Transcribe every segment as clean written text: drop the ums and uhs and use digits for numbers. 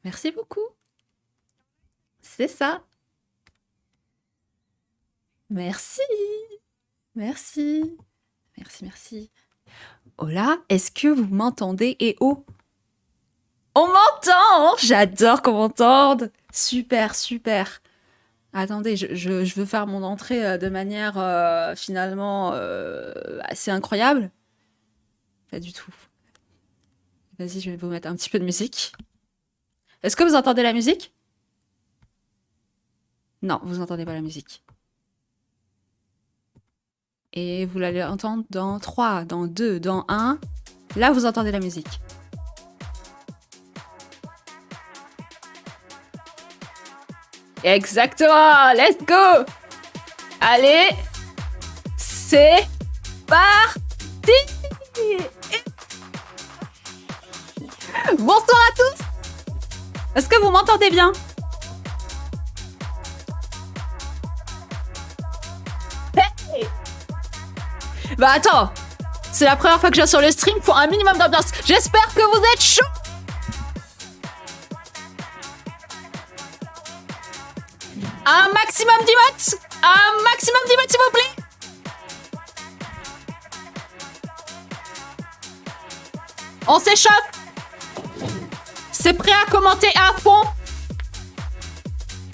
Merci beaucoup. C'est ça. Merci. Merci. Merci, merci. Hola, est-ce que vous m'entendez? Et oh, on m'entend! J'adore qu'on m'entende. Super, super. Attendez, je veux faire mon entrée de manière finalement assez incroyable. Pas du tout. Vas-y, je vais vous mettre un petit peu de musique. Est-ce que vous entendez la musique? Non, vous entendez pas la musique. Et vous l'allez entendre dans 3, dans 2, dans 1. Là, vous entendez la musique. Exactement, let's go. Allez, c'est parti. Bonsoir à tous. Est-ce que vous m'entendez bien? Hey. Bah attends, c'est la première fois que je viens sur le stream pour un minimum d'ambiance. J'espère que vous êtes chaud. Un maximum d'emotes. Un maximum d'emotes, s'il vous plaît. On s'échauffe. C'est prêt à commenter à fond.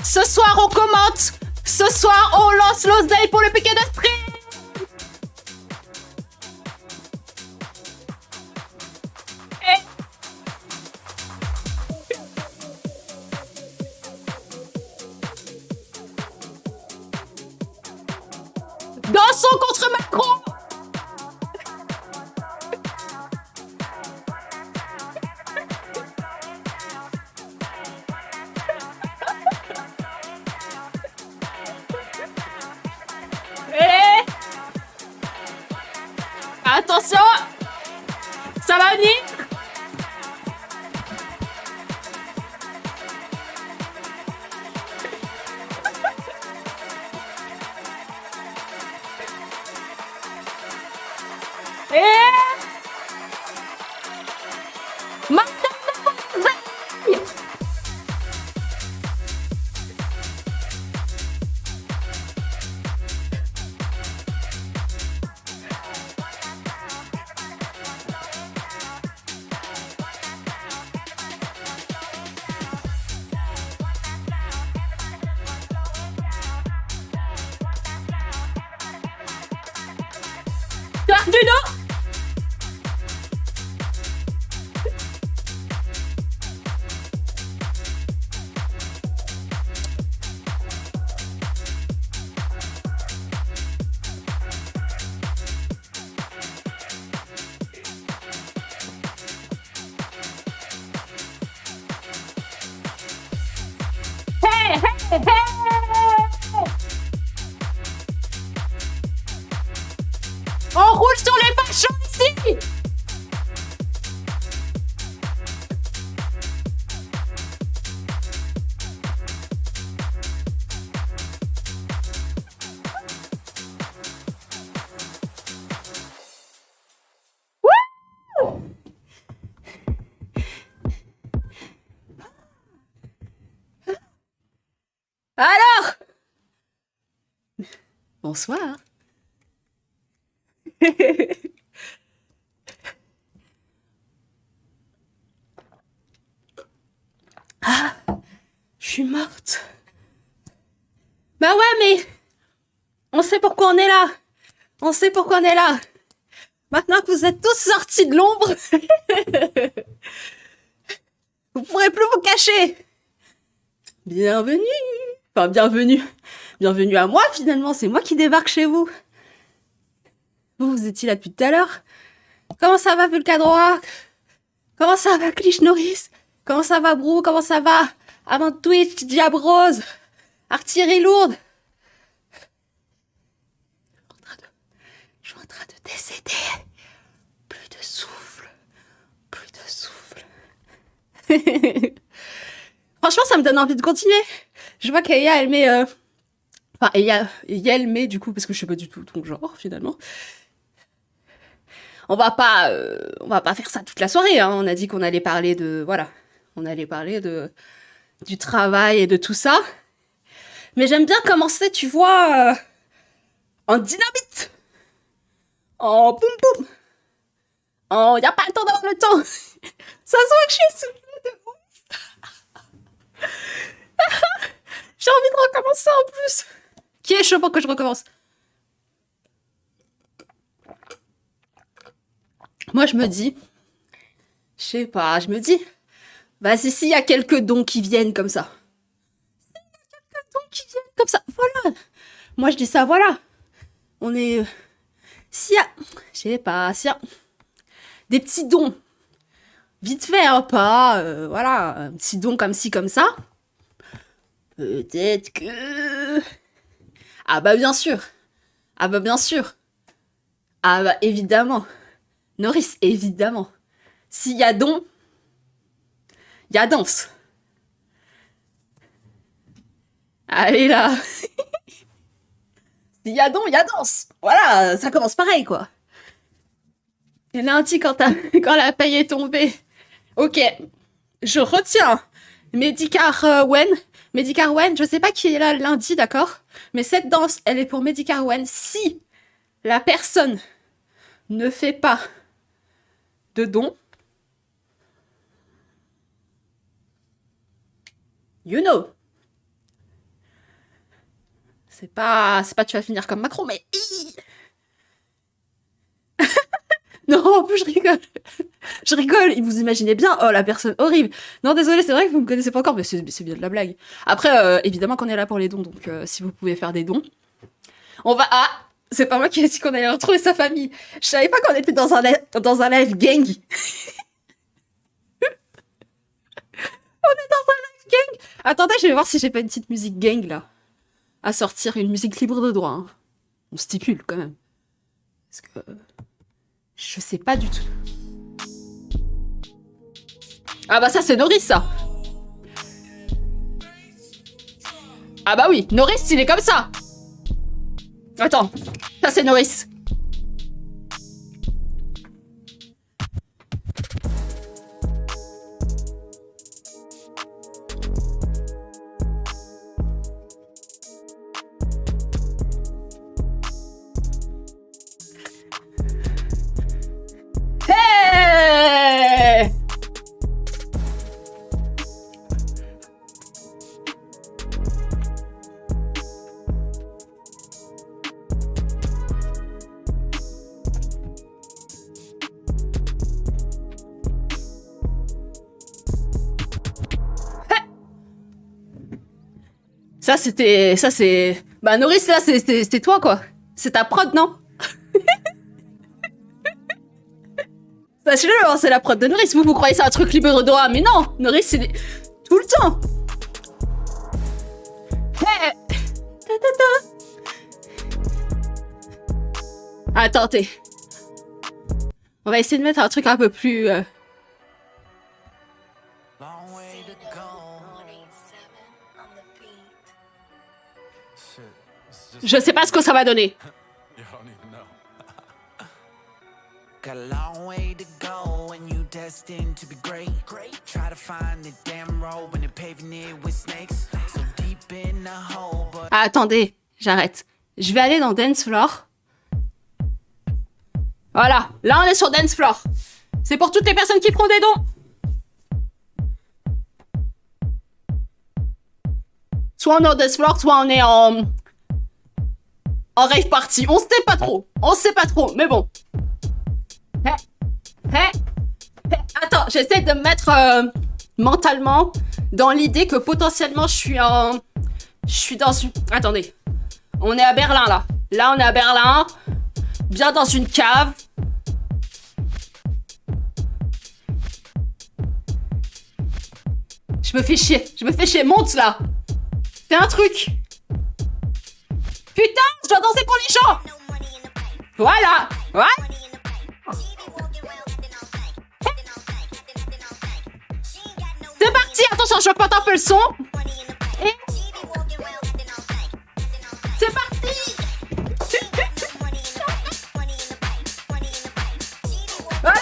Ce soir, on commente. Ce soir, on lance l'oseille pour le piquet de stream. Dansons contre Macron. Et attention, ça va venir. Et maintenant, Arduino. Hey, hey, hey. On roule sur les fachos ici. Alors, bonsoir. Ah, je suis morte. Bah ouais, mais on sait pourquoi on est là. On sait pourquoi on est là. Maintenant que vous êtes tous sortis de l'ombre, vous pourrez plus vous cacher. Bienvenue. Enfin, bienvenue. Bienvenue à moi, finalement. C'est moi qui débarque chez vous. Vous étiez là depuis tout à l'heure. Comment ça va, Vulcadroit? Comment ça va, Clich Norris? Comment ça va, Brou? Comment ça va, Avant Twitch, Diabrose, Artillerie lourde? Je suis en train de décéder. Plus de souffle. Plus de souffle. Franchement, ça me donne envie de continuer. Je vois qu'Eya, elle met... Enfin, Eya, elle met, du coup, parce que je sais pas du tout ton genre, finalement. On va pas faire ça toute la soirée, hein. On a dit qu'on allait parler de... Voilà. On allait parler du travail et de tout ça. Mais j'aime bien commencer, tu vois, en dynamite. En boum boum. En y a pas le temps d'avoir le temps. Ça se voit que je suis saoulée de ouf. J'ai envie de recommencer en plus. Qui est chaud pour que je recommence? Moi, je me dis, je sais pas, je me dis, vas-y, s'il y a quelques dons qui viennent comme ça. Quelques dons qui viennent comme ça, voilà. Moi, je dis ça, voilà. On est... S'il y a... Je sais pas, s'il y a... Des petits dons. Vite fait, hein, pas... voilà, un petit don comme ci, comme ça. Peut-être que... Ah bah bien sûr. Ah bah bien sûr. Ah bah évidemment. Norris, évidemment. S'il y a don, il y a danse. Allez là. S'il y a don, il y a danse. Voilà, ça commence pareil, quoi. Et lundi, quand la paye est tombée, ok, je retiens Medicarwen. Medicarwen, je sais pas qui est là lundi, d'accord? Mais cette danse, elle est pour Medicarwen. Si la personne ne fait pas de don, you know. C'est pas tu vas finir comme Macron, mais... Non, en plus, je rigole. Je rigole, vous imaginez bien, oh, la personne horrible. Non, désolé, c'est vrai que vous me connaissez pas encore, mais c'est bien de la blague. Après, évidemment qu'on est là pour les dons, donc si vous pouvez faire des dons. On va... Ah, c'est pas moi qui ai dit qu'on allait retrouver sa famille. Je savais pas qu'on était dans un live gang. On est dans un live gang. Attendez, je vais voir si j'ai pas une petite musique gang, là. À sortir, une musique libre de droit. Hein. On stipule, quand même. Parce que... Je sais pas du tout. Ah bah ça, c'est Norris, ça. Ah bah oui, Norris, il est comme ça. Attends, ça c'est Norris. Hey! Ça c'est... Bah Norris, là, c'est toi, quoi. C'est ta prod, non? Sachez-le, hein, c'est la prod de Norris. Vous croyez c'est un truc libre de droit, mais non. Norris, c'est tout le temps. Hey. Ta, ta, ta. Attendez. On va essayer de mettre un truc un peu plus... Je sais pas ce que ça va donner. Got a long way to go and you destined to be great. Try to find the damn road when you're paving it with snakes. So deep in the hole, but... Ah, attendez, j'arrête. Je vais aller dans Dance Floor. Voilà, là on est sur Dance Floor. C'est pour toutes les personnes qui font des dons. Soit on est en Dance Floor, soit on est en rave party. On sait pas trop. On sait pas trop, mais bon. Attends, j'essaie de me mettre mentalement dans l'idée que potentiellement je suis dans une... Attendez. On est à Berlin, là. Là, on est à Berlin. Bien dans une cave. Je me fais chier. Monte, là. Fais un truc. Putain, je dois danser pour les gens. Voilà. Ouais. C'est parti, attention, j'augmente un peu le son. Et... C'est parti. Voilà.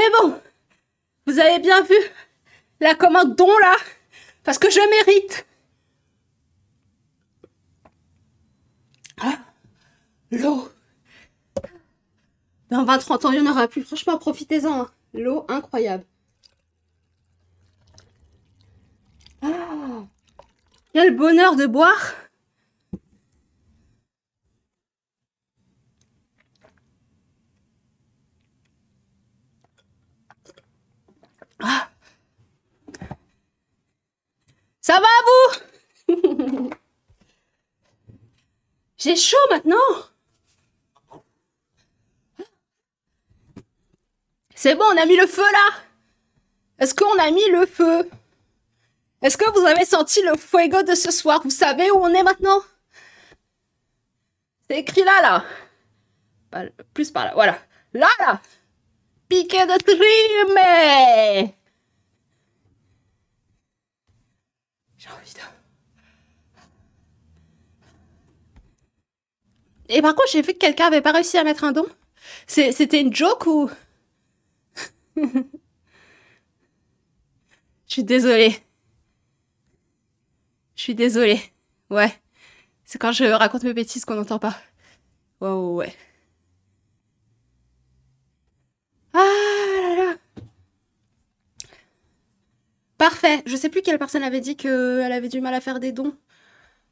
Mais bon, vous avez bien vu la commande don là, parce que je mérite. Ah, l'eau. Dans 20-30 ans, il n'y en aura plus. Franchement, profitez-en. Hein. L'eau, incroyable. Ah, quel bonheur de boire. Ah. Ça va vous? J'ai chaud maintenant. C'est bon, on a mis le feu là. Est-ce qu'on a mis le feu? Est-ce que vous avez senti le fuego de ce soir? Vous savez où on est maintenant? C'est écrit là, là. Plus par là, voilà. Là, là. Piqué de crime. J'ai envie de... Et par contre, j'ai vu que quelqu'un avait pas réussi à mettre un don. C'était une joke ou... Je suis désolée. Je suis désolée. Ouais. C'est quand je raconte mes bêtises qu'on n'entend pas. Ouais, ouais, ouais. Ah là là. Parfait. Je sais plus quelle personne avait dit qu'elle avait du mal à faire des dons.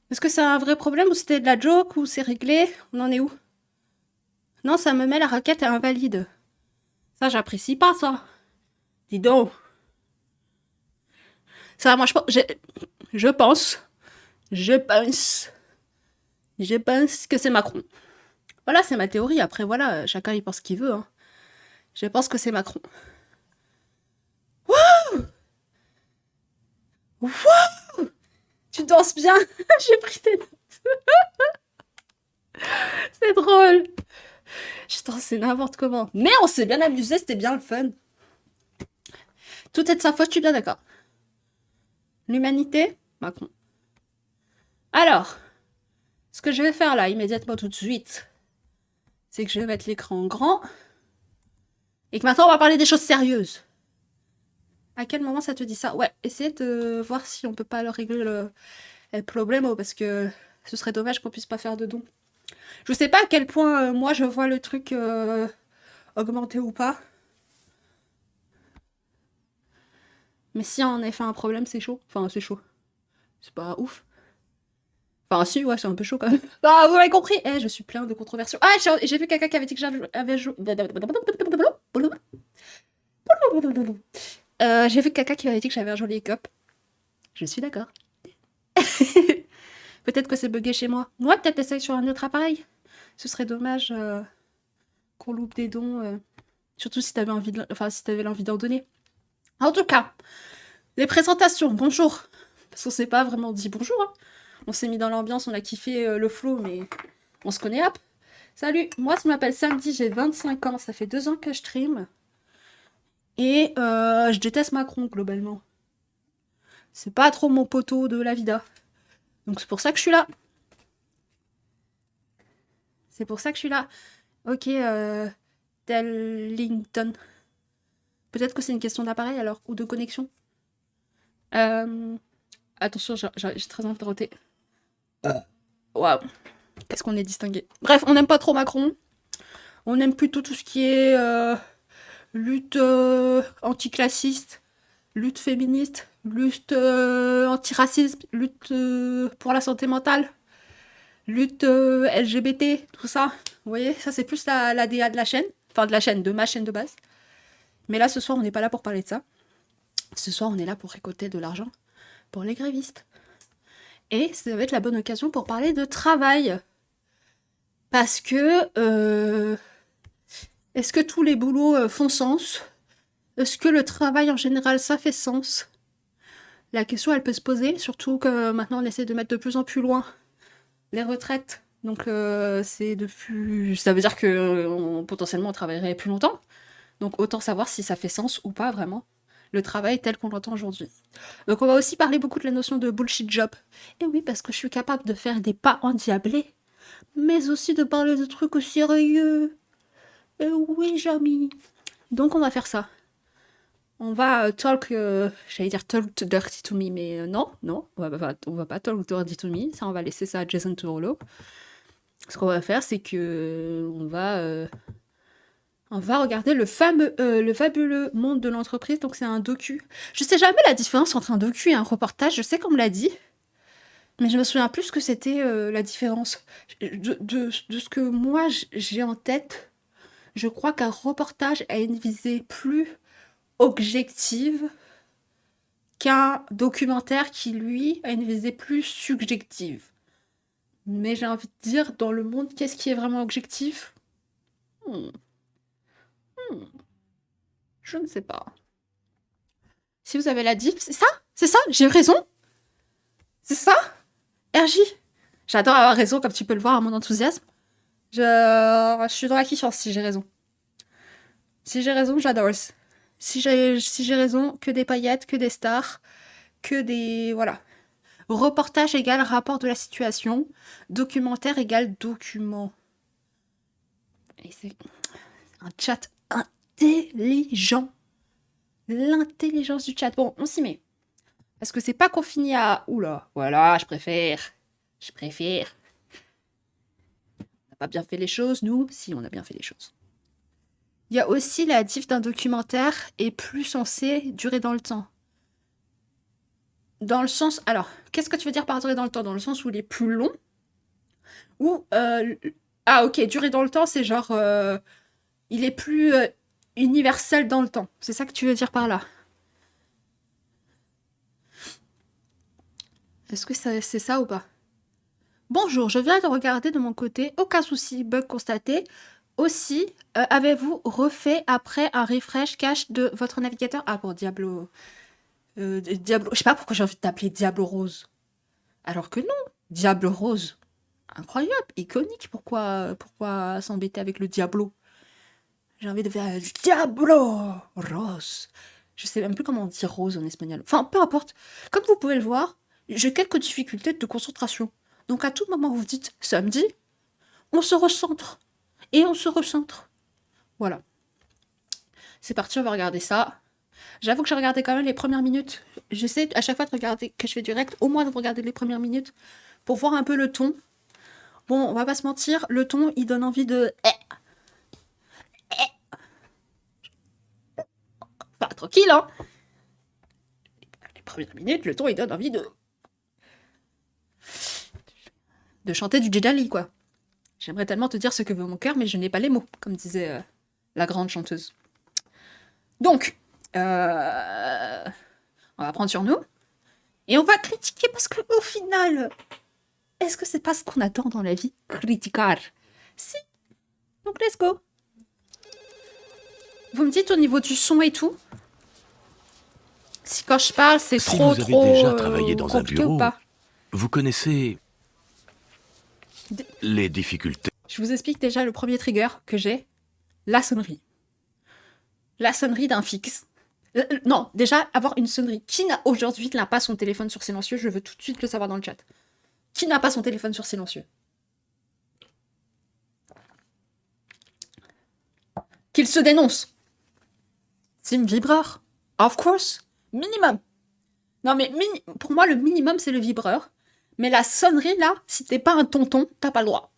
Est-ce que c'est un vrai problème ou c'était de la joke ou c'est réglé? On en est où? Non, ça me met la requête est invalide. Ça, j'apprécie pas, ça. Dis donc. Ça, moi, je pense que c'est Macron. Voilà, c'est ma théorie. Après, voilà, chacun y pense ce qu'il veut. Hein. Je pense que c'est Macron. Wouh! Wouh! Tu danses bien. J'ai pris tes notes. C'est drôle. J'ai dansé n'importe comment. Mais on s'est bien amusé, c'était bien le fun. Tout est de sa faute, je suis bien d'accord. L'humanité, Macron. Alors, ce que je vais faire là, immédiatement tout de suite, c'est que je vais mettre l'écran grand. Et que maintenant, on va parler des choses sérieuses. À quel moment ça te dit ça? Ouais, essayez de voir si on peut pas leur régler le problème, parce que ce serait dommage qu'on puisse pas faire de dons. Je sais pas à quel point moi je vois le truc augmenter ou pas. Mais si en effet un problème, c'est chaud. Enfin, c'est chaud. C'est pas ouf. Enfin, si, ouais, c'est un peu chaud quand même. Ah, vous l'avez compris. Eh, je suis plein de controversions. Ah, j'ai vu quelqu'un qui avait dit que j'avais joué... j'ai vu quelqu'un qui avait dit que j'avais un joli cup. Je suis d'accord. Peut-être que c'est bugué chez moi. Moi, peut-être essaye sur un autre appareil. Ce serait dommage qu'on loupe des dons. Surtout si t'avais envie si t'avais l'envie d'en donner. En tout cas, les présentations, bonjour. Parce qu'on s'est pas vraiment dit bonjour. Hein. On s'est mis dans l'ambiance, on a kiffé le flow, mais on se connaît, hop. Salut, moi je m'appelle Sandy, j'ai 25 ans, ça fait 2 ans que je stream. Et je déteste Macron, globalement. C'est pas trop mon poteau de la vida. Donc c'est pour ça que je suis là. C'est pour ça que je suis là. Ok, Tellington. Peut-être que c'est une question d'appareil alors, ou de connexion. Attention, j'ai très envie de roter. Waouh. Qu'est-ce qu'on est distingué. Bref, on n'aime pas trop Macron. On aime plutôt tout ce qui est lutte anticlassiste, lutte féministe, lutte antiracisme, lutte pour la santé mentale, lutte LGBT, tout ça. Vous voyez, ça c'est plus la DA de la chaîne. Enfin, de ma chaîne de base. Mais là, ce soir, on n'est pas là pour parler de ça. Ce soir, on est là pour récolter de l'argent pour les grévistes. Et ça va être la bonne occasion pour parler de travail. Parce que... est-ce que tous les boulots font sens? Est-ce que le travail en général, ça fait sens? La question, elle peut se poser, surtout que maintenant, on essaie de mettre de plus en plus loin les retraites. Donc, c'est de plus... Ça veut dire que potentiellement, on travaillerait plus longtemps. Donc, autant savoir si ça fait sens ou pas, vraiment, le travail tel qu'on l'entend aujourd'hui. Donc, on va aussi parler beaucoup de la notion de bullshit job. Et oui, parce que je suis capable de faire des pas endiablés, mais aussi de parler de trucs sérieux. Oui, Jamy. Donc, on va faire ça. On va j'allais dire talk dirty to me, mais non, non, on va pas talk dirty to me, ça on va laisser ça à Jason Derulo. Ce qu'on va faire, c'est que on va regarder le fabuleux monde de l'entreprise. Donc c'est un docu. Je sais jamais la différence entre un docu et un reportage. Je sais qu'on me l'a dit, mais je me souviens plus ce que c'était la différence. De ce que moi j'ai en tête, je crois qu'un reportage a une visée plus objective qu'un documentaire qui, lui, a une visée plus subjective. Mais j'ai envie de dire, dans le monde, qu'est-ce qui est vraiment objectif? Hmm, Je ne sais pas. Si vous avez la diff, c'est ça? C'est ça? J'ai eu raison? C'est ça? RJ? J'adore avoir raison, comme tu peux le voir à mon enthousiasme. Je suis dans la kiffance si j'ai raison. Si j'ai raison, j'adore. Si j'ai raison, que des paillettes, que des stars, que des... Voilà. Reportage égale rapport de la situation. Documentaire égale document. Et c'est un chat intelligent. L'intelligence du chat. Bon, on s'y met. Parce que c'est pas qu'on finit à... Oula, voilà, je préfère. Je préfère. On n'a pas bien fait les choses, nous? Si, on a bien fait les choses. Il y a aussi la diff d'un documentaire est plus censé durer dans le temps. Dans le sens... Alors, qu'est-ce que tu veux dire par durer dans le temps? Dans le sens où il est plus long? Ou... Ah, ok, durer dans le temps, c'est genre... il est plus universel dans le temps. C'est ça que tu veux dire par là? Est-ce que c'est ça ou pas? Bonjour, je viens de regarder de mon côté. Aucun souci, bug constaté. Aussi, avez-vous refait après un refresh cache de votre navigateur? Ah bon, Diablo... Diablo... Je sais pas pourquoi j'ai envie de t'appeler Diablo Rose. Alors que non, Diablo Rose. Incroyable, iconique. Pourquoi s'embêter avec le Diablo? J'ai envie de faire Diablo Rose. Je sais même plus comment dire rose en espagnol. Enfin, peu importe. Comme vous pouvez le voir, j'ai quelques difficultés de concentration. Donc à tout moment où vous dites samedi, on se recentre. Et on se recentre. Voilà. C'est parti, on va regarder ça. J'avoue que j'ai regardé quand même les premières minutes. J'essaie à chaque fois de regarder, que je fais direct, au moins de regarder les premières minutes pour voir un peu le ton. Bon, on va pas se mentir, le ton, il donne envie de... Enfin, tranquille, hein. Les premières minutes, le ton, il donne envie de chanter du Djali, quoi. J'aimerais tellement te dire ce que veut mon cœur, mais je n'ai pas les mots, comme disait la grande chanteuse. Donc, on va prendre sur nous, et on va critiquer, parce que au final, est-ce que c'est pas ce qu'on attend dans la vie? Critiquer. Si. Donc, let's go. Vous me dites au niveau du son et tout, si quand je parle, c'est Si trop, vous avez déjà travaillé dans un compliqué ou bureau, pas? vous connaissez les difficultés. Je vous explique déjà le premier trigger que j'ai. La sonnerie. La sonnerie d'un fixe. Non, déjà, avoir une sonnerie. Qui n'a aujourd'hui n'a pas son téléphone sur silencieux? Je veux tout de suite le savoir dans le chat. Qui n'a pas son téléphone sur silencieux? Qu'il se dénonce. Team vibreur. Of course. Minimum. Non mais pour moi, le minimum, c'est le vibreur. Mais la sonnerie, là, si t'es pas un tonton, t'as pas le droit.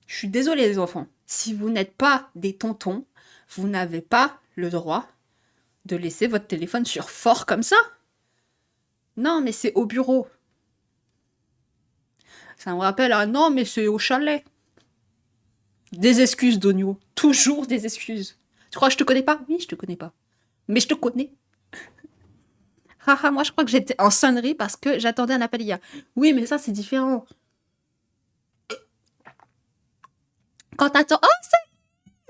Je suis désolée, les enfants. Si vous n'êtes pas des tontons, vous n'avez pas le droit de laisser votre téléphone sur fort comme ça. Non, mais c'est au bureau. Ça me rappelle un non, mais c'est au chalet. Des excuses, Donio. Toujours des excuses. Tu crois que je te connais pas? Oui, je te connais pas. Mais je te connais. Haha, moi je crois que j'étais en sonnerie parce que j'attendais un appel hier. Oui, mais ça c'est différent. Quand t'attends... Oh, salut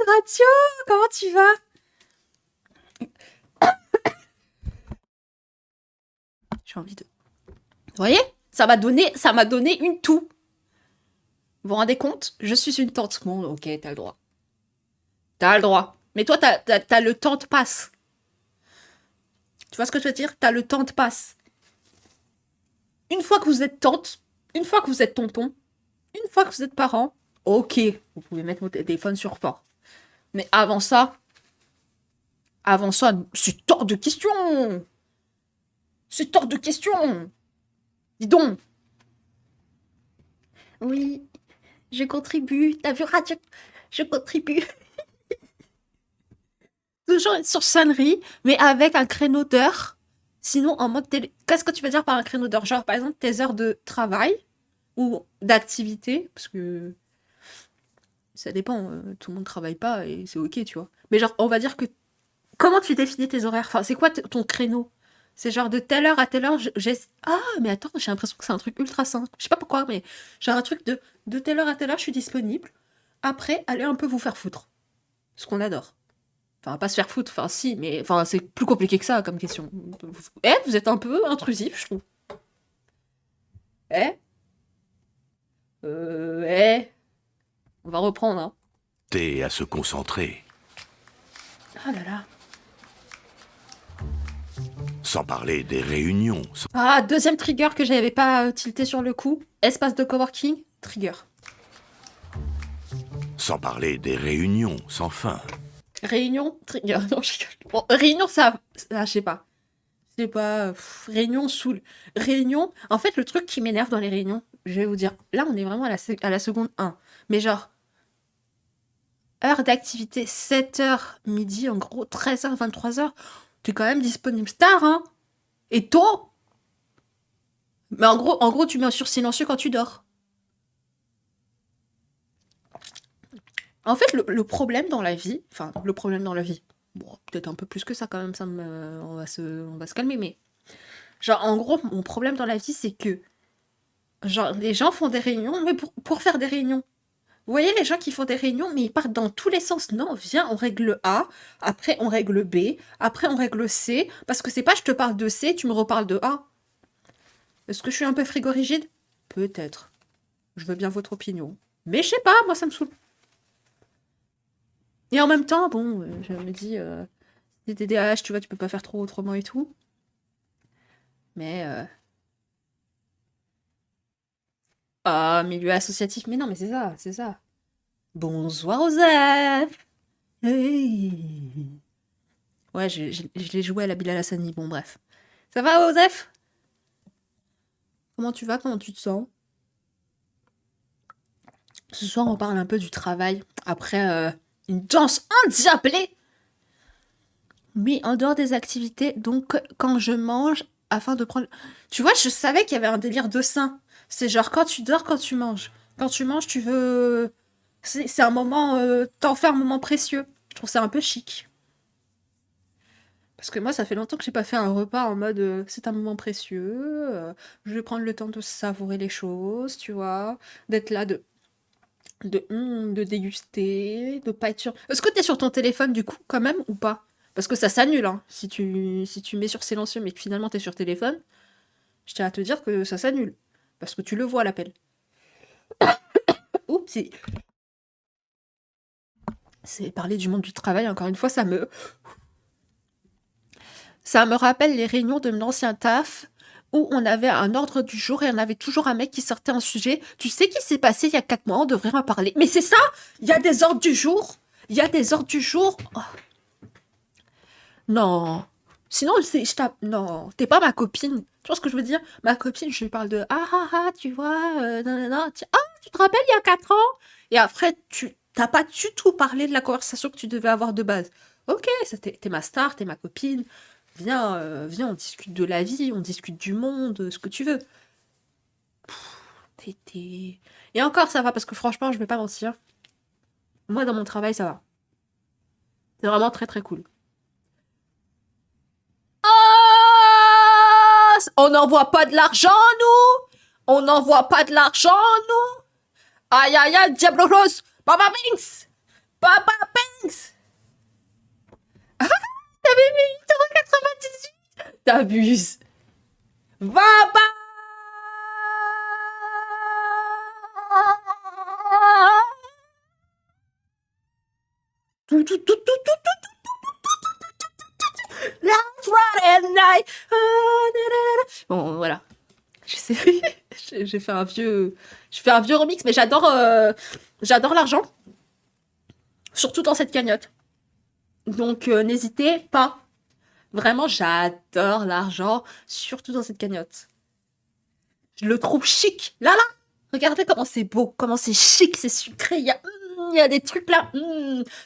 Radio, comment tu vas? J'ai envie de... Vous voyez? Ça m'a donné une toux. Vous vous rendez compte? Je suis une tante. Bon, ok, t'as le droit. T'as le droit. Mais toi, t'as le temps de passe. Tu vois ce que je veux dire? T'as le temps de passe. Une fois que vous êtes tante, une fois que vous êtes tonton, une fois que vous êtes parent, ok, vous pouvez mettre votre téléphone sur fort. Mais avant ça, Avant ça, c'est hors de question. C'est hors de question. Dis donc. Oui, je contribue. T'as vu, Radio? Je contribue. Toujours être sur sonnerie, mais avec un créneau d'heure. Sinon, en mode télé. Qu'est-ce que tu veux dire par un créneau d'heure? Genre, par exemple, tes heures de travail ou d'activité, parce que ça dépend. Tout le monde travaille pas et c'est ok, tu vois. Mais genre, on va dire que. Comment tu définis tes horaires? Enfin, c'est quoi ton créneau? C'est genre de telle heure à telle heure, Ah, mais attends, j'ai l'impression que c'est un truc ultra sain. Je sais pas pourquoi, mais j'ai un truc de telle heure à telle heure, je suis disponible. Après, allez un peu vous faire foutre. Ce qu'on adore. Enfin, pas se faire foutre, enfin si, mais enfin, c'est plus compliqué que ça comme question. Vous êtes un peu intrusif, je trouve. Eh On va reprendre, hein. à se concentrer, Ah là là. sans parler des réunions, Ah, deuxième trigger que j'avais pas tilté sur le coup. Espace de coworking, trigger. sans parler des réunions sans fin. Réunion, trigger. Non, je rigole. Bon, réunion, ça, je sais pas. Je sais pas. Réunion saoule. Réunion, en fait, le truc qui m'énerve dans les réunions, je vais vous dire, là, on est vraiment à la seconde 1. Mais genre, heure d'activité, 7h, midi, en gros, 13h, 23h, t'es quand même disponible tard, hein. Et tôt. Mais en gros, tu mets sur silencieux quand tu dors. En fait, le problème dans la vie, bon, peut-être un peu plus que ça quand même, on va se calmer, mais genre, en gros, mon problème dans la vie, c'est que, genre, les gens font des réunions, mais pour faire des réunions. Vous voyez les gens qui font des réunions, mais ils partent dans tous les sens. Non, viens, on règle A, après on règle B, après on règle C, parce que c'est pas je te parle de C, tu me reparles de A. Est-ce que je suis un peu frigorigide? Peut-être. Je veux bien votre opinion. Mais je sais pas, moi ça me saoule. Et en même temps, bon, je me dis, si t'es TDAH, tu vois, tu peux pas faire trop autrement et tout. Mais, ah, milieu associatif, mais non, mais c'est ça, c'est ça. Bonsoir, Osef. Hey. Ouais, je l'ai joué à la Bilal Hassani, bon, bref. Ça va, Osef? Comment tu vas? Comment tu te sens? Ce soir, on parle un peu du travail. Après une danse endiablée. Mais en dehors des activités, donc quand je mange, afin de prendre... Tu vois, je savais qu'il y avait un délire de sain. C'est genre quand tu dors, quand tu manges. Quand tu manges, tu veux... C'est un moment... T'en fais un moment précieux. Je trouve ça un peu chic. Parce que moi, ça fait longtemps que j'ai pas fait un repas en mode c'est un moment précieux, je vais prendre le temps de savourer les choses, tu vois, d'être là, de déguster, de pas être sur... Est-ce que t'es sur ton téléphone du coup, quand même, ou pas? Parce que ça s'annule, hein. Si tu mets sur silencieux mais que finalement t'es sur téléphone, je tiens à te dire que ça s'annule. Parce que tu le vois, l'appel. Oups, c'est parler du monde du travail, encore une fois, ça me rappelle les réunions de l'ancien taf où on avait un ordre du jour et on avait toujours un mec qui sortait un sujet. Tu sais qui s'est passé il y a 4 mois, on devrait en parler. Mais c'est ça, il y a des ordres du jour. Il y a des ordres du jour. Oh. Non. Sinon, non, t'es pas ma copine. Tu vois ce que je veux dire? Ma copine, je lui parle de tu vois, nanana. Tu te rappelles il y a 4 ans? Et après, t'as pas du tout parlé de la conversation que tu devais avoir de base. Ok, t'es ma star, t'es ma copine. Viens, on discute de la vie, on discute du monde, ce que tu veux. Tété. Et encore, ça va, parce que franchement, je vais pas mentir. Moi, dans mon travail, ça va. C'est vraiment très, très cool. Ah, on n'envoie pas de l'argent, nous. On n'envoie pas de l'argent, nous. Aïe, aïe, aïe, Diablos. Papa Binks. Papa Binks. Ah, t'avais mis 8,98 €. T'abuses. Va pas. Last Friday night. Bon, voilà. J'ai fait un vieux remix, mais j'adore l'argent. Surtout dans cette cagnotte. Donc, n'hésitez pas. Vraiment, j'adore l'argent, surtout dans cette cagnotte. Je le trouve chic. Là, regardez comment c'est beau, comment c'est chic, c'est sucré. Il y a des trucs là.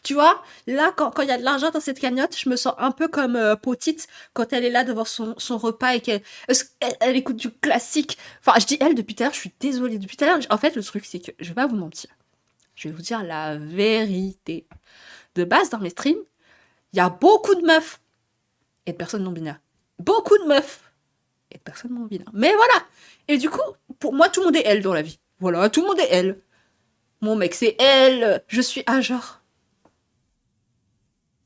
Tu vois, là, quand il y a de l'argent dans cette cagnotte, je me sens un peu comme Potite quand elle est là devant son repas et elle écoute du classique. Enfin, je dis elle depuis tout à l'heure, je suis désolée. Depuis tout à l'heure, en fait, le truc, c'est que je vais pas vous mentir. Je vais vous dire la vérité. De base, dans mes streams, il y a beaucoup de meufs et de personnes non binaires. Beaucoup de meufs et de personnes non binaires. Mais voilà. Et du coup, pour moi, tout le monde est elle dans la vie. Voilà, tout le monde est elle. Mon mec, c'est elle. Je suis genre.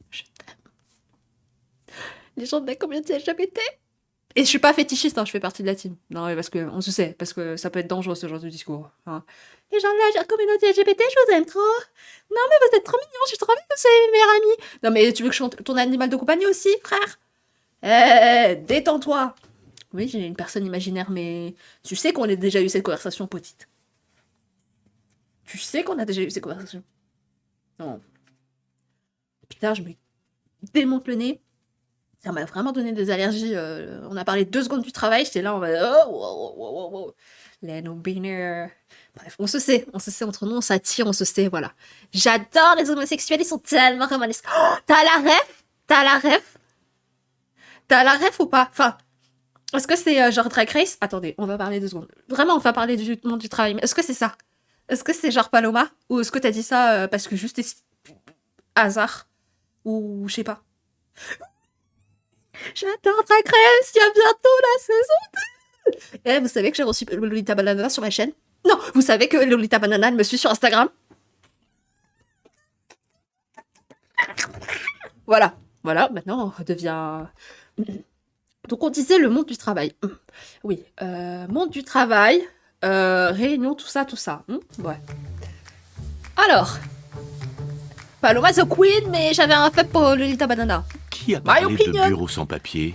Je t'aime. Les gens de la communauté LGBT. Et je suis pas fétichiste, hein, je fais partie de la team. Non, mais parce que on se sait, parce que ça peut être dangereux ce genre de discours. Hein. Les gens de la communauté LGBT, je vous aime trop. Non, mais vous êtes trop mignons, je suis trop mignons, c'est mes meilleurs amis. Non, mais tu veux que je chante ton animal de compagnie aussi, frère? Détends-toi. Oui, j'ai une personne imaginaire, mais tu sais qu'on a déjà eu cette conversation, petite. Tu sais qu'on a déjà eu cette conversation. Non. Putain, je me démonte le nez. Ça m'a vraiment donné des allergies. On a parlé 2 secondes du travail, j'étais là, on va... Oh, wow, wow, wow, wow. Les non-binaires. Bref, on se sait entre nous, on s'attire, on se sait, voilà. J'adore les homosexuels, ils sont tellement romanesques. Oh, t'as la ref ou pas? Enfin, est-ce que c'est genre Drag Race? Attendez, on va parler 2 secondes. Vraiment, on va parler du monde du travail. Mais est-ce que c'est ça? Est-ce que c'est genre Paloma? Ou est-ce que t'as dit ça parce que juste hasard? Ou je sais pas. J'adore Drag Race, il y a bientôt la saison 2. Et vous savez que j'ai reçu Lolita Banana sur ma chaîne? Non, vous savez que Lolita Banana, elle me suit sur Instagram? Voilà, maintenant on devient... Donc on disait le monde du travail. Oui, monde du travail, réunion, tout ça. Ouais. Alors, Paloma the Queen, mais j'avais un fait pour Lolita Banana. Qui a parlé de bureau sans papier?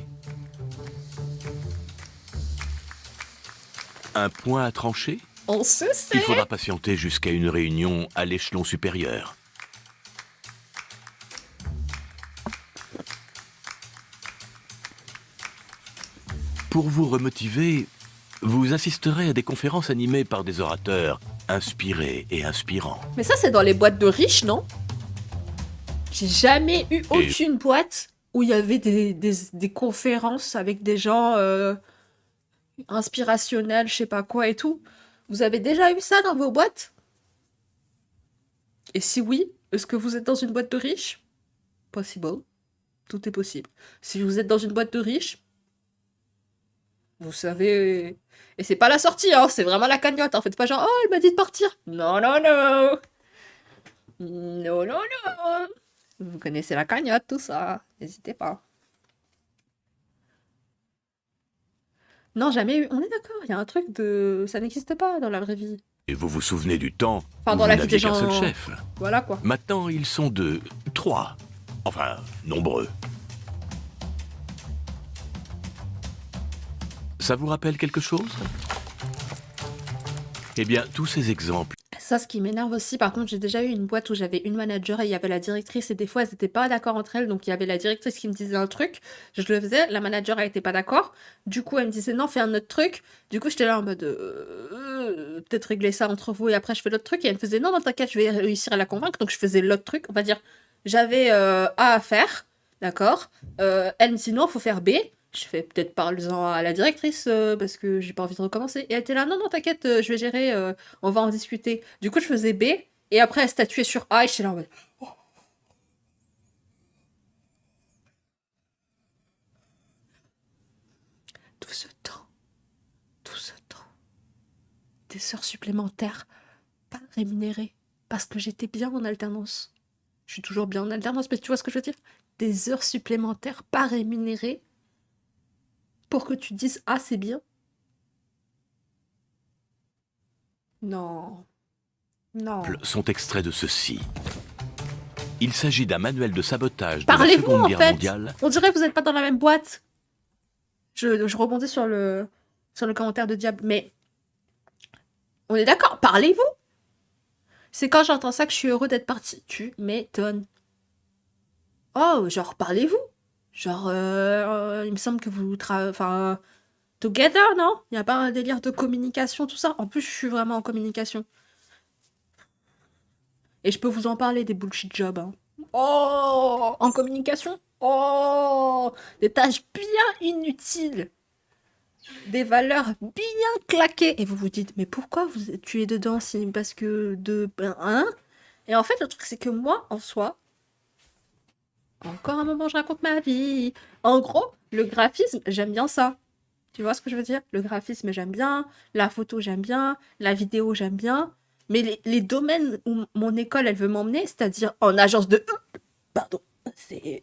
Un point à trancher? On se sait. Il faudra patienter jusqu'à une réunion à l'échelon supérieur. Pour vous remotiver, vous assisterez à des conférences animées par des orateurs inspirés et inspirants. Mais ça, c'est dans les boîtes de riches, non? J'ai jamais eu aucune boîte où il y avait des conférences avec des gens inspirationnels, je sais pas quoi et tout. Vous avez déjà eu ça dans vos boîtes? Et si oui, est-ce que vous êtes dans une boîte de riches? Possible. Tout est possible. Si vous êtes dans une boîte de riches, vous savez... Et c'est pas la sortie, hein, c'est vraiment la cagnotte. En fait, pas genre, oh, elle m'a dit de partir. Non, non, non. Non, non, non. Vous connaissez la cagnotte, tout ça. N'hésitez pas. Non, jamais eu. On est d'accord, il y a un truc de... Ça n'existe pas dans la vraie vie. Et vous vous souvenez du temps Enfin, où dans vous la vie n'aviez des qu'un gens... seul chef? Voilà, quoi. Maintenant, ils sont 2, 3. Enfin, nombreux. Ça vous rappelle quelque chose? Eh bien, tous ces exemples... Ça, ce qui m'énerve aussi, par contre, j'ai déjà eu une boîte où j'avais une manager et il y avait la directrice et des fois, elles n'étaient pas d'accord entre elles. Donc, il y avait la directrice qui me disait un truc, je le faisais, la manager, elle n'était pas d'accord. Du coup, elle me disait non, fais un autre truc. Du coup, j'étais là en mode peut-être régler ça entre vous et après, je fais l'autre truc. Et elle me faisait non, non, t'inquiète, je vais réussir à la convaincre. Donc, je faisais l'autre truc. On va dire, j'avais A à faire, d'accord. Elle me dit non, faut faire B. Je fais peut-être parle-en à la directrice parce que j'ai pas envie de recommencer. Et elle était là, non, non, t'inquiète, je vais gérer, on va en discuter. Du coup, je faisais B et après, elle statuait sur A et j'étais là en mode. Oh. Tout ce temps, des heures supplémentaires, pas rémunérées parce que j'étais bien en alternance. Je suis toujours bien en alternance, mais tu vois ce que je veux dire? Des heures supplémentaires pas rémunérées. Pour que tu dises, ah, c'est bien. Non. Non. sont extraits de ceci. Il s'agit d'un manuel de sabotage de la Parlez-vous, Seconde en Guerre fait. mondiale. On dirait que vous n'êtes pas dans la même boîte. Je rebondis sur le commentaire de Diable, mais on est d'accord, parlez-vous. C'est quand j'entends ça que je suis heureux d'être parti. Tu m'étonnes. Oh, genre, parlez-vous. Genre, il me semble que vous enfin, together, non? Il n'y a pas un délire de communication, tout ça? En plus, je suis vraiment en communication. Et je peux vous en parler des bullshit jobs, hein. Oh, en communication? Oh, des tâches bien inutiles. Des valeurs bien claquées. Et vous vous dites, mais pourquoi tu es dedans si parce que hein? Et en fait, le truc, c'est que moi, en soi, encore un moment, je raconte ma vie. En gros, le graphisme, j'aime bien ça. Tu vois ce que je veux dire? Le graphisme, j'aime bien. La photo, j'aime bien. La vidéo, j'aime bien. Mais les domaines où mon école, elle veut m'emmener, c'est-à-dire en agence de... Pardon, c'est...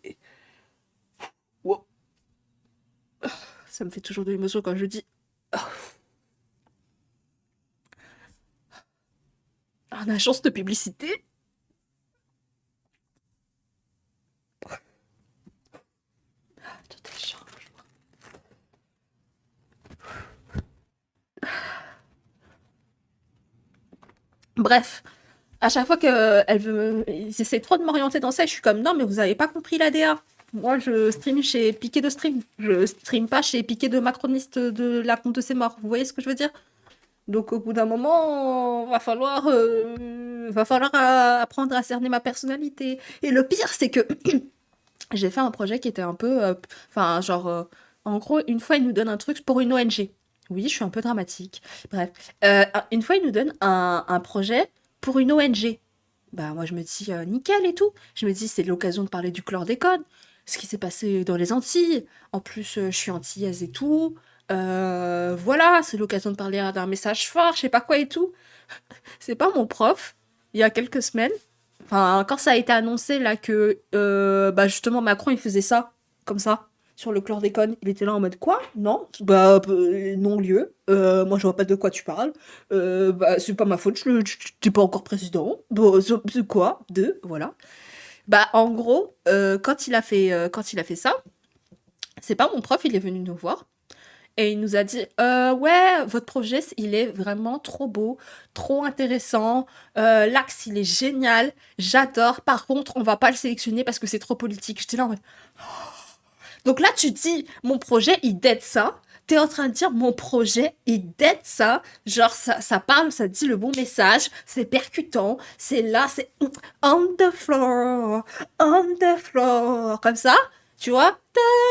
Wow. Ça me fait toujours de l'émotion quand je dis... En agence de publicité. Tout est change. Bref, à chaque fois ils essaient trop de m'orienter dans ça, je suis comme non, mais vous avez pas compris l'ADA. Moi, je stream chez Piqué de Stream. Je stream pas chez Piqué de Macroniste de la Compte de ses morts. Vous voyez ce que je veux dire? Donc, au bout d'un moment, va falloir apprendre à cerner ma personnalité. Et le pire, c'est que j'ai fait un projet qui était un peu, enfin, genre, en gros, une fois, ils nous donnent un truc pour une ONG. Oui, je suis un peu dramatique. Bref, une fois, ils nous donnent un projet pour une ONG. Bah, moi, je me dis, nickel et tout. Je me dis, c'est l'occasion de parler du chlordécone, ce qui s'est passé dans les Antilles. En plus, je suis antillaise et tout. Voilà, c'est l'occasion de parler d'un message fort, je sais pas quoi et tout. C'est pas mon prof, il y a quelques semaines. Enfin, quand ça a été annoncé là que bah justement Macron il faisait ça, comme ça, sur le chlordécone, il était là en mode quoi? Non? Bah non lieu. Moi je vois pas de quoi tu parles. Bah c'est pas ma faute, t'es pas encore président. Bon, c'est quoi? Voilà. Bah en gros, quand il a fait ça, c'est pas mon prof, il est venu nous voir. Et il nous a dit, ouais, votre projet, il est vraiment trop beau, trop intéressant. L'axe, il est génial, j'adore. Par contre, on va pas le sélectionner parce que c'est trop politique. J'étais là en mode... Donc là, tu dis, mon projet, il dead ça. T'es en train de dire, mon projet, il dead ça. Genre, ça parle, ça dit le bon message. C'est percutant. C'est là, c'est on the floor, on the floor. Comme ça, tu vois.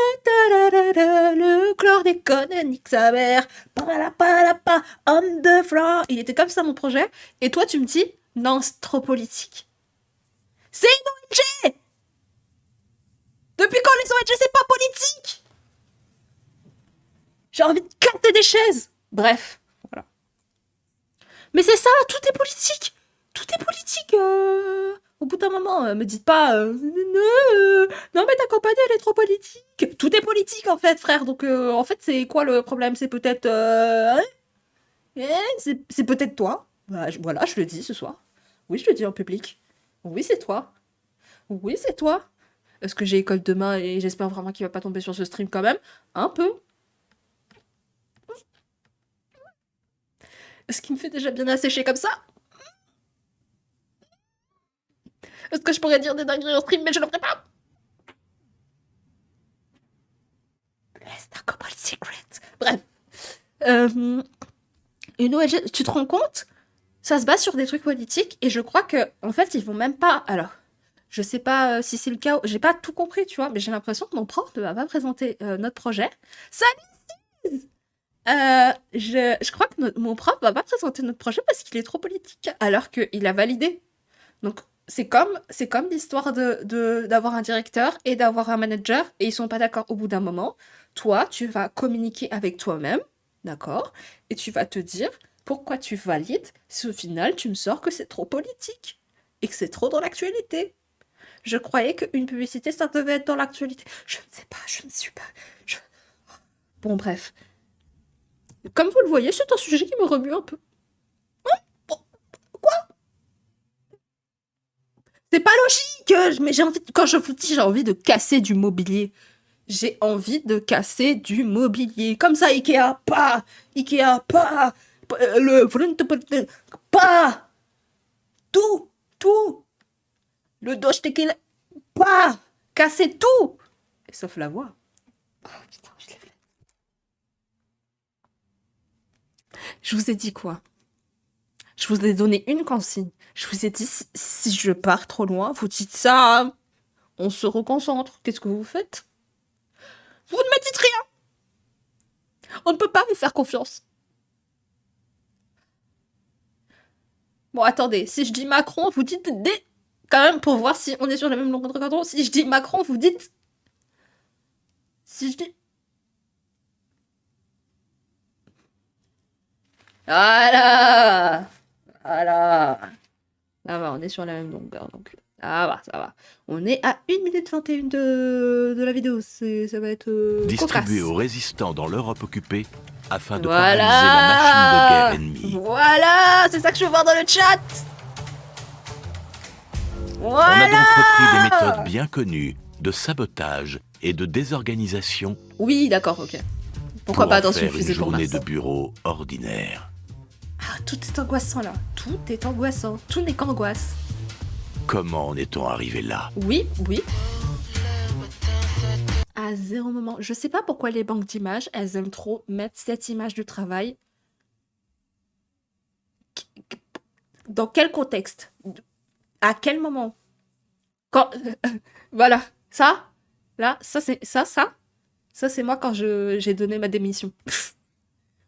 Le chlordécone nique sa mère. Palapalapa, on the floor. Il était comme ça, mon projet. Et toi, tu me dis, non, c'est trop politique. C'est une ONG! Depuis quand les ONG, c'est pas politique? J'ai envie de casser des chaises. Bref, voilà. Mais c'est ça, tout est politique. Tout est politique. Au bout d'un moment, me dites pas non mais ta campagne elle est trop politique. Tout est politique en fait, frère. Donc en fait, c'est quoi le problème? C'est peut-être c'est peut-être toi. Bah, voilà, je le dis ce soir. Oui, je le dis en public. Oui, c'est toi. Oui, c'est toi. Est-ce que j'ai école demain et j'espère vraiment qu'il va pas tomber sur ce stream quand même? Un peu. Est-ce qu'il me fait déjà bien assécher comme ça? Est-ce que je pourrais dire des dingueries en stream mais je le ferai pas? Bless the Cobalt Secret. Bref. Une ONG, tu te rends compte? Ça se base sur des trucs politiques et je crois que en fait ils vont même pas. Alors, je sais pas si c'est le cas, j'ai pas tout compris, tu vois, mais j'ai l'impression que mon prof ne va pas présenter notre projet. Salut! Je crois que mon prof va pas présenter notre projet parce qu'il est trop politique, alors qu'il a validé. Donc c'est comme l'histoire d'avoir un directeur et d'avoir un manager et ils sont pas d'accord au bout d'un moment. Toi, tu vas communiquer avec toi-même, d'accord? Et tu vas te dire pourquoi tu valides si au final tu me sors que c'est trop politique et que c'est trop dans l'actualité. Je croyais qu'une publicité ça devait être dans l'actualité. Je ne sais pas, je ne suis pas. je- Bon bref, comme vous le voyez, c'est un sujet qui me remue un peu. Bon, c'est pas logique, mais quand je vous dis j'ai envie de casser du mobilier. J'ai envie de casser du mobilier. Comme ça, Ikea, pas Ikea, pas le pas tout, tout. Le Doge Tequila, pas casser tout. Sauf la voix. Oh putain, je l'ai fait. Je vous ai dit quoi? Je vous ai donné une consigne. Je vous ai dit, si je pars trop loin, vous dites ça. On se reconcentre. Qu'est-ce que vous faites? Vous ne me dites rien. On ne peut pas me faire confiance. Bon, attendez. Si je dis Macron, vous dites des... Quand même, pour voir si on est sur la même longueur d'onde. Si je dis Macron, vous dites... Si je dis... Voilà. Voilà. Ça va, on est sur la même longueur. Donc, ça va, ça va. On est à 1 minute 21 de la vidéo. Ça va être Distribué cocasse. aux résistants dans l'Europe occupée afin de Voilà. paralyser la machine de guerre ennemie. Voilà, c'est ça que je veux voir dans le chat. On Voilà. a donc repris des méthodes bien connues de sabotage et de désorganisation Oui, d'accord, ok. Pourquoi pour pas en dans faire une une fusée pour journée Mars. de bureau ordinaire. Ah, tout est angoissant là. Tout est angoissant. Tout n'est qu'angoisse. Comment en est-on arrivé là? Oui, oui. À zéro moment. Je sais pas pourquoi les banques d'images, elles aiment trop mettre cette image du travail. Dans quel contexte? À quel moment? Quand... voilà. Ça, là, ça c'est... Ça c'est moi quand j'ai donné ma démission.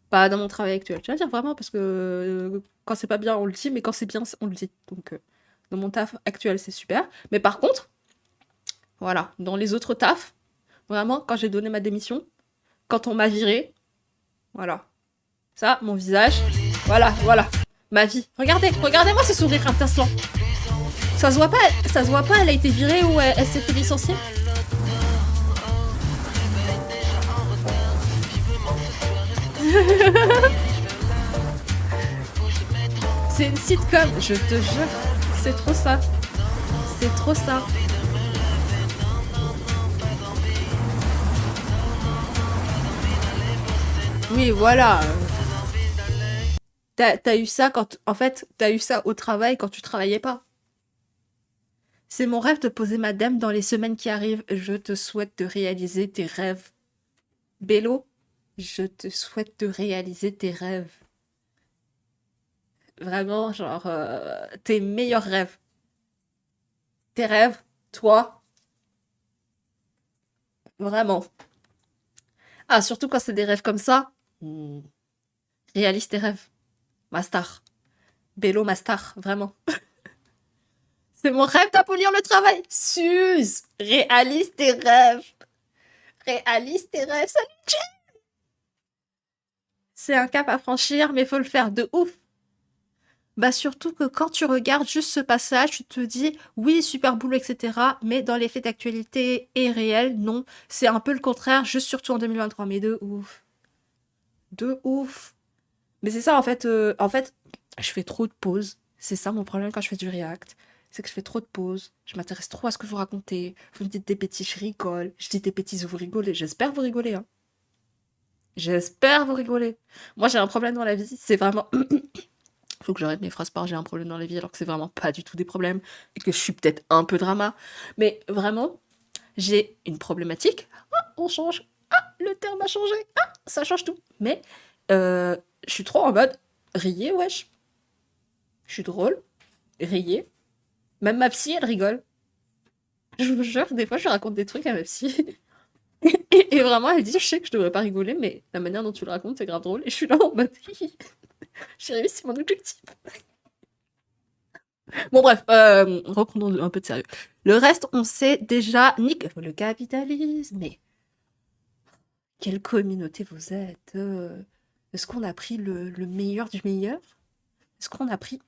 Pas dans mon travail actuel. Tu vas dire vraiment parce que quand c'est pas bien, on le dit, mais quand c'est bien, on le dit. Donc, dans mon taf actuel, c'est super. Mais par contre, voilà, dans les autres tafs, vraiment, quand j'ai donné ma démission, quand on m'a viré, voilà. Ça, mon visage, voilà, ma vie. Regardez-moi ce sourire étincelant. Ça se voit pas, elle a été virée ou elle s'est fait licencier. C'est une sitcom, je te jure. C'est trop ça. C'est trop ça. Oui, voilà. T'as eu ça quand... En fait, t'as eu ça au travail quand tu travaillais pas. C'est mon rêve de poser ma dème dans les semaines qui arrivent. Je te souhaite de réaliser tes rêves. Bello, je te souhaite de réaliser tes rêves. Vraiment, genre, tes meilleurs rêves. Tes rêves, toi. Vraiment. Ah, surtout quand c'est des rêves comme ça. Réalise tes rêves. Ma star. Bello, ma star, vraiment. C'est mon rêve d'abolir le travail. Suze, réalise tes rêves. Réalise tes rêves. Salut, Jen. C'est un cap à franchir, mais faut le faire de ouf. Bah surtout que quand tu regardes juste ce passage, tu te dis oui, super boulot, etc. Mais dans les faits d'actualité et réel, non. C'est un peu le contraire, juste surtout en 2023. Mais de ouf. De ouf. Mais c'est ça en fait, je fais trop de pauses. C'est ça mon problème quand je fais du React. C'est que je fais trop de pauses. Je m'intéresse trop à ce que vous racontez. Vous me dites des bêtises, je rigole. Je dis des bêtises, vous rigolez. J'espère vous rigolez. Hein. J'espère vous rigolez. Moi j'ai un problème dans la vie, c'est vraiment... Faut que j'arrête mes phrases par j'ai un problème dans la vie alors que c'est vraiment pas du tout des problèmes et que je suis peut-être un peu drama. Mais vraiment, j'ai une problématique. Ah, on change. Ah, le terme a changé. Ah, ça change tout. Mais je suis trop en mode riez, wesh. Je suis drôle. Riez. Même ma psy, elle rigole. Je vous jure, des fois, je raconte des trucs à ma psy. Et vraiment, elle dit, je sais que je devrais pas rigoler, mais la manière dont tu le racontes, c'est grave drôle. Et je suis là en mode... J'ai réussi mon objectif. Bon bref, reprenons un peu de sérieux. Le reste, on sait déjà, nique le capitalisme, mais quelle communauté vous êtes. Est-ce qu'on a pris le meilleur du meilleur? Est-ce qu'on a pris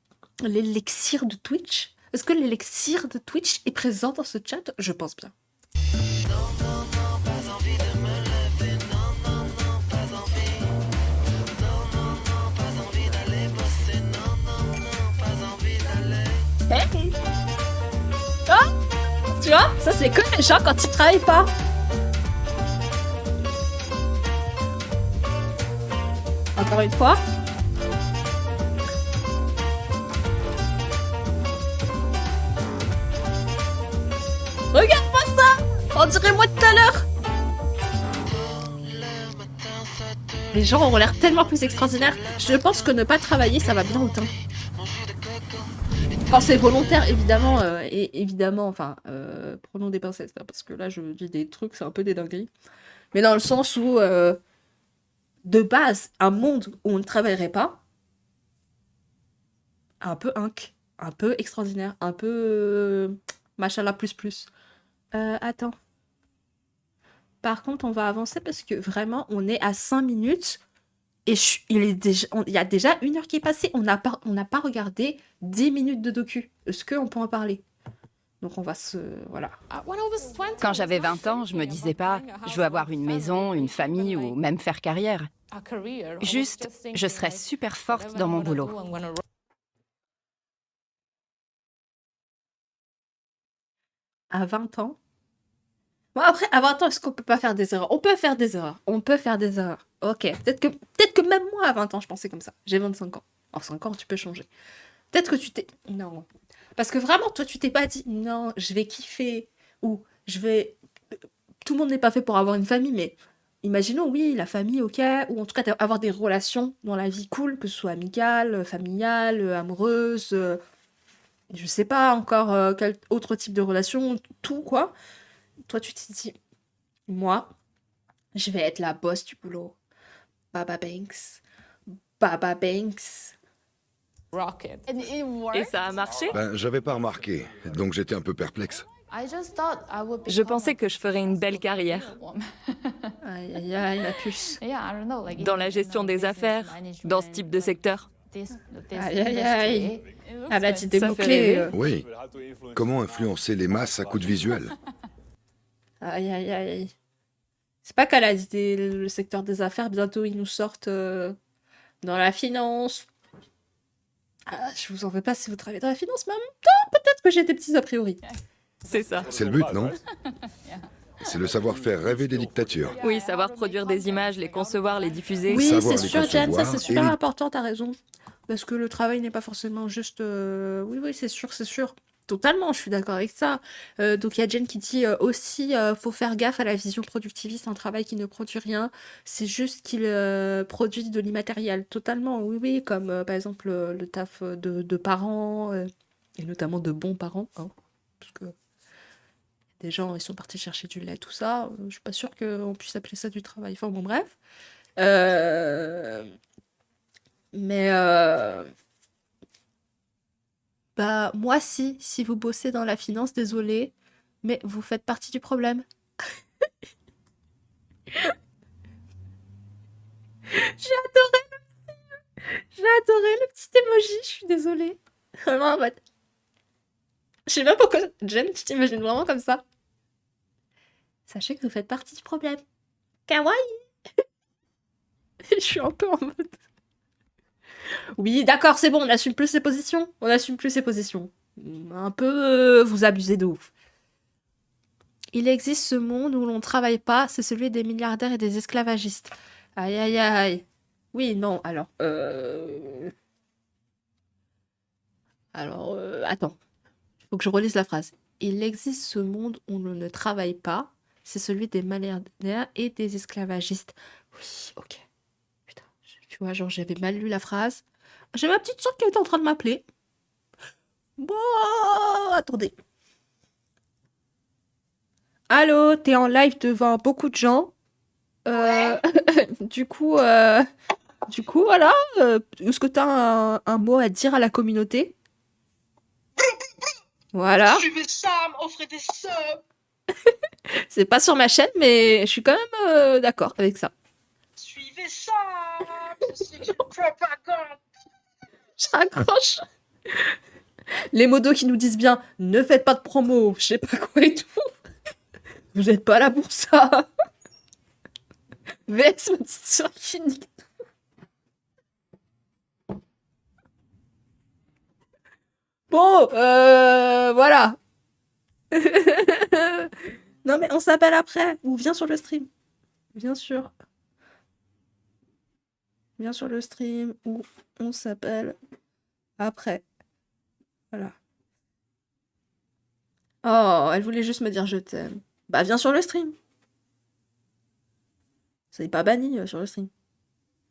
l'élixir de Twitch? Est-ce que l'élixir de Twitch est présent dans ce chat? Je pense bien. Hey. Ah, tu vois, ça c'est comme les gens quand ils travaillent pas. Encore une fois. Regarde-moi ça. On dirait moi tout à l'heure. Les gens ont l'air tellement plus extraordinaires. Je pense que ne pas travailler, ça va bien au teint. Quand c'est volontaire, évidemment, et évidemment, enfin, prenons des pincettes, là, parce que là, je dis des trucs, c'est un peu des dingueries. Mais dans le sens où, de base, un monde où on ne travaillerait pas, un peu inc, un peu extraordinaire, un peu machallah plus plus. Attends. Par contre, on va avancer parce que vraiment, on est à 5 minutes et il y a déjà 1 heure qui est passée. On n'a pas regardé 10 minutes de docu. Est-ce qu'on peut en parler? Donc on va se... Voilà. Quand j'avais 20 ans, je me disais pas je veux avoir une maison, une famille ou même faire carrière. Juste, je serais super forte dans mon boulot. À 20 ans. Bon, après, à 20 ans, est-ce qu'on peut pas faire des erreurs? On peut faire des erreurs. On peut faire des erreurs. Ok. Peut-être que même moi, à 20 ans, je pensais comme ça. J'ai 25 ans. En 5 ans, tu peux changer. Peut-être que tu t'es... Non. Parce que vraiment, toi, tu t'es pas dit, non, je vais kiffer. Ou je vais... Tout le monde n'est pas fait pour avoir une famille, mais imaginons, oui, la famille, ok. Ou en tout cas, avoir des relations dans la vie cool, que ce soit amicale, familiale, amoureuse... je sais pas encore quel autre type de relation, tout quoi. Toi, tu t'es dit, moi, je vais être la boss du boulot. Baba Banks. Baba Banks. Et ça a marché? Ben, j'avais pas remarqué, donc j'étais un peu perplexe. Je pensais que je ferais une belle carrière. Aïe, aïe, aïe, la puce. Dans la gestion des affaires, dans ce type de secteur. Aïe, aïe, aïe. Ah bah, tu t'es Ça fait bouclé. rêver. Oui. Comment influencer les masses à coups de visuel? Aïe, aïe, aïe. C'est pas qu'elle a dit le secteur des affaires, bientôt ils nous sortent dans la finance. Ah, je vous en veux pas si vous travaillez dans la finance, mais en même temps, peut-être que j'ai des petits a priori. C'est ça. C'est le but, non? C'est le savoir-faire rêver des dictatures. Oui, savoir produire des images, les concevoir, les diffuser. Oui, Savoir c'est les sûr, Jen, ça concevoir c'est super et- important, t'as raison. Parce que le travail n'est pas forcément juste... Oui, oui, c'est sûr, c'est sûr. Totalement, je suis d'accord avec ça. Donc il y a Jen qui dit aussi, faut faire gaffe à la vision productiviste, un travail qui ne produit rien, c'est juste qu'il produit de l'immatériel. Totalement, oui, oui, comme par exemple le taf de parents, et notamment de bons parents, hein, parce que des gens, ils sont partis chercher du lait, tout ça. Je suis pas sûre qu'on puisse appeler ça du travail. Enfin bon, bref. Euh, Mais bah moi si vous bossez dans la finance, désolé, mais vous faites partie du problème. J'ai j'ai adoré le petit emoji, je suis désolée. Vraiment en mode. Je sais pas pourquoi. Jen, tu t'imagines vraiment comme ça. Sachez que vous faites partie du problème. Kawaii. Je suis un peu en mode. Oui, d'accord, c'est bon, on assume plus ses positions. On assume plus ses positions. Un peu, vous abusez de ouf. Il existe ce monde où l'on travaille pas, c'est celui des milliardaires et des esclavagistes. Aïe, aïe, aïe. Oui, non, alors... attends. Il faut que je relise la phrase. Il existe ce monde où l'on ne travaille pas, c'est celui des milliardaires et des esclavagistes. Oui, ok. Putain, tu vois, genre, j'avais mal lu la phrase. J'ai ma petite soeur qui est en train de m'appeler. Bon, attendez. Allô, t'es en live devant beaucoup de gens. Du coup, voilà. Est-ce que t'as un mot à dire à la communauté? Voilà. Suivez Sam, offrez des subs. C'est pas sur ma chaîne, mais je suis quand même d'accord avec ça. Suivez Sam. C'est une propagande. Je raccroche. Les modos qui nous disent bien, ne faites pas de promo, je sais pas quoi et tout. Vous êtes pas là pour ça. VS, ma petite soeur qui nique. Bon, voilà. Non mais on s'appelle après, ou viens sur le stream. Bien sûr. Viens sur le stream, ou on s'appelle après. Voilà. Oh, elle voulait juste me dire je t'aime. Bah, viens sur le stream. Ça n'est pas banni sur le stream.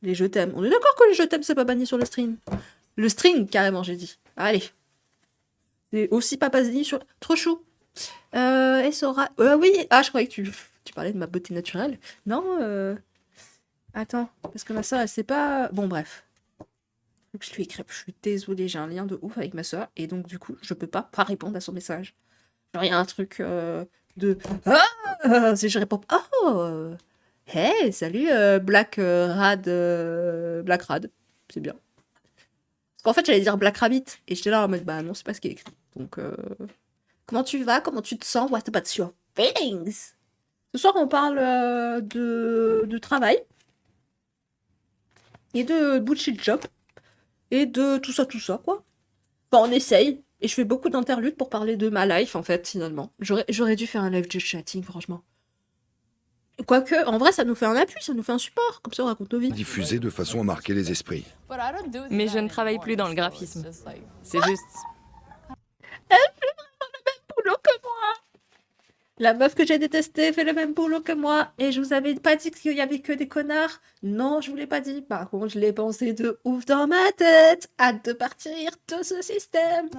Les je t'aime. On est d'accord que les je t'aime, c'est pas banni sur le stream. Le string, carrément, j'ai dit. Allez. C'est aussi pas banni sur... Trop chou. Et Sora... oui. Ah, je croyais que tu parlais de ma beauté naturelle. Non, Attends, parce que ma soeur, elle sait pas... Bon, bref. Faut que je lui écrive. Je suis désolée, j'ai un lien de ouf avec ma soeur. Et donc, du coup, je peux pas répondre à son message. Genre, il y a un truc de... Ah, si je réponds... Oh, hey, salut, Black Rad... Black Rad. C'est bien. Parce qu'en fait, j'allais dire Black Rabbit. Et j'étais là en mode, bah non, c'est pas ce qui est écrit. Donc, comment tu vas? Comment tu te sens? What about your feelings? Ce soir, on parle de travail. Et de bullshit job. Et de tout ça, quoi. Enfin, on essaye. Et je fais beaucoup d'interludes pour parler de ma life, en fait, finalement. J'aurais dû faire un live just chatting, franchement. Quoique, en vrai, ça nous fait un appui, ça nous fait un support. Comme ça, on raconte nos vies. Diffusé de façon à marquer les esprits. Mais je ne travaille plus dans le graphisme. C'est juste... Boulot que moi. La meuf que j'ai détestée fait le même boulot que moi. Et je vous avais pas dit qu'il y avait que des connards. Non, je vous l'ai pas dit. Par contre, je l'ai pensé de ouf dans ma tête. Hâte de partir de ce système.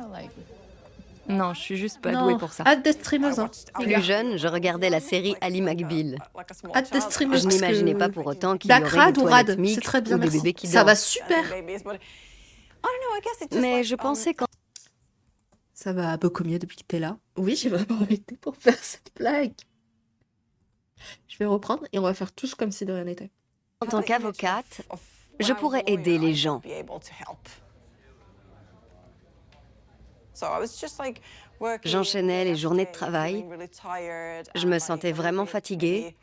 Non, je suis juste pas Non, douée pour ça. hâte de streameuse. Hein. Plus jeune, je regardais la série Ali McBeal. Hâte de streameuse. Je parce n'imaginais que- pas pour autant qu'il y Black aurait Rad des ou toilettes Rad, c'est mixtes très bien, ou des merci. bébés qui Ça dorment. va super. Mais je pensais qu'en Ça va beaucoup mieux depuis que t'es là. Oui, j'ai vraiment arrêté pour faire cette blague. Je vais reprendre et on va faire tous comme si de rien n'était. tant qu'avocate, je pourrais aider les gens. J'enchaînais les journées de travail. Je me sentais vraiment fatiguée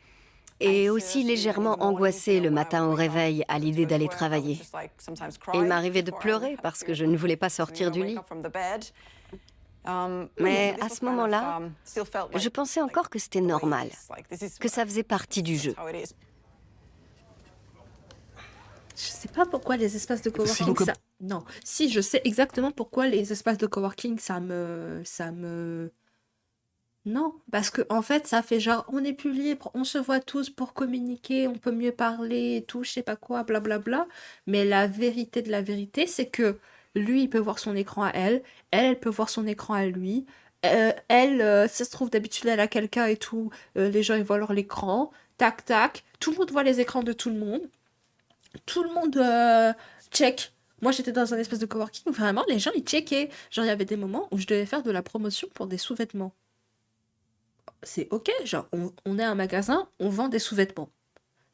et aussi légèrement angoissée le matin au réveil à l'idée d'aller travailler. Et il m'arrivait de pleurer parce que je ne voulais pas sortir du lit. Mais à ce moment-là, je pensais encore que c'était normal, que ça faisait partie du jeu. Je sais pas pourquoi les espaces de Si coworking, vous com- ça... Non, si, je sais exactement pourquoi les espaces de coworking, Non, parce que en fait, ça fait genre, on est plus libre, on se voit tous pour communiquer, on peut mieux parler et tout, je sais pas quoi, blablabla. Mais la vérité de la vérité, c'est que lui, il peut voir son écran à elle, elle peut voir son écran à lui. Ça se trouve, d'habitude, elle a quelqu'un et tout, les gens, ils voient leur écran, tac, tac, tout le monde voit les écrans de tout le monde. Tout le monde check. Moi, j'étais dans un espèce de coworking où vraiment les gens ils checkaient. Genre, il y avait des moments où je devais faire de la promotion pour des sous-vêtements. C'est ok, genre, on est un magasin, on vend des sous-vêtements.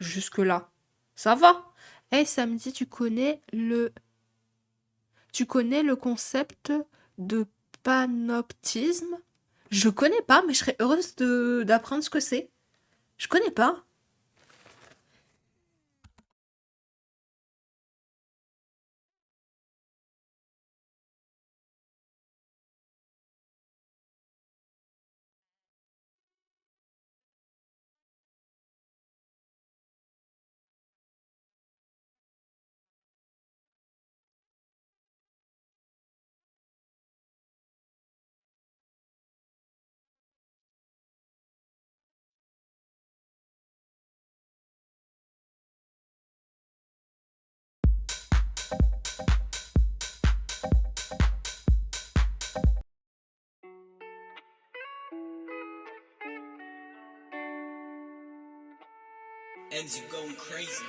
Jusque-là, ça va. Et samedi, tu connais le concept de panoptisme? Je connais pas, mais je serais heureuse d'apprendre ce que c'est. Je connais pas. Ends are going crazy.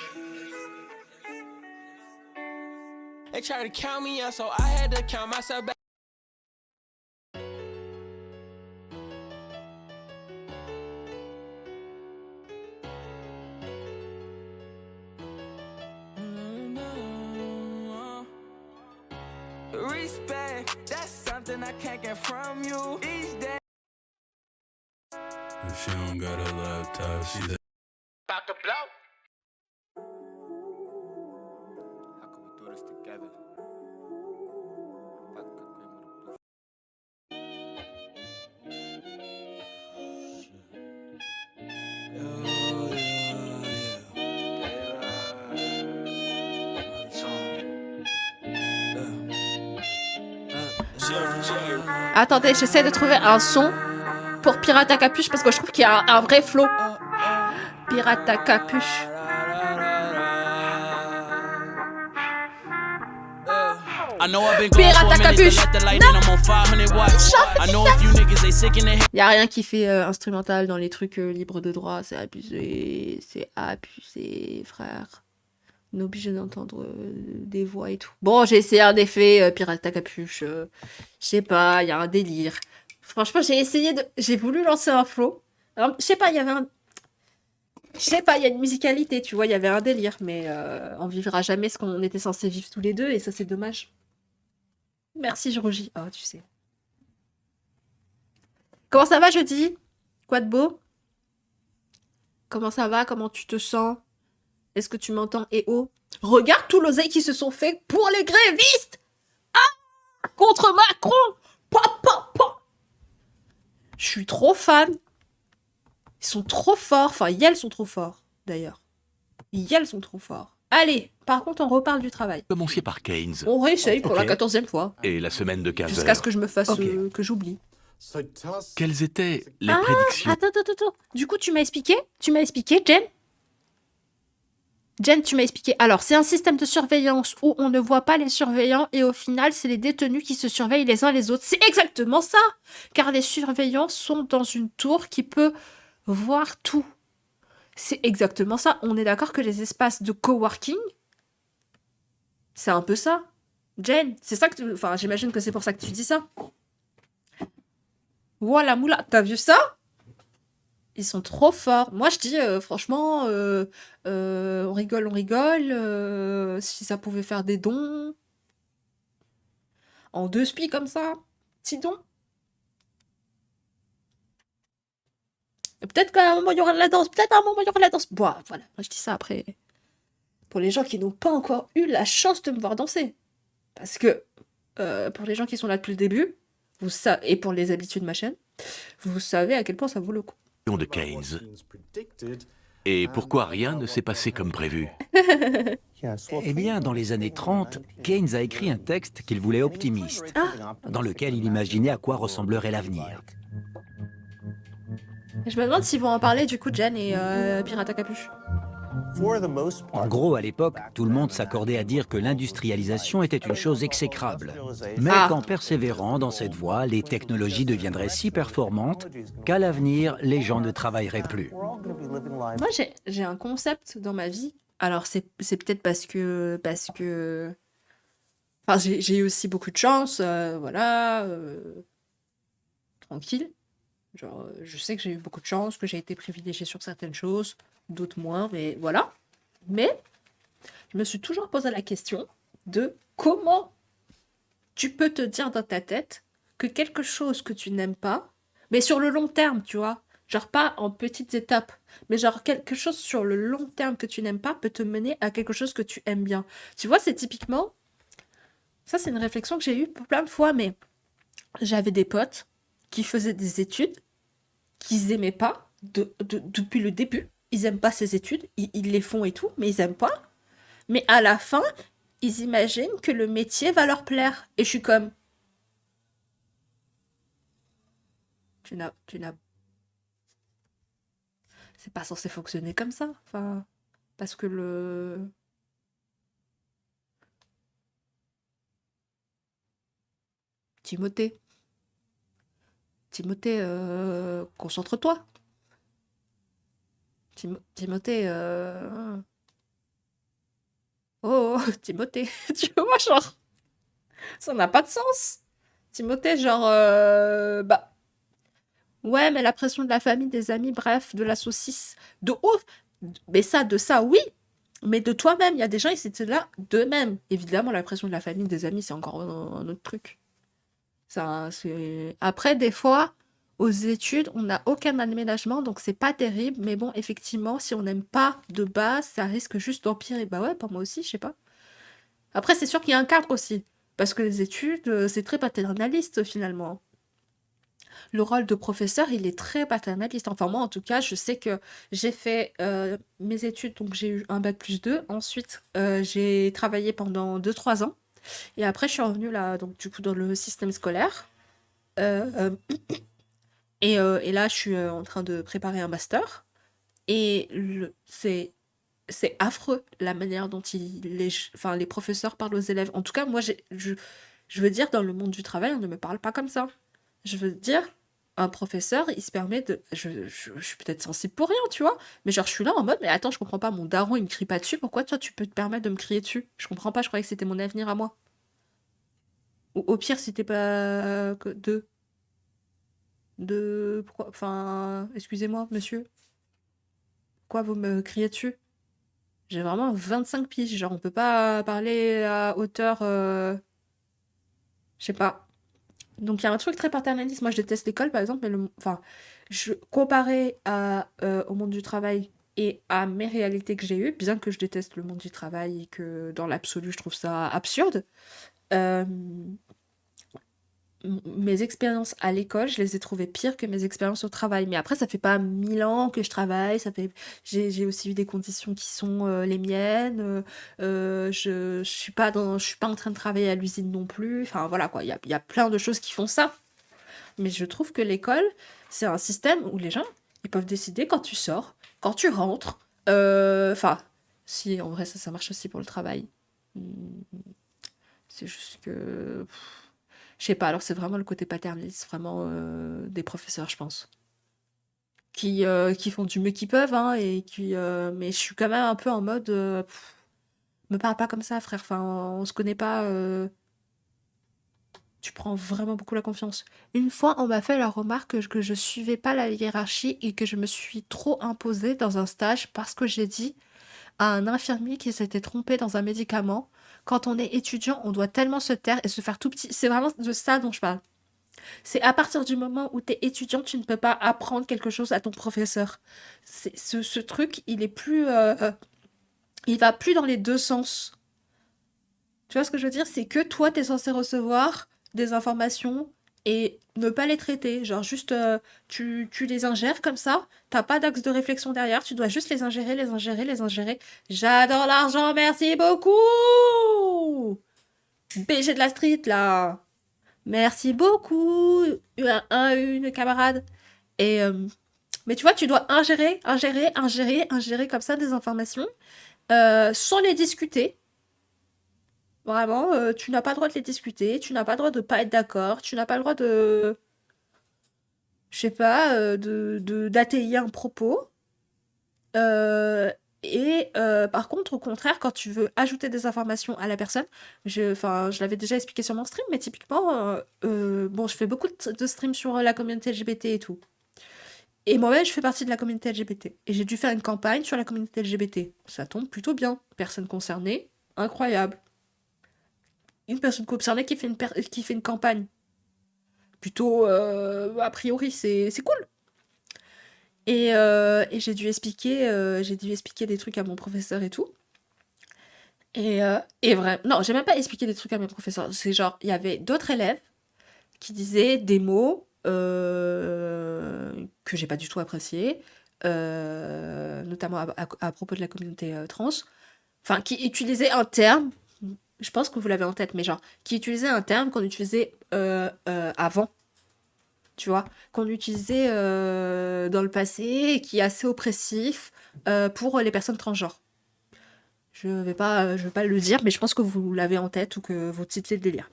They tried to count me out, so I had to count myself back. Respect, that's something I can't get from you. Each day. If she don't got a laptop, she About to blow. How can we do this together? Attendez, j'essaie de trouver un son pour Pirate à capuche parce que je trouve qu'il y a un vrai flow. Pirate à capuche. Pirate à capuche. Y a rien qui fait instrumental dans les trucs libres de droit. C'est abusé. C'est abusé, frère. On est obligé d'entendre des voix et tout. Bon, j'ai essayé un effet pirate à capuche. Je sais pas, il y a un délire. Franchement, j'ai voulu lancer un flow. Alors, je sais pas, il y avait un... Je sais pas, il y a une musicalité, tu vois, il y avait un délire, mais on vivra jamais ce qu'on était censé vivre tous les deux, et ça, c'est dommage. Merci, je rougis. Oh, tu sais. Comment ça va, jeudi? Quoi de beau? Comment ça va? Comment tu te sens? Est-ce que tu m'entends? Eh oh! Regarde tout l'oseille qui se sont fait pour les grévistes! Ah! Contre Macron! Pa, pa, pa! Je suis trop fan. Ils sont trop forts. Enfin, elles sont trop forts, d'ailleurs. Elles sont trop forts. Allez, par contre, on reparle du travail. Commenciez par Keynes. On réessaye pour Ok. la 14e fois. Et la semaine de 15 Jusqu'à heures. ce que je me fasse... Ok. que j'oublie. Quelles étaient les Ah, prédictions attends. Du coup, tu m'as expliqué, Jen? Jen, tu m'as expliqué. Alors, c'est un système de surveillance où on ne voit pas les surveillants et au final, c'est les détenus qui se surveillent les uns les autres. C'est exactement ça! Car les surveillants sont dans une tour qui peut voir tout. C'est exactement ça. On est d'accord que les espaces de coworking, c'est un peu ça. Jen, c'est ça que tu... Enfin, j'imagine que c'est pour ça que tu dis ça. Voilà, moula, t'as vu ça? Ils sont trop forts. Moi, je dis, franchement, on rigole. Si ça pouvait faire des dons. En 2 spies comme ça. Petit don. Et peut-être qu'à un moment, il y aura de la danse. Bon, voilà, moi, je dis ça après. Pour les gens qui n'ont pas encore eu la chance de me voir danser. Parce que, pour les gens qui sont là depuis le début, et pour les habitués de ma chaîne, vous savez à quel point ça vaut le coup. de Keynes? Et pourquoi rien ne s'est passé comme prévu? Eh bien, dans les années 30, Keynes a écrit un texte qu'il voulait optimiste, dans lequel il imaginait à quoi ressemblerait l'avenir. Je me demande s'ils vont en parler du coup, Jen et Pirate à capuche. En gros, à l'époque, tout le monde s'accordait à dire que l'industrialisation était une chose exécrable, mais qu'en persévérant dans cette voie, les technologies deviendraient si performantes qu'à l'avenir, les gens ne travailleraient plus. Moi, j'ai un concept dans ma vie. Alors, c'est peut-être parce que... Enfin, j'ai eu aussi beaucoup de chance, voilà. Tranquille. Genre, je sais que j'ai eu beaucoup de chance, que j'ai été privilégiée sur certaines choses, d'autres moins, mais voilà. Mais je me suis toujours posé la question de comment tu peux te dire dans ta tête que quelque chose que tu n'aimes pas, mais sur le long terme, tu vois, genre pas en petites étapes, mais genre quelque chose sur le long terme que tu n'aimes pas peut te mener à quelque chose que tu aimes bien. Tu vois, c'est typiquement... Ça, c'est une réflexion que j'ai eue plein de fois, mais j'avais des potes qui faisaient des études qu'ils aimaient pas depuis le début. Ils aiment pas ces études, ils les font et tout, mais ils aiment pas. Mais à la fin, ils imaginent que le métier va leur plaire. Et je suis comme... Tu n'as... C'est pas censé fonctionner comme ça. Enfin, parce que le... Timothée, concentre-toi. Timothée, Oh, Timothée, tu vois, genre, ça n'a pas de sens. Timothée, genre, bah, ouais, mais la pression de la famille, des amis, bref, de la saucisse, de ouf. Mais ça, oui, mais de toi-même, il y a des gens, ils étaient là d'eux-mêmes. Évidemment, la pression de la famille, des amis, c'est encore un autre truc. Ça, c'est... Après, des fois, aux études, on n'a aucun aménagement, donc c'est pas terrible. Mais bon, effectivement, si on n'aime pas de base, ça risque juste d'empirer. Bah ouais, pour moi aussi, je sais pas. Après, c'est sûr qu'il y a un cadre aussi. Parce que les études, c'est très paternaliste, finalement. Le rôle de professeur, il est très paternaliste. Enfin, moi, en tout cas, je sais que j'ai fait mes études, donc j'ai eu un bac+2. Ensuite, j'ai travaillé pendant 2-3 ans. Et après, je suis revenue là, donc du coup, dans le système scolaire. Et là, je suis en train de préparer un master. Et c'est affreux la manière dont les professeurs parlent aux élèves. En tout cas, moi, je veux dire, dans le monde du travail, on ne me parle pas comme ça. Je veux dire, un professeur, il se permet de... Je suis peut-être sensible pour rien, tu vois, mais genre, je suis là en mode, mais attends, je comprends pas, mon daron, il me crie pas dessus, pourquoi toi, tu peux te permettre de me crier dessus? Je comprends pas, je croyais que c'était mon avenir à moi. Ou au pire, si t'es pas... Pourquoi... Enfin, excusez-moi, monsieur. Quoi, vous me criez dessus? J'ai vraiment 25 piges, genre, on peut pas parler à hauteur... Je sais pas. Donc il y a un truc très paternaliste. Moi, je déteste l'école, par exemple, mais enfin, comparé au monde du travail et à mes réalités que j'ai eues, bien que je déteste le monde du travail et que dans l'absolu, je trouve ça absurde, euh, mes expériences à l'école, je les ai trouvées pires que mes expériences au travail. Mais après, ça fait pas 1000 ans que je travaille. J'ai aussi eu des conditions qui sont les miennes. Je suis pas en train de travailler à l'usine non plus. Enfin, voilà quoi. Il y a plein de choses qui font ça. Mais je trouve que l'école, c'est un système où les gens, ils peuvent décider quand tu sors, quand tu rentres. Enfin, si, en vrai, ça marche aussi pour le travail. Hmm, C'est juste que... Je sais pas, alors c'est vraiment le côté paternaliste, vraiment des professeurs, je pense. Qui font du mieux qu'ils peuvent, hein, mais je suis quand même un peu en mode... me parle pas comme ça, frère. Enfin, on se connaît pas. Tu prends vraiment beaucoup la confiance. Une fois, on m'a fait la remarque que je suivais pas la hiérarchie et que je me suis trop imposée dans un stage parce que j'ai dit à un infirmier qui s'était trompé dans un médicament. Quand on est étudiant, on doit tellement se taire et se faire tout petit. C'est vraiment de ça dont je parle. C'est à partir du moment où tu es étudiant, tu ne peux pas apprendre quelque chose à ton professeur. Ce truc, il est plus... il va plus dans les deux sens. Tu vois ce que je veux dire? C'est que toi, tu es censé recevoir des informations et ne pas les traiter. Genre juste, tu les ingères comme ça, t'as pas d'axe de réflexion derrière, tu dois juste les ingérer, les ingérer, les ingérer. J'adore l'argent, merci beaucoup! BG de la street, là! Merci beaucoup, une camarade. Et, mais tu vois, tu dois ingérer comme ça des informations sans les discuter. Vraiment, tu n'as pas le droit de les discuter, tu n'as pas le droit de pas être d'accord, tu n'as pas le droit de, je sais pas, d'atayer un propos. Par contre, au contraire, quand tu veux ajouter des informations à la personne, enfin, je l'avais déjà expliqué sur mon stream, mais typiquement, bon, je fais beaucoup de streams sur la communauté LGBT et tout. Et moi-même, je fais partie de la communauté LGBT. Et j'ai dû faire une campagne sur la communauté LGBT. Ça tombe plutôt bien. Personne concernée, incroyable. Une personne concernée qui fait une campagne. Plutôt, a priori, c'est cool. Et j'ai dû expliquer des trucs à mon professeur et tout. Et vrai, non, j'ai même pas expliqué des trucs à mes professeurs. C'est genre, il y avait d'autres élèves qui disaient des mots que j'ai pas du tout appréciés, notamment à propos de la communauté trans. Enfin, qui utilisaient un terme, je pense que vous l'avez en tête, mais genre, qui utilisait un terme qu'on utilisait avant, tu vois, qu'on utilisait dans le passé et qui est assez oppressif pour les personnes transgenres. Je vais pas le dire, mais je pense que vous l'avez en tête ou que vous citez le délire.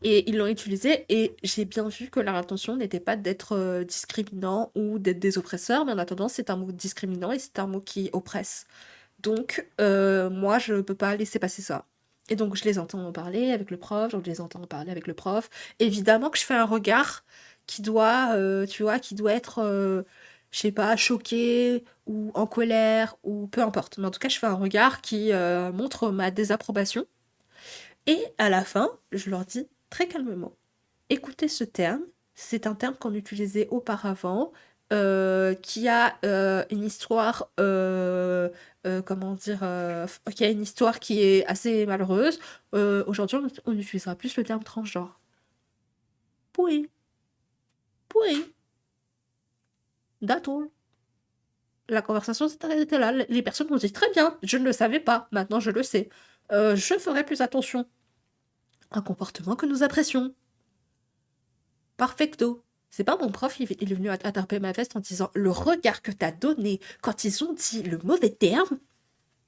Et ils l'ont utilisé et j'ai bien vu que leur intention n'était pas d'être discriminant ou d'être des oppresseurs, mais en attendant, c'est un mot discriminant et c'est un mot qui oppresse. Donc, moi, je peux pas laisser passer ça. Et donc, je les entends en parler avec le prof, Évidemment que je fais un regard qui doit, tu vois, qui doit être, je sais pas, choqué ou en colère ou peu importe. Mais en tout cas, je fais un regard qui montre ma désapprobation. Et à la fin, je leur dis très calmement, écoutez ce terme, c'est un terme qu'on utilisait auparavant, qui a une histoire, comment dire, qui a une histoire qui est assez malheureuse. Aujourd'hui, on utilisera plus le terme transgenre. Oui. Oui. That's all. La conversation s'est arrêtée là. Les personnes m'ont dit très bien, je ne le savais pas, maintenant je le sais. Je ferai plus attention. Un comportement que nous apprécions. Perfecto. C'est pas mon prof, il est venu attraper ma veste en disant le regard que t'as donné quand ils ont dit le mauvais terme,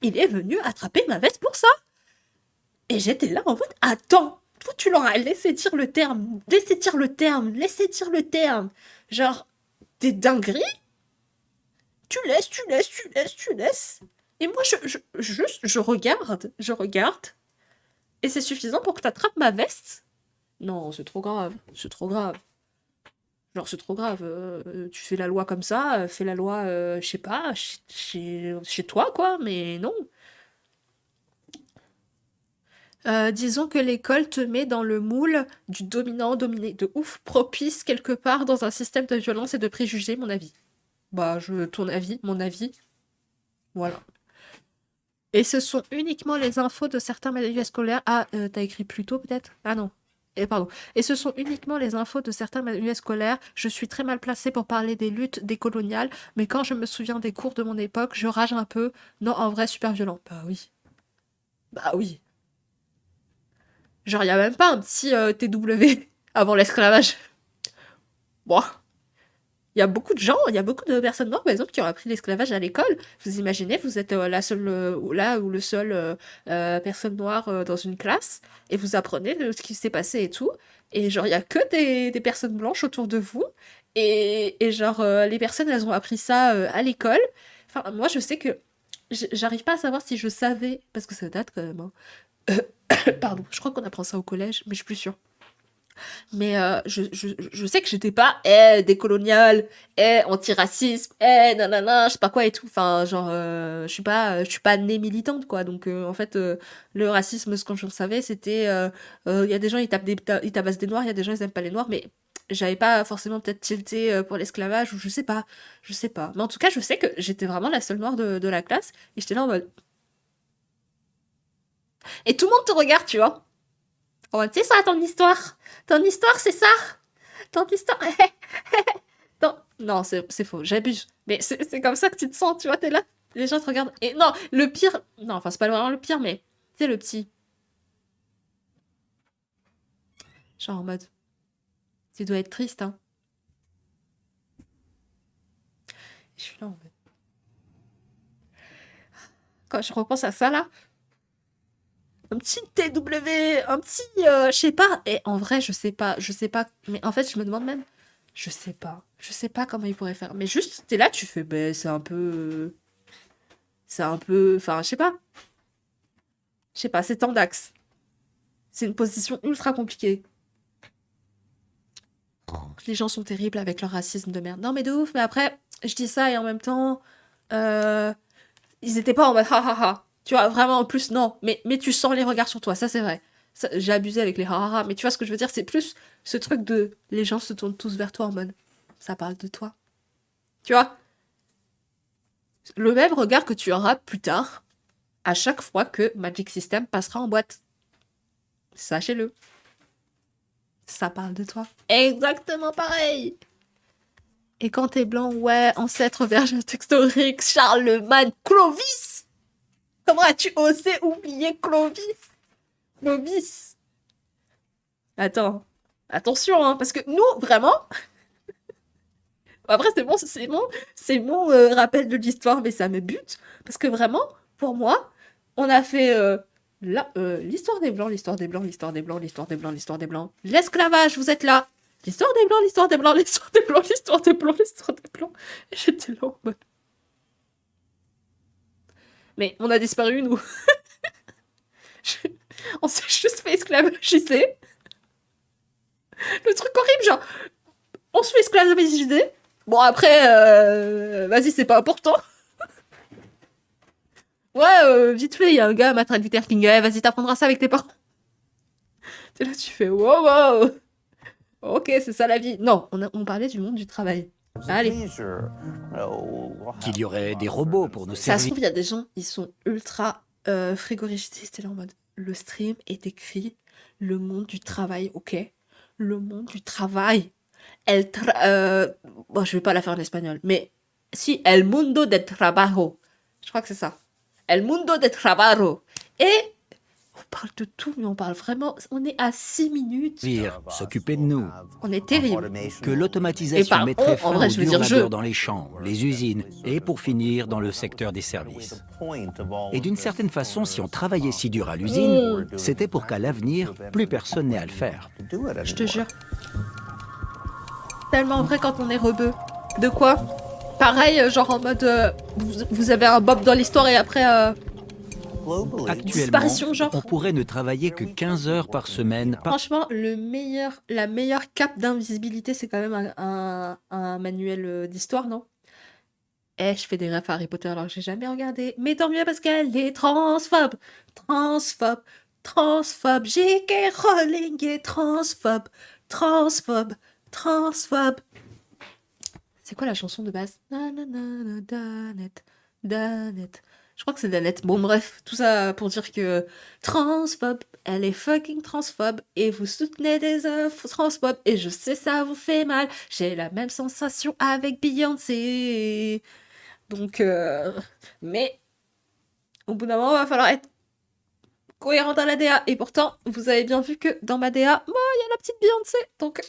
il est venu attraper ma veste pour ça. Et j'étais là en mode attends, toi tu leur as laissé dire le terme, laissez dire le terme, laissez dire le terme. Genre, des dingueries. Tu laisses. Et moi, je regarde. Et c'est suffisant pour que t'attrapes ma veste? Non, c'est trop grave. Genre, c'est trop grave. Tu fais la loi comme ça, fais la loi, je sais pas, chez toi, quoi, mais non. Disons que l'école te met dans le moule du dominant-dominé, de ouf, propice quelque part dans un système de violence et de préjugés, mon avis. Bah, mon avis, voilà. Et ce sont uniquement les infos de certains manuels scolaires. Ah, t'as écrit plus tôt peut-être? Ah non. Pardon. Et ce sont uniquement les infos de certains manuels scolaires. Je suis très mal placée pour parler des luttes décoloniales, mais quand je me souviens des cours de mon époque, je rage un peu. Non, en vrai, super violent. Bah oui. Bah oui. Genre, il a même pas un petit TW avant l'esclavage. Bon. Il y a beaucoup de personnes noires, par exemple, qui ont appris l'esclavage à l'école. Vous imaginez, vous êtes la seule, là, ou le seul personne noire dans une classe, et vous apprenez ce qui s'est passé et tout. Et genre, il y a que des personnes blanches autour de vous. Et genre, les personnes, elles ont appris ça à l'école. Enfin, moi, je sais que j'arrive pas à savoir si je savais, parce que ça date quand même, hein. Pardon, je crois qu'on apprend ça au collège, mais je suis plus sûre. Mais je sais que j'étais pas décoloniale, antiracisme, nanana, je sais pas quoi et tout. Enfin, genre, je suis pas née militante, quoi. Donc, en fait, le racisme, ce que je savais, c'était, il y a des gens, ils tabassent des noirs, il y a des gens, ils aiment pas les noirs, mais j'avais pas forcément peut-être tilté pour l'esclavage, ou je sais pas. Mais en tout cas, je sais que j'étais vraiment la seule noire de la classe, et j'étais là en mode... Et tout le monde te regarde, tu vois. En mode, c'est ça ton histoire. Ton histoire, c'est ça. Ton histoire. Non, c'est faux, j'abuse. Mais c'est comme ça que tu te sens, tu vois, t'es là. Les gens te regardent. Et non, le pire. Non, enfin, c'est pas vraiment le pire, mais. Tu sais, le petit. Genre en mode. Tu dois être triste, hein. Je suis là en mode. Quand je repense à ça, là. Un petit TW, un petit, je sais pas. Et en vrai, je sais pas. Mais en fait, je me demande même, je sais pas comment il pourrait faire. Mais juste, t'es là, tu fais, ben, c'est un peu, enfin, je sais pas, c'est tendax. C'est une position ultra compliquée. Les gens sont terribles avec leur racisme de merde. Non, mais de ouf. Mais après, je dis ça et en même temps, ils étaient pas en mode ha ha ha. Tu vois, vraiment, en plus, non. Mais tu sens les regards sur toi, ça c'est vrai. J'ai abusé avec les ha ha ha. Mais tu vois ce que je veux dire, c'est plus ce truc de les gens se tournent tous vers toi en mode ça parle de toi. Tu vois? Le même regard que tu auras plus tard à chaque fois que Magic System passera en boîte. Sachez-le. Ça parle de toi. Exactement pareil. Et quand t'es blanc, ouais, ancêtre Vergingétorix, Charlemagne, Clovis. Comment as-tu osé oublier Clovis? Clovis. Attends. Attention, hein, parce que nous, vraiment... Après, c'est mon rappel de l'histoire, mais ça me bute. Parce que vraiment, pour moi, on a fait l'histoire des Blancs, l'histoire des Blancs, l'histoire des Blancs, l'histoire des Blancs, l'histoire des Blancs. L'esclavage, vous êtes là. L'histoire des Blancs, l'histoire des Blancs, l'histoire des Blancs, l'histoire des Blancs, l'histoire des Blancs. Et j'étais là en mode... Mais on a disparu, nous. On s'est juste fait esclavagiser. Le truc horrible, genre... On se fait esclavagiser. Bon, après, vas-y, c'est pas important. Ouais, vite fait, il y a un gars à Martin Luther King. Ouais, vas-y, t'apprendras ça avec tes parents. T'es là, tu fais wow. Ok, c'est ça la vie. Non, on parlait du monde du travail. Allez. Qu'il y aurait des robots pour nous Ça se servir. trouve, il y a des gens, ils sont ultra frigorigistes. C'était là en mode, le stream est écrit le monde du travail, ok? Le monde du travail. Bon, je vais pas la faire en espagnol, mais si, el mundo del trabajo. Je crois que c'est ça. El mundo del trabajo. Et On parle de tout, mais on parle vraiment... On est à 6 minutes. S'occuper de nous. On est terrible. Que Et l'automatisation par mettrait en fin vrai, au je veux dur dire labeur je. dans les champs, les usines, et pour finir dans le secteur des services. Et d'une certaine façon, si on travaillait si dur à l'usine, c'était pour qu'à l'avenir, plus personne n'ait à le faire. Je te jure. Tellement vrai quand on est rebeu. De quoi? Pareil, genre en mode... vous avez un Bob dans l'histoire et après... Actuellement, disparition, genre. on pourrait ne travailler que 15 heures par semaine. Franchement, la meilleure cape d'invisibilité, c'est quand même un manuel d'histoire, non? Eh, je fais des refs à Harry Potter alors que j'ai jamais regardé. Mais tant mieux parce qu'elle est transphobe. Transphobe. Transphobe. J.K. Rowling est transphobe. Transphobe. Transphobe. C'est quoi la chanson de base? Nanana, Danette. Danette. Je crois que c'est Danette. Bon, bref, tout ça pour dire que transphobe, elle est fucking transphobe et vous soutenez des œuvres transphobes et je sais ça vous fait mal. J'ai la même sensation avec Beyoncé. Donc, mais au bout d'un moment, il va falloir être cohérent dans la DA. Et pourtant, vous avez bien vu que dans ma DA, moi, il y a la petite Beyoncé. Donc,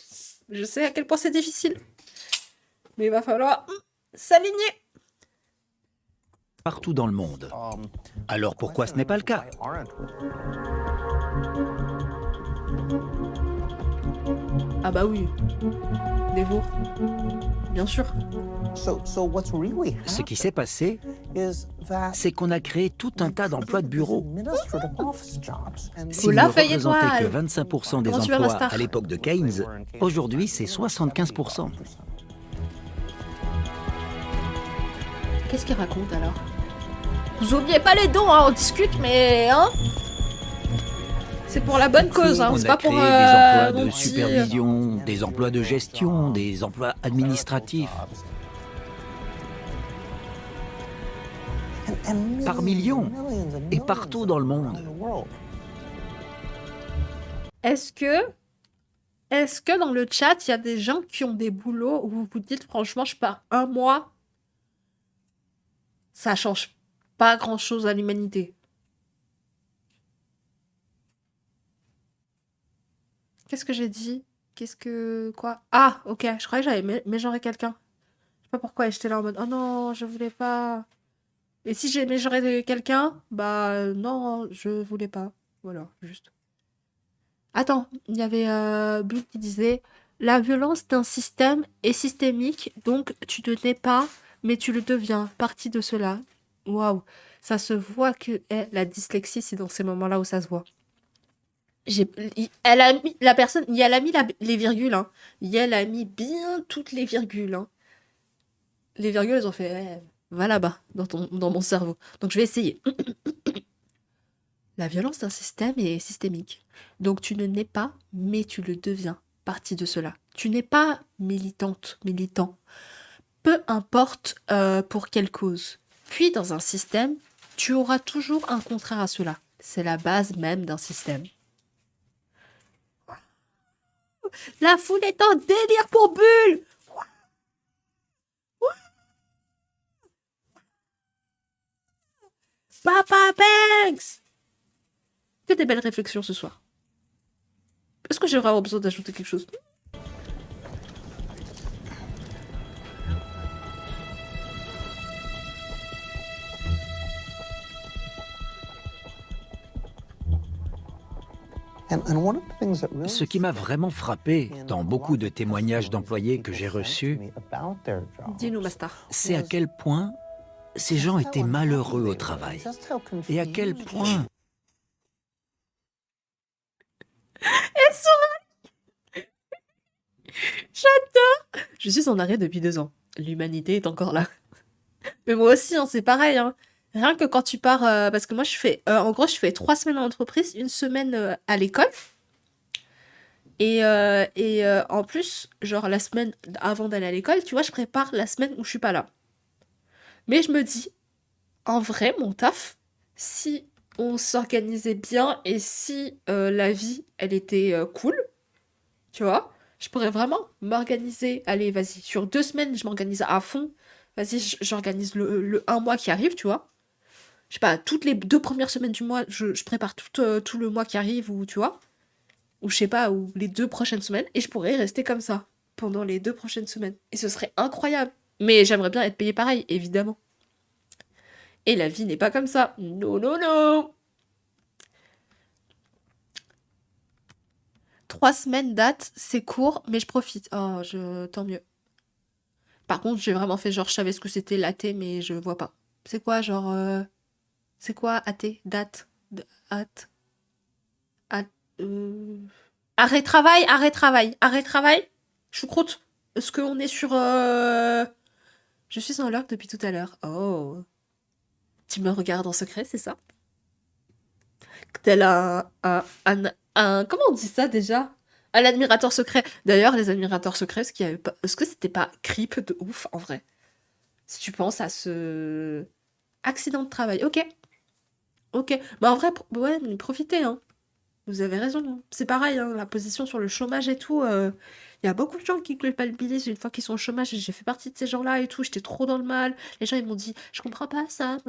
je sais à quel point c'est difficile. Mais il va falloir s'aligner. Partout dans le monde. Alors pourquoi ce n'est pas le cas? Ah bah oui. Dévot. Bien sûr. Ce qui s'est passé, c'est qu'on a créé tout un tas d'emplois de bureau. S'il ne représentait que 25% des emplois à l'époque de Keynes, aujourd'hui c'est 75%. Qu'est-ce qu'il raconte alors? Vous oubliez pas les dons, hein, on discute, mais hein, c'est pour la bonne cause, hein, c'est pas pour des emplois de mon petit- supervision, des emplois de gestion, des emplois administratifs. Par millions et partout dans le monde. Est-ce que dans le chat, il y a des gens qui ont des boulots où vous vous dites franchement, je pars un mois, ça change pas grand-chose à l'humanité? Qu'est-ce que j'ai dit? Quoi? Ah, ok, je croyais que j'avais mégenré quelqu'un. Je sais pas pourquoi, et j'étais là en mode, oh non, je voulais pas. Et si j'ai mégenré quelqu'un, bah non, je voulais pas. Voilà, juste. Attends, il y avait Bull qui disait, la violence d'un système est systémique, donc tu ne l'es pas, mais tu le deviens, partie de cela. Waouh, ça se voit que la dyslexie, c'est dans ces moments-là où ça se voit. Elle a mis, la personne, elle a mis les virgules, hein. Elle a mis bien toutes les virgules, hein. Les virgules, elles ont fait, va là-bas, dans mon cerveau. Donc je vais essayer. La violence d'un système est systémique. Donc tu ne n'es pas, mais tu le deviens, partie de cela. Tu n'es pas militante, militant. Peu importe pour quelle cause. Puis dans un système, tu auras toujours un contraire à cela. C'est la base même d'un système. La foule est en délire pour Bulle. Papa Banks. Que des belles réflexions ce soir. Est-ce que j'ai vraiment besoin d'ajouter quelque chose? Ce qui m'a vraiment frappé dans beaucoup de témoignages d'employés que j'ai reçus, Dis-nous, Mastar. c'est à quel point ces gens étaient malheureux au travail. Et à quel point... J'adore. Je suis en arrêt depuis 2 ans. L'humanité est encore là. Mais moi aussi, hein, c'est pareil. Hein. Rien que quand tu pars... parce que moi, je fais... en gros, je fais 3 semaines en entreprise, 1 semaine à l'école. Et en plus, genre la semaine avant d'aller à l'école, tu vois, je prépare la semaine où je suis pas là. Mais je me dis, en vrai, mon taf, si on s'organisait bien et si la vie, elle était cool, tu vois, je pourrais vraiment m'organiser. Allez, vas-y, sur 2 semaines, je m'organise à fond. Vas-y, j'organise le 1 mois qui arrive, tu vois. je sais pas, toutes les 2 premières semaines du mois, je prépare tout le mois qui arrive, ou tu vois, ou je sais pas, ou les 2 prochaines semaines, et je pourrais rester comme ça pendant les 2 prochaines semaines. Et ce serait incroyable. Mais j'aimerais bien être payée pareil, évidemment. Et la vie n'est pas comme ça. Non, non, non. 3 semaines date, c'est court, mais je profite. Oh, tant mieux. Par contre, j'ai vraiment fait genre, je savais ce que c'était l'athée, mais je vois pas. C'est quoi, genre... C'est quoi, athée? Date? Hâte? Arrêt travail, arrêt travail, arrêt travail. Choucroute. Est-ce qu'on est sur... Je suis en lurk depuis tout à l'heure. Oh. Tu me regardes en secret, c'est ça? Tel comment on dit ça déjà? Un admirateur secret. D'ailleurs, les admirateurs secrets, est-ce que c'était pas creep de ouf en vrai? Si tu penses à ce accident de travail. Ok. Ok. Bah en vrai, ouais, mais profitez, hein. Vous avez raison, hein. C'est pareil, hein, la position sur le chômage et tout. Il y a beaucoup de gens qui culpabilisent une fois qu'ils sont au chômage. Et j'ai fait partie de ces gens-là et tout. J'étais trop dans le mal. Les gens, ils m'ont dit, je comprends pas, Sam.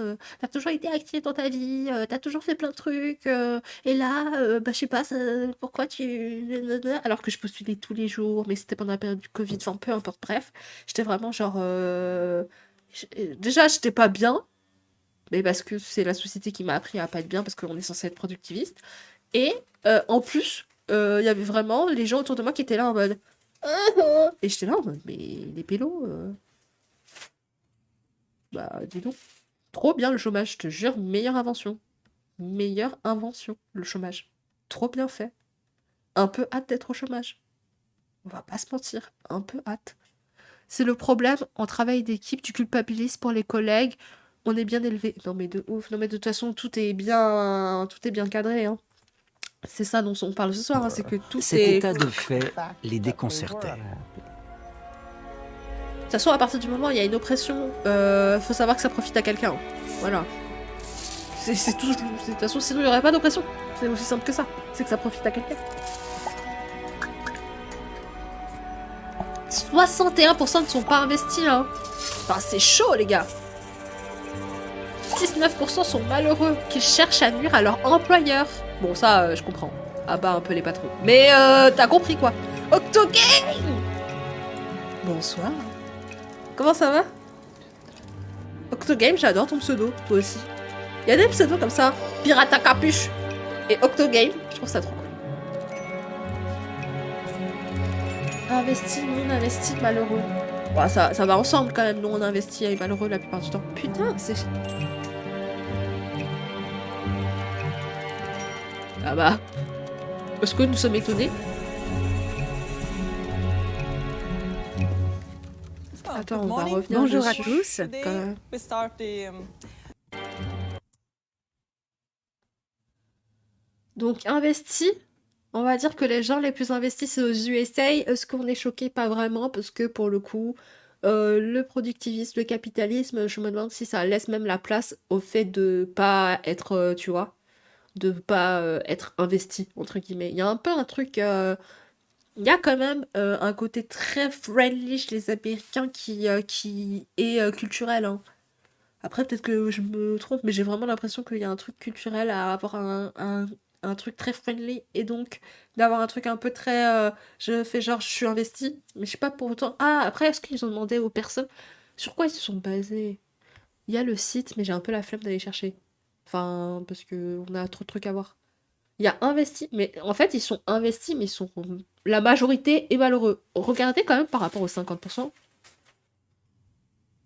T'as toujours été active dans ta vie. T'as toujours fait plein de trucs. Et là, bah, je sais pas, pourquoi tu... Alors que je postulais tous les jours. Mais c'était pendant la période du Covid. Enfin, peu importe. Bref, j'étais vraiment genre... Déjà, j'étais pas bien. Mais parce que c'est la société qui m'a appris à pas être bien. Parce qu'on est censé être productiviste. Et en plus, il y avait vraiment les gens autour de moi qui étaient là en mode... Et j'étais là en mode, mais les pélos... Bah, dis donc. Trop bien le chômage, je te jure, meilleure invention. Meilleure invention, le chômage. Trop bien fait. Un peu hâte d'être au chômage. On va pas se mentir, un peu hâte. C'est le problème, en travail d'équipe, tu culpabilises pour les collègues, on est bien élevé. Non mais de ouf, non mais de toute façon, tout est bien cadré, hein. C'est ça dont on parle ce soir, hein, c'est que tout Cet est... état de fait les déconcertait. De toute façon, à partir du moment où il y a une oppression, faut savoir que ça profite à quelqu'un. Hein. Voilà. C'est tout. De toute façon, sinon il n'y aurait pas d'oppression. C'est aussi simple que ça. C'est que ça profite à quelqu'un. 61% ne sont pas investis, hein. Enfin, c'est chaud, les gars. 19% sont malheureux, qu'ils cherchent à nuire à leur employeur. Bon, ça, je comprends. Ah bah, un peu les patrons. Mais t'as compris, quoi. Octogame! Bonsoir. Comment ça va? Octogame, j'adore ton pseudo, toi aussi. Il y a des pseudos comme ça. Pirate à capuche et Octogame, je trouve ça trop cool. Investi, non investi, malheureux. Bon, ça va ensemble quand même, non investi et malheureux la plupart du temps. Putain, c'est... Ah bah... Est-ce que nous sommes étonnés? Attends, on va revenir Bonjour dessus. à tous. Quand même. Donc, investi, on va dire que les gens les plus investis, c'est aux USA. Est-ce qu'on est choqué? Pas vraiment, parce que pour le coup, le productivisme, le capitalisme, je me demande si ça laisse même la place au fait de pas être, tu vois, de pas être investi, entre guillemets. Il y a un peu un truc... Il y a quand même un côté très friendly chez les Américains qui est culturel, hein. Après, peut-être que je me trompe, mais j'ai vraiment l'impression qu'il y a un truc culturel à avoir un truc très friendly et donc d'avoir un truc un peu très... je fais genre, je suis investi, mais je sais pas pour autant... Ah, après, est-ce qu'ils ont demandé aux personnes sur quoi ils se sont basés? Il y a le site, mais j'ai un peu la flemme d'aller chercher. Enfin, parce que on a trop de trucs à voir. Il y a investi, mais en fait, ils sont investis, mais ils sont... La majorité est malheureux. Regardez quand même par rapport aux 50%.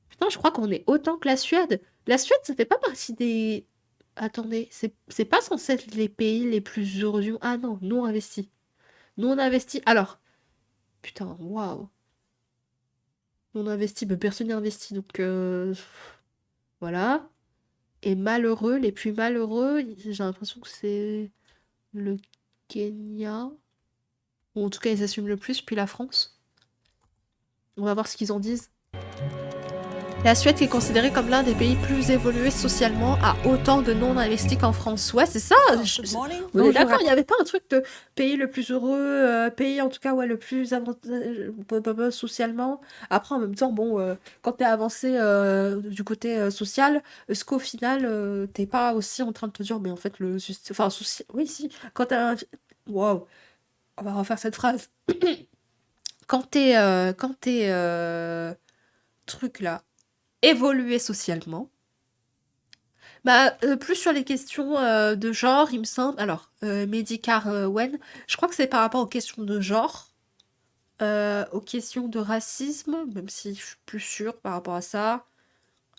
Putain, je crois qu'on est autant que la Suède. La Suède, ça fait pas partie des... Attendez, c'est pas censé être les pays les plus heureux du monde. Ah non, non investis. Non investis. Alors, putain, waouh. Non investi, mais personne n'est investi, donc... Voilà. Et malheureux, les plus malheureux, j'ai l'impression que c'est... Le Kenya. Ou en tout cas, ils assument le plus, puis la France. On va voir ce qu'ils en disent. La Suède qui est considérée comme l'un des pays plus évolués socialement a autant de non-investis qu'en France. Ouais, c'est ça. On est d'accord, il n'y avait pas un truc de pays le plus heureux, pays en tout cas ouais, le plus avantageux socialement. Après, en même temps, bon, quand t'es avancé du côté social, est-ce qu'au final, t'es pas aussi en train de te dire, mais en fait, enfin, oui, si, quand t'as Wow, on va refaire cette phrase. Quand t'es truc là, évoluer socialement, bah plus sur les questions de genre, il me semble. Alors, Mehdi Wen, je crois que c'est par rapport aux questions de genre, aux questions de racisme, même si je suis plus sûre par rapport à ça.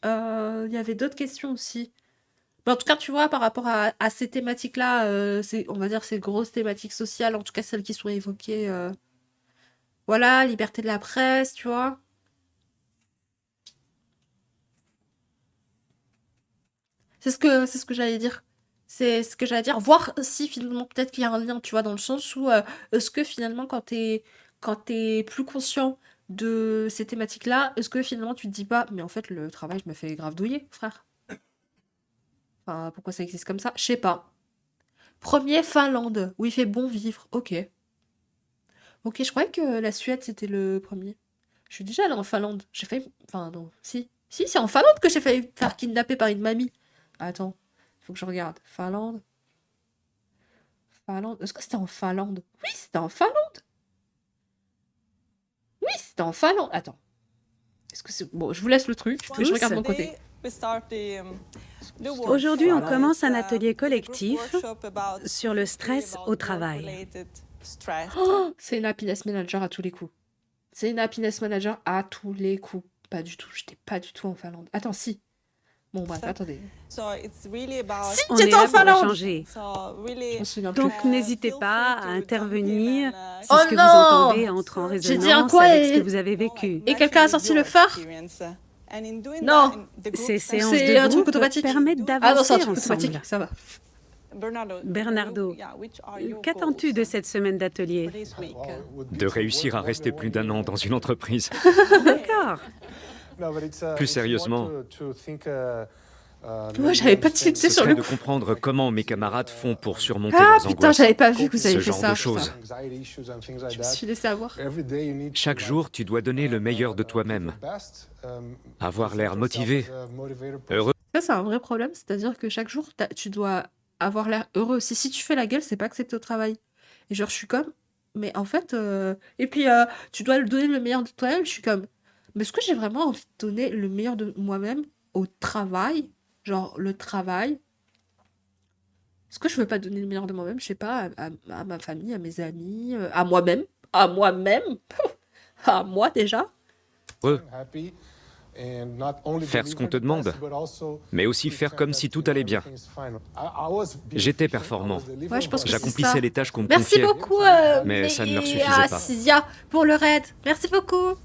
Il y avait d'autres questions aussi. Mais en tout cas, tu vois, par rapport à ces thématiques-là, on va dire ces grosses thématiques sociales, en tout cas celles qui sont évoquées, voilà, liberté de la presse, tu vois. C'est ce que j'allais dire. C'est ce que j'allais dire. Voir si finalement peut-être qu'il y a un lien, tu vois, dans le sens où est-ce que finalement quand t'es plus conscient de ces thématiques-là, est-ce que finalement tu te dis pas, mais en fait le travail je me fais grave douiller, frère. Enfin, pourquoi ça existe comme ça? Je sais pas. Premier, Finlande, où il fait bon vivre. Ok. Ok, je croyais que la Suède c'était le premier. Je suis déjà allée en Finlande. J'ai failli. Enfin, non. Si. Si, c'est en Finlande que j'ai failli faire kidnapper par une mamie. Attends, faut que je regarde. Finlande. Finlande. Est-ce que c'était en Finlande? Oui, c'était en Finlande. Oui, c'était en Finlande. Attends. Est-ce que c'est. Bon, je vous laisse le truc, puis je regarde de mon côté. Aujourd'hui, on commence un atelier collectif sur le stress au travail. Oh, c'est une happiness manager à tous les coups. C'est une happiness manager à tous les coups. Pas du tout, j'étais pas du tout en Finlande. Attends, si. Bon, bref, attendez. Si, On j'étais est en là pour Finlande. échanger. Je me souviens plus. Donc n'hésitez pas à intervenir si Oh ce que non! vous entendez entre en J'ai dit un résonance quoi avec et- ce que vous avez vécu. Et quelqu'un a sorti le phare? Non! Ces séances C'est de un truc groupe automatique. permettent Ah non, c'est un d'avancer truc automatique, ensemble. ça va. Bernardo, qu'attends-tu de cette semaine d'atelier? De réussir à rester plus d'1 an dans une entreprise. D'accord. Plus sérieusement, Moi, j'avais pas tilté ce sur serait le de coup. comprendre comment mes camarades font pour surmonter Ah leurs putain, angoisses. j'avais pas vu que vous avez Ce fait genre ça. de choses. Je me suis laissé avoir. Chaque jour, tu dois donner le meilleur de toi-même. Avoir l'air motivé, heureux. Ça, c'est un vrai problème, c'est-à-dire que chaque jour, tu dois avoir l'air heureux aussi. Si tu fais la gueule, c'est pas accepté au travail. Et genre, je suis comme, mais en fait, et puis tu dois donner le meilleur de toi-même. Je suis comme, mais est-ce que j'ai vraiment envie de donner le meilleur de moi-même au travail? Genre, le travail. Est-ce que je veux pas donner le meilleur de moi-même, je sais pas, à ma famille, à mes amis, à moi-même? À moi-même? À moi déjà? Faire ce qu'on te demande, mais aussi faire comme si tout allait bien. J'étais performant. Ouais, je pense que c'est J'accomplissais ça. les tâches qu'on me Merci confiait. beaucoup, mais ça ne leur Méa suffisait pas. Sizia, pour le raid. Merci beaucoup.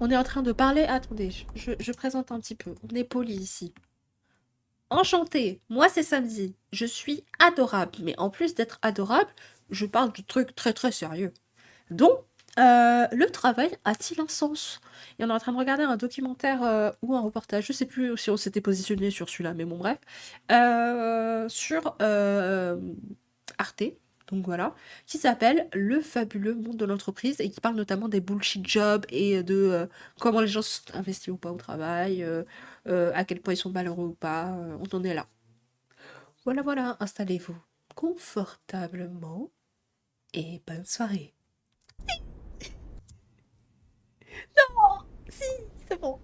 On est en train de parler. Attendez, je présente un petit peu. On est poli ici. Enchantée, moi c'est samedi. Je suis adorable, mais en plus d'être adorable, je parle de trucs très très sérieux. Donc, le travail a-t-il un sens? Et on est en train de regarder un documentaire ou un reportage, je sais plus si on s'était positionné sur celui-là, mais bon bref, sur Arte, donc voilà, qui s'appelle Le fabuleux monde de l'entreprise et qui parle notamment des bullshit jobs et de comment les gens sont investis ou pas au travail, à quel point ils sont malheureux ou pas, on en est là. Voilà, voilà, installez-vous confortablement et bonne soirée. Non, si, c'est bon.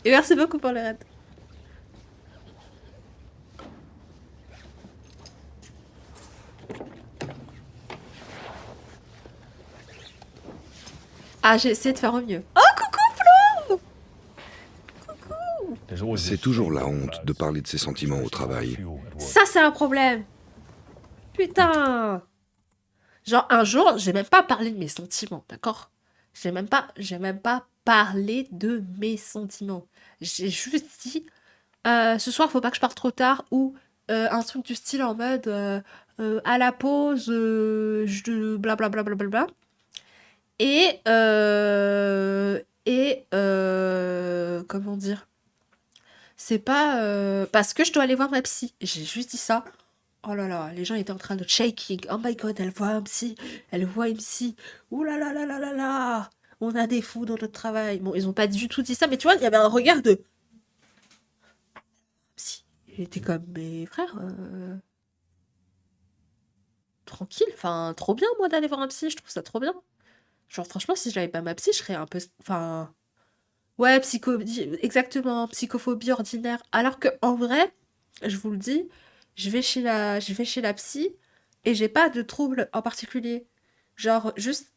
Et merci beaucoup pour le raid. Ah, j'ai essayé de faire au mieux. Oh, coucou Flo! C'est toujours la honte de parler de ses sentiments au travail. Ça, c'est un problème. Putain. Genre, un jour, j'ai même pas parlé de mes sentiments, d'accord? J'ai même pas parlé de mes sentiments. J'ai juste dit, ce soir, faut pas que je parte trop tard ou un truc du style en mode à la pause, je blablabla. Comment dire? C'est pas parce que je dois aller voir ma psy. J'ai juste dit ça. Oh là là, les gens étaient en train de shaking. Oh my god, elle voit un psy. Elle voit une psy. Ouh là là là là là là. On a des fous dans notre travail. Bon, ils ont pas du tout dit ça, mais tu vois, il y avait un regard de psy. Il était comme, mes frères, tranquille. Enfin, trop bien, moi, d'aller voir un psy. Je trouve ça trop bien. Genre, franchement, si j'avais pas ma psy, je serais un peu. Enfin. Ouais, exactement, psychophobie ordinaire. Alors que en vrai, je vous le dis, je vais chez la psy et j'ai pas de trouble en particulier. Genre, juste,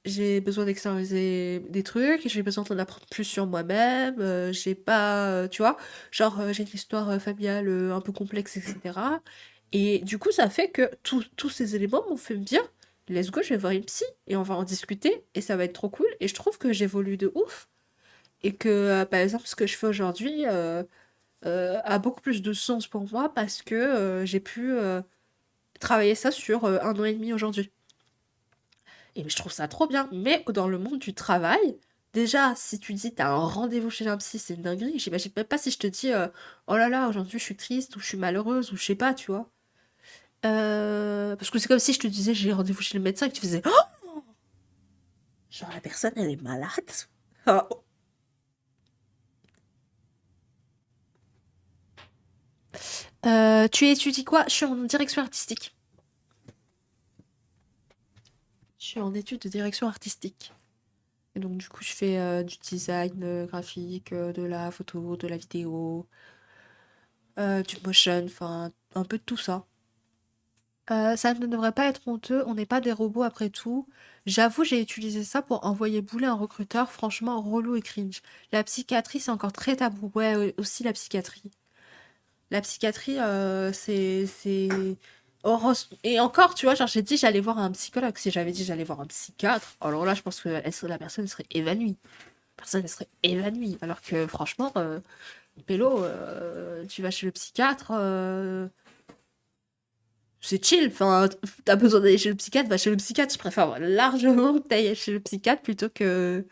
j'ai besoin d'extérioriser des trucs, j'ai besoin d'en apprendre plus sur moi-même, j'ai pas, tu vois, genre, j'ai une histoire familiale un peu complexe, etc. Et du coup, ça fait que tous ces éléments m'ont fait me dire, let's go, je vais voir une psy et on va en discuter et ça va être trop cool. Et je trouve que j'évolue de ouf. Et que, par exemple, ce que je fais aujourd'hui a beaucoup plus de sens pour moi parce que j'ai pu travailler ça sur 1 an et demi aujourd'hui. Et je trouve ça trop bien. Mais dans le monde du travail, déjà, si tu dis t'as un rendez-vous chez un psy, c'est une dinguerie. J'imagine même pas si je te dis oh là là, aujourd'hui je suis triste ou je suis malheureuse ou je sais pas, tu vois. Parce que c'est comme si je te disais j'ai rendez-vous chez le médecin et que tu faisais oh, genre la personne elle est malade. Oh. Tu étudies quoi? Je suis en direction artistique. Je suis en études de direction artistique. Et donc, du coup, je fais du design graphique, de la photo, de la vidéo, du motion, enfin, un peu de tout ça. Ça ne devrait pas être honteux, on n'est pas des robots après tout. J'avoue, j'ai utilisé ça pour envoyer bouler un recruteur, franchement, relou et cringe. La psychiatrie, c'est encore très tabou. Ouais, aussi la psychiatrie. La psychiatrie, c'est. Et encore, tu vois, genre, j'ai dit j'allais voir un psychologue. Si j'avais dit j'allais voir un psychiatre, alors là, je pense que la personne serait évanouie. La personne elle serait évanouie. Alors que, franchement, Pélo, tu vas chez le psychiatre, c'est chill. Enfin, t'as besoin d'aller chez le psychiatre, va chez le psychiatre. Je préfère largement que t'ailles chez le psychiatre plutôt que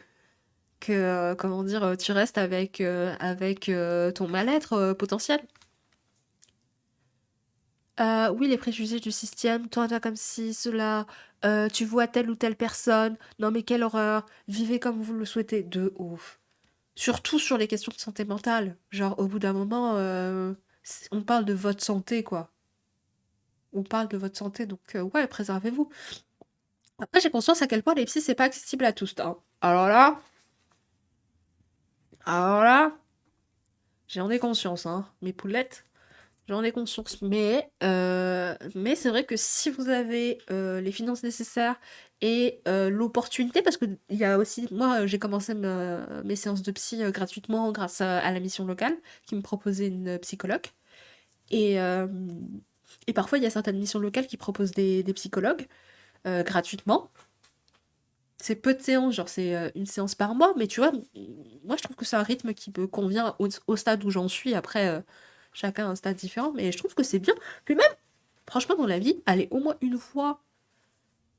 comment dire, tu restes avec ton mal-être potentiel. Oui, les préjugés du système, toi comme si, cela, tu vois telle ou telle personne, non mais quelle horreur, vivez comme vous le souhaitez, de ouf. Surtout sur les questions de santé mentale. Genre, au bout d'un moment, on parle de votre santé, quoi. On parle de votre santé, donc ouais, préservez-vous. Après, j'ai conscience à quel point les psys, c'est pas accessible à tous, hein. Alors là, j'en ai conscience, hein, mes poulettes. J'en ai conscience, mais c'est vrai que si vous avez les finances nécessaires et l'opportunité, parce que il y a aussi, moi j'ai commencé mes séances de psy gratuitement grâce à la mission locale qui me proposait une psychologue. Et, euh, et parfois il y a certaines missions locales qui proposent des psychologues gratuitement. C'est peu de séances, genre c'est une séance par mois, mais tu vois, moi je trouve que c'est un rythme qui me convient au stade où j'en suis. Après, chacun a un stade différent, mais je trouve que c'est bien. Puis même, franchement, dans la vie, aller au moins une fois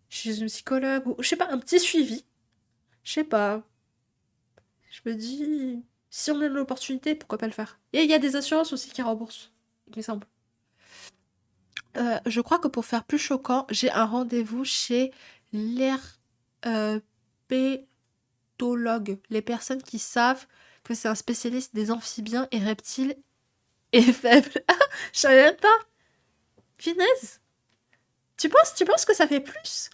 chez une psychologue, ou je sais pas, un petit suivi. Je sais pas. Je me dis, si on a l'opportunité, pourquoi pas le faire? Et il y a des assurances aussi qui remboursent, il me semble. Je crois que pour faire plus choquant, j'ai un rendez-vous chez l'herpétologue. Les personnes qui savent que c'est un spécialiste des amphibiens et reptiles et faibles. Ah, je savais même pas. Finesse. Tu penses que ça fait plus?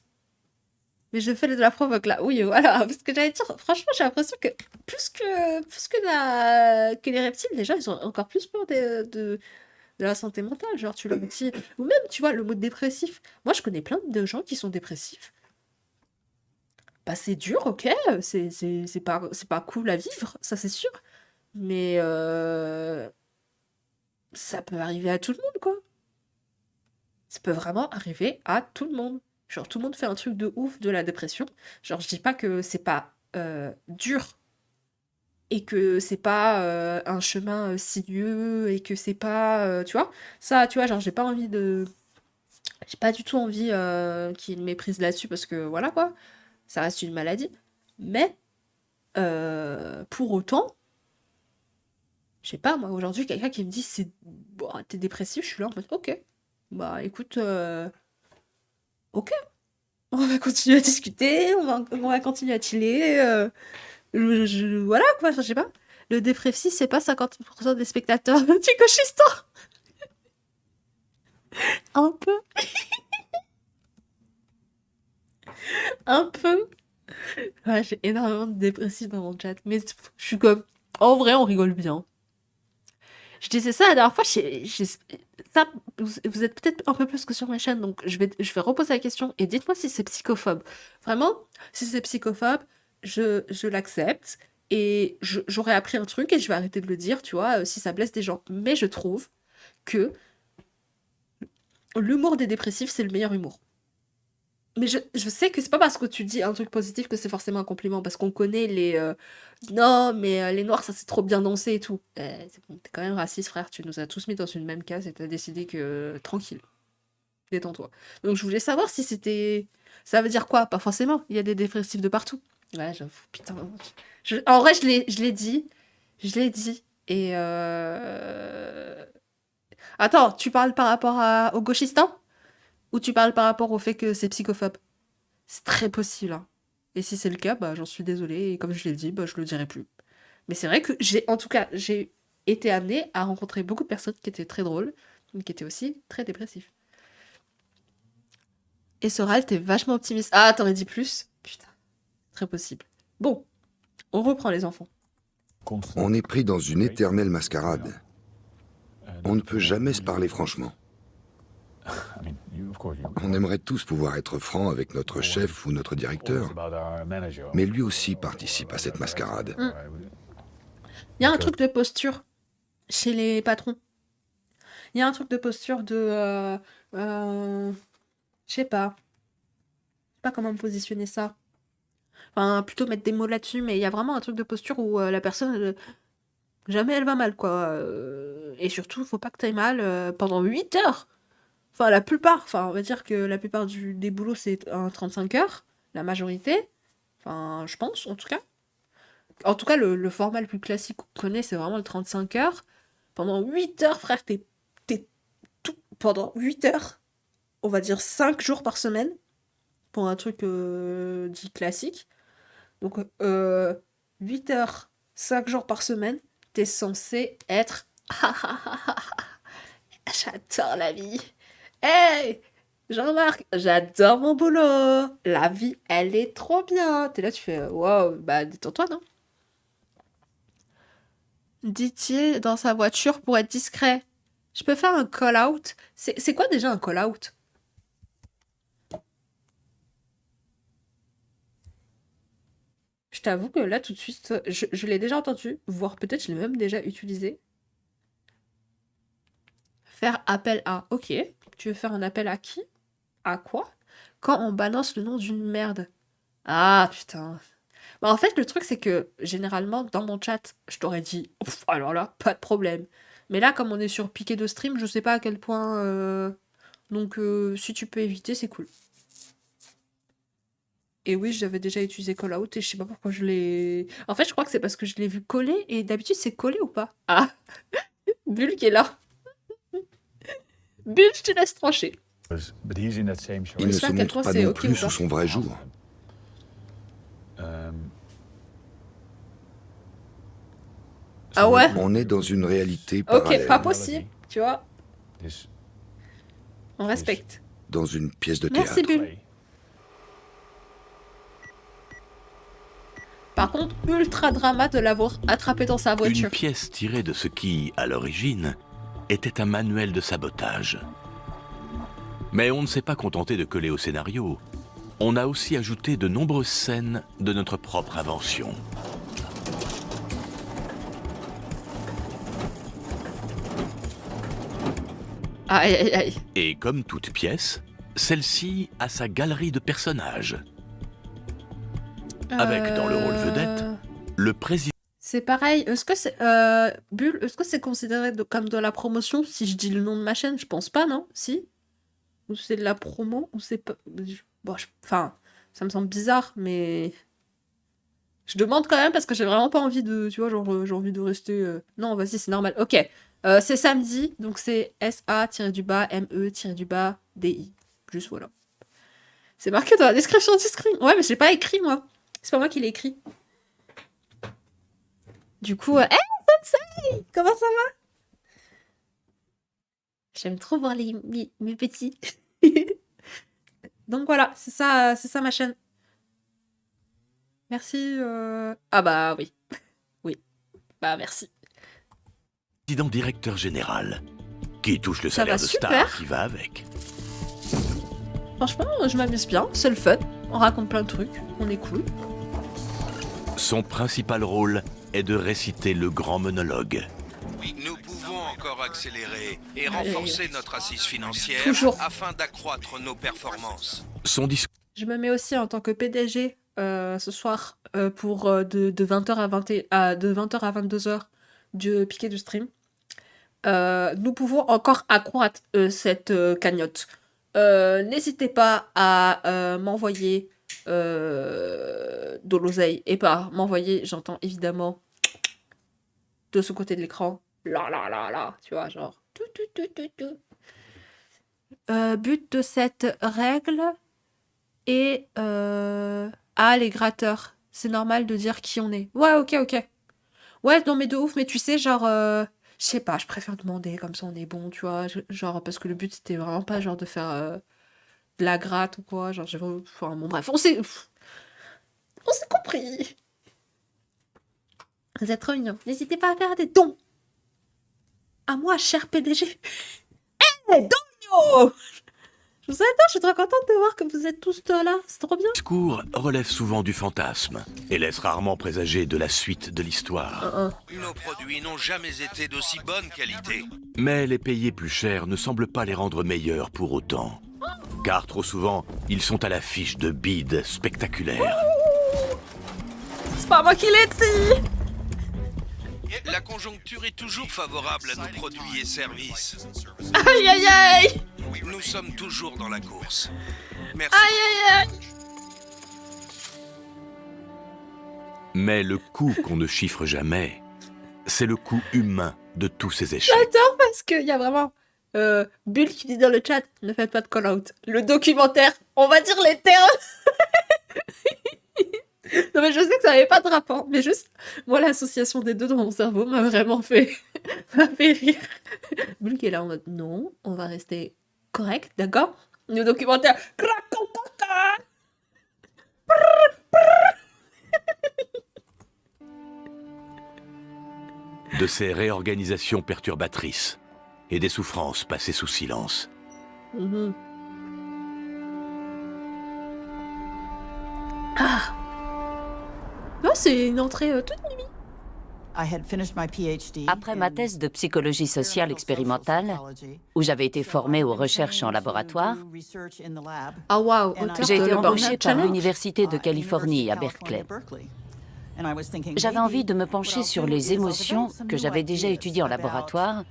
Mais je fais de la provoque là. Oui, voilà. Parce que j'allais dire, franchement, j'ai l'impression que plus que les reptiles, les gens, ils ont encore plus peur de la santé mentale. Genre, tu leur dis. Ou même, tu vois, le mot dépressif. Moi, je connais plein de gens qui sont dépressifs. Bah, c'est dur, ok. C'est pas cool à vivre, ça c'est sûr. Mais ça peut arriver à tout le monde, quoi. Ça peut vraiment arriver à tout le monde. Genre, tout le monde fait un truc de ouf de la dépression. Genre, je dis pas que c'est pas dur et que c'est pas un chemin sinueux et que c'est pas, tu vois, ça, tu vois, genre j'ai pas envie de, j'ai pas du tout envie qu'il y ait une méprise là-dessus parce que voilà quoi, ça reste une maladie. Mais pour autant, je sais pas, moi aujourd'hui, quelqu'un qui me dit c'est bon, t'es dépressif, je suis là en mode ok, bah écoute, ok, on va continuer à discuter, on va continuer à chiller. Voilà quoi, enfin, je sais pas. Le dépressif, c'est pas 50% des spectateurs du Gauchistan. Un peu. Un peu. Ouais, j'ai énormément de dépressifs dans mon chat. Mais je suis comme. En vrai, on rigole bien. Je disais ça la dernière fois. Ça, vous êtes peut-être un peu plus que sur ma chaîne. Donc, je vais reposer la question. Et dites-moi si c'est psychophobe. Vraiment, si c'est psychophobe, je l'accepte. Et j'aurais appris un truc et je vais arrêter de le dire, tu vois, si ça blesse des gens. Mais je trouve que l'humour des dépressifs, c'est le meilleur humour. Mais je sais que c'est pas parce que tu dis un truc positif que c'est forcément un compliment, parce qu'on connaît les non, mais les noirs, ça c'est trop bien dansé et tout. C'est bon, t'es quand même raciste, frère, tu nous as tous mis dans une même case et t'as décidé que tranquille, détends-toi. Donc je voulais savoir si c'était. Ça veut dire quoi? Pas forcément, il y a des dépressifs de partout. Ouais, j'avoue, putain. En vrai, je l'ai dit. Je l'ai dit. Et Attends, tu parles par rapport au gauchistan? Ou tu parles par rapport au fait que c'est psychophobe? C'est très possible, hein. Et si c'est le cas, bah j'en suis désolée. Et comme je l'ai dit, bah je le dirai plus. Mais c'est vrai que j'ai été amenée à rencontrer beaucoup de personnes qui étaient très drôles, mais qui étaient aussi très dépressifs. Et Soral, t'es vachement optimiste. Ah, t'aurais dit plus? Putain, très possible. Bon, on reprend les enfants. On est pris dans une éternelle mascarade. On ne peut jamais se parler franchement. On aimerait tous pouvoir être francs avec notre chef ou notre directeur, mais lui aussi participe à cette mascarade. Il y a un truc de posture chez les patrons. Il y a un truc de posture de... je sais pas. Je sais pas comment me positionner ça. Enfin, plutôt mettre des mots là-dessus, mais il y a vraiment un truc de posture où la personne... jamais elle va mal, quoi. Et surtout, faut pas que t'ailles mal pendant 8 heures. Enfin, la plupart, enfin, on va dire que la plupart des boulots, c'est un 35 heures, la majorité. Enfin, je pense, en tout cas. En tout cas, le format le plus classique qu'on connaît, c'est vraiment le 35 heures. Pendant 8 heures, frère, t'es tout... Pendant 8 heures, on va dire 5 jours par semaine, pour un truc dit classique. Donc, 8 heures, 5 jours par semaine, t'es censé être... J'adore la vie. Hey, Jean-Marc, j'adore mon boulot. La vie, elle est trop bien. T'es là, tu fais, wow, bah détends-toi, non? Dit-il dans sa voiture pour être discret. Je peux faire un call-out? C'est quoi déjà un call-out? Je t'avoue que là, tout de suite, je l'ai déjà entendu, voire peut-être je l'ai même déjà utilisé. Faire appel à. Ok. Tu veux faire un appel à qui? À quoi? Quand on balance le nom d'une merde. Ah, putain. Bah, en fait, le truc, c'est que, généralement, dans mon chat, je t'aurais dit, alors là, pas de problème. Mais là, comme on est sur piqué de stream, je sais pas à quel point... Donc, si tu peux éviter, c'est cool. Et oui, j'avais déjà utilisé call out et je sais pas pourquoi je l'ai... En fait, je crois que c'est parce que je l'ai vu coller, et d'habitude, c'est collé ou pas? Ah. Bulle qui est là. Bulle, je te laisse trancher. Il ne se montre pas non plus sous son vrai jour. Ah ouais? On est dans une réalité parallèle. Ok, pas possible, tu vois. On respecte. Dans une pièce de théâtre. Merci, Bulle. Par contre, ultra drama de l'avoir attrapé dans sa voiture. Une pièce tirée de ce qui, à l'origine, était un manuel de sabotage. Mais on ne s'est pas contenté de coller au scénario. On a aussi ajouté de nombreuses scènes de notre propre invention. Aïe, aïe, aïe. Et comme toute pièce, celle-ci a sa galerie de personnages. Avec dans le rôle vedette, le président... C'est pareil. Est-ce que c'est Bulle, est-ce que c'est considéré comme de la promotion si je dis le nom de ma chaîne? Je pense pas, non? Si? Ou c'est de la promo? Ou c'est pas. Bon, enfin, ça me semble bizarre, mais. Je demande quand même parce que j'ai vraiment pas envie de. Tu vois, genre, j'ai envie de rester. Non, vas-y, c'est normal. Ok. C'est samedi, donc c'est SA-ME-DI. Juste voilà. C'est marqué dans la description du stream. Ouais, mais j'ai pas écrit, moi. C'est pas moi qui l'ai écrit. Du coup, Sensei! Comment ça va? J'aime trop voir mes petits. Donc voilà, c'est ça ma chaîne. Merci. Ah bah oui. Oui. Bah merci. Président directeur général, qui touche le Ça salaire va de super. star qui va avec. Franchement, je m'amuse bien. C'est le fun. On raconte plein de trucs. On est cool. Son principal rôle est de réciter le grand monologue. Nous pouvons encore accélérer et renforcer notre assise financière Toujours. afin d'accroître nos performances. Son discours Je me mets aussi en tant que PDG ce soir pour de 20h de 20h à 22h du piqué du stream. Nous pouvons encore accroître cette cagnotte. N'hésitez pas à m'envoyer de l'oseille. Et par m'envoyer, j'entends évidemment de ce côté de l'écran. Là, tu vois, genre. Tout. But de cette règle est... les gratteurs. C'est normal de dire qui on est. Ouais, ok. Ouais, non, mais de ouf, mais tu sais, genre... je sais pas, je préfère demander, comme ça on est bon, tu vois. Genre, parce que le but, c'était vraiment pas genre de faire de la gratte ou quoi. Genre, enfin, bon, bref, on s'est compris. Vous êtes trop mignons. N'hésitez pas à faire des dons. À moi, cher PDG. Dogno! Je vous attends, je suis trop contente de voir que vous êtes tous là. C'est trop bien. discours relève souvent du fantasme et laisse rarement présager de la suite de l'histoire. Nos produits n'ont jamais été d'aussi bonne qualité. Mais les payer plus cher ne semble pas les rendre meilleurs pour autant. Car trop souvent, ils sont à l'affiche de bides spectaculaires. C'est pas moi qui l'ai dit. La conjoncture est toujours favorable à nos produits et services. Aïe. Nous sommes toujours dans la course. Merci. Aïe. Mais le coût qu'on ne chiffre jamais, c'est le coût humain de tous ces échecs. J'adore parce qu'il y a vraiment Bulle qui dit dans le chat, ne faites pas de call-out. Le documentaire, on va dire les termes. Non mais je sais que ça n'avait pas de rapport, mais juste, moi l'association des deux dans mon cerveau m'a vraiment fait rire. Bulle qui est là en mode, non, on va rester correct, d'accord? Le documentaire, De ces réorganisations perturbatrices et des souffrances passées sous silence. Ah. Oh, c'est une entrée toute mimi. Après ma thèse de psychologie sociale expérimentale, où j'avais été formée aux recherches en laboratoire, Ah waouh, j'ai été embauchée par l'Université de Californie à Berkeley. J'avais envie de me pencher sur les émotions que j'avais déjà étudiées en laboratoire,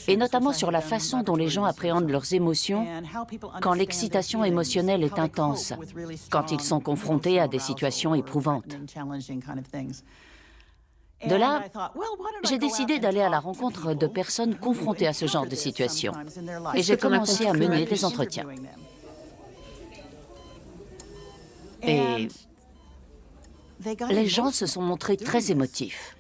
et notamment sur la façon dont les gens appréhendent leurs émotions quand l'excitation émotionnelle est intense, quand ils sont confrontés à des situations éprouvantes. De là, j'ai décidé d'aller à la rencontre de personnes confrontées à ce genre de situation, et j'ai commencé à mener des entretiens. Et les gens se sont montrés très émotifs.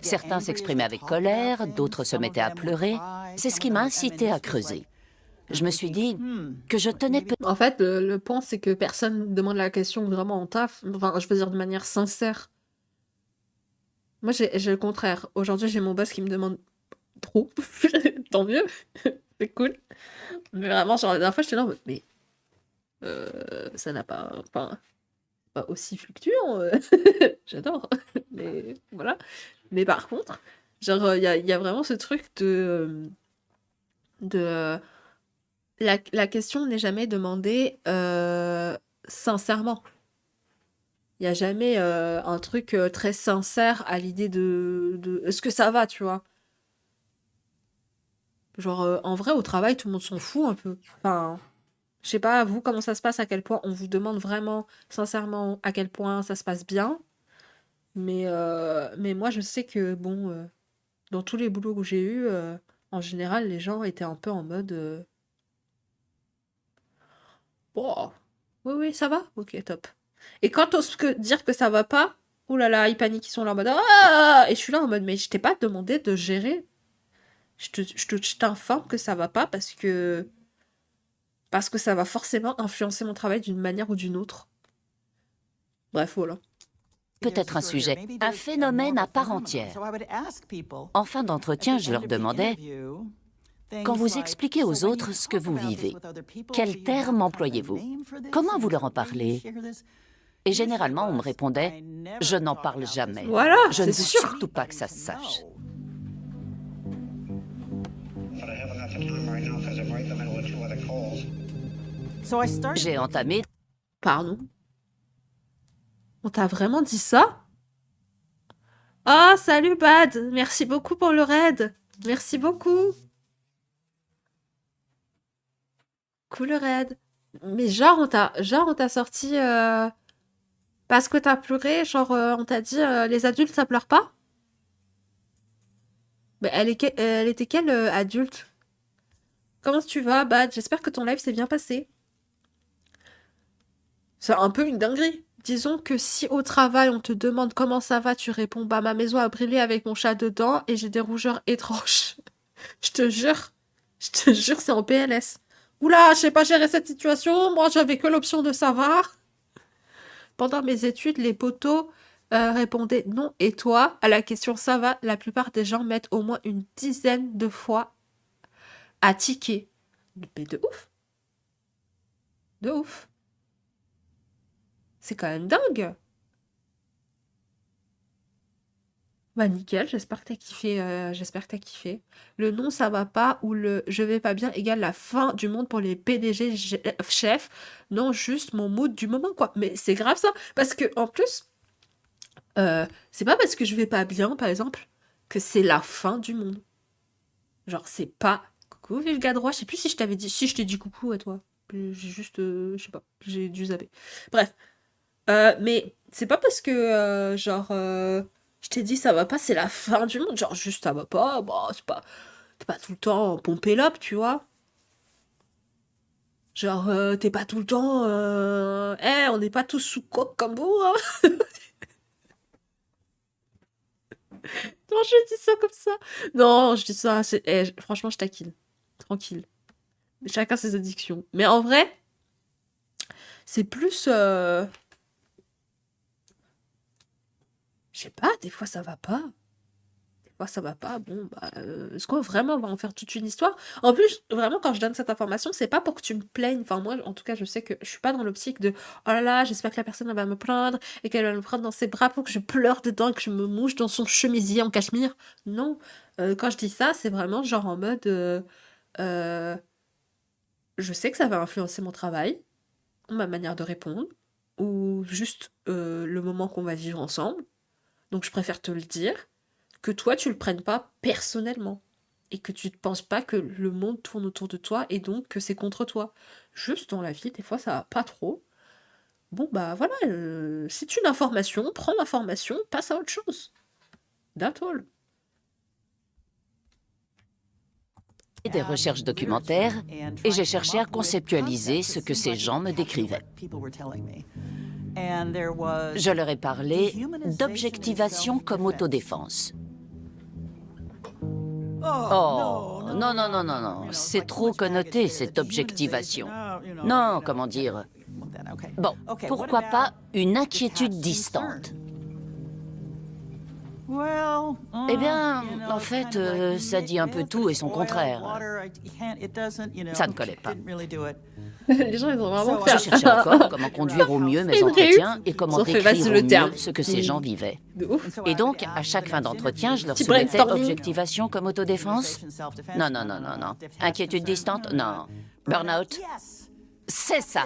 Certains s'exprimaient avec colère, d'autres se mettaient à pleurer. C'est ce qui m'a incité à creuser. Je me suis dit que je tenais peut-être... En fait, le point, c'est que personne ne demande la question vraiment en taf. Enfin, je veux dire de manière sincère. Moi, j'ai le contraire. Aujourd'hui, j'ai mon boss qui me demande trop. Tant mieux. C'est cool. Mais vraiment, genre, la dernière fois, j'étais là en mode, mais ça n'a pas... Enfin, pas aussi fluctuant. J'adore. Mais voilà. Mais par contre, genre, il y a vraiment ce truc de la question n'est jamais demandée sincèrement. Il n'y a jamais un truc très sincère à l'idée de est-ce que ça va, tu vois? Genre, en vrai, au travail, tout le monde s'en fout un peu. Enfin, je sais pas, vous, comment ça se passe, à quel point on vous demande vraiment, sincèrement, à quel point ça se passe bien. Mais moi, je sais que, bon, dans tous les boulots que j'ai eus, en général, les gens étaient un peu en mode bon, oui, oui, ça va? Ok, top. Et quand t'oses dire que ça va pas, oh là là, ils paniquent, ils sont là en mode ah! Et je suis là en mode mais je t'ai pas demandé de gérer. Je t'informe que ça va pas parce que ça va forcément influencer mon travail d'une manière ou d'une autre. Bref, voilà. Peut-être un sujet, un phénomène à part entière. En fin d'entretien, je leur demandais, quand vous expliquez aux autres ce que vous vivez, quels termes employez-vous? Comment vous leur en parlez? Et généralement, on me répondait, je n'en parle jamais. Voilà, je ne veux c'est sûr. surtout pas que ça se sache. J'ai entamé... Pardon? On t'a vraiment dit ça? Ah, salut Bad! Merci beaucoup pour le raid! Merci beaucoup! Cool le raid. Mais genre, on t'a sorti parce que t'as pleuré, genre, on t'a dit les adultes ça pleure pas? Mais elle était quelle adulte? Comment tu vas, Bad? J'espère que ton live s'est bien passé. C'est un peu une dinguerie. Disons que si au travail on te demande comment ça va, tu réponds bah ma maison a brûlé avec mon chat dedans et j'ai des rougeurs étranges. Je te jure, c'est en PLS. Oula, je sais pas gérer cette situation, moi j'avais que l'option de savoir. Pendant mes études, les potos répondaient non et toi à la question ça va, la plupart des gens mettent au moins une dizaine de fois à tiquer. Mais de ouf. De ouf. C'est quand même dingue. Bah nickel, j'espère que t'as kiffé. Le non ça va pas ou le je vais pas bien égale la fin du monde pour les PDG chefs. Non, juste mon mood du moment quoi. Mais c'est grave ça. Parce que en plus, c'est pas parce que je vais pas bien, par exemple, que c'est la fin du monde. Genre c'est pas... Coucou Vulga droit, je sais plus si je t'avais dit... Si je t'ai dit coucou à toi. J'ai juste... je sais pas, j'ai dû zapper. Bref. Mais c'est pas parce que, genre, je t'ai dit ça va pas, c'est la fin du monde. Genre, juste ça va pas, bah, t'es pas tout le temps pompé l'up, tu vois. Genre, t'es pas tout le temps, on n'est pas tous sous coke comme vous, hein. Non, je dis ça comme ça. Non, je dis ça, franchement, je taquine. Tranquille. Chacun ses addictions. Mais en vrai, c'est plus... Je sais pas, des fois ça va pas. Des fois ça va pas. Bon, bah, est-ce qu'on vraiment va en faire toute une histoire? En plus, vraiment, quand je donne cette information, c'est pas pour que tu me plaignes. Enfin, moi, en tout cas, je sais que je suis pas dans l'optique de oh là là, j'espère que la personne elle va me plaindre et qu'elle va me prendre dans ses bras pour que je pleure dedans et que je me mouche dans son chemisier en cachemire. Non. Quand je dis ça, c'est vraiment genre en mode je sais que ça va influencer mon travail, ma manière de répondre, ou juste le moment qu'on va vivre ensemble. Donc je préfère te le dire, que toi tu le prennes pas personnellement. Et que tu ne penses pas que le monde tourne autour de toi et donc que c'est contre toi. Juste dans la vie, des fois ça va pas trop. Bon bah voilà, c'est une information, prends l'information, passe à autre chose. That's all. Des recherches documentaires et j'ai cherché à conceptualiser ce que ces gens me décrivaient. Je leur ai parlé d'objectivation comme autodéfense. Oh, non, non, non, non, non, c'est trop connoté cette objectivation. Non, comment dire? Bon, pourquoi pas une inquiétude distante? Eh bien, en fait, ça dit un peu tout et son contraire. Ça ne collait pas. Les gens, ils ont vraiment Je cherchais encore comment conduire au mieux mes entretiens et comment décrire au mieux ce que ces gens vivaient. Et donc, à chaque fin d'entretien, je leur soumettais objectivation comme autodéfense? Non, non, non, non, non. Inquiétude distante? Non. Burnout? C'est ça.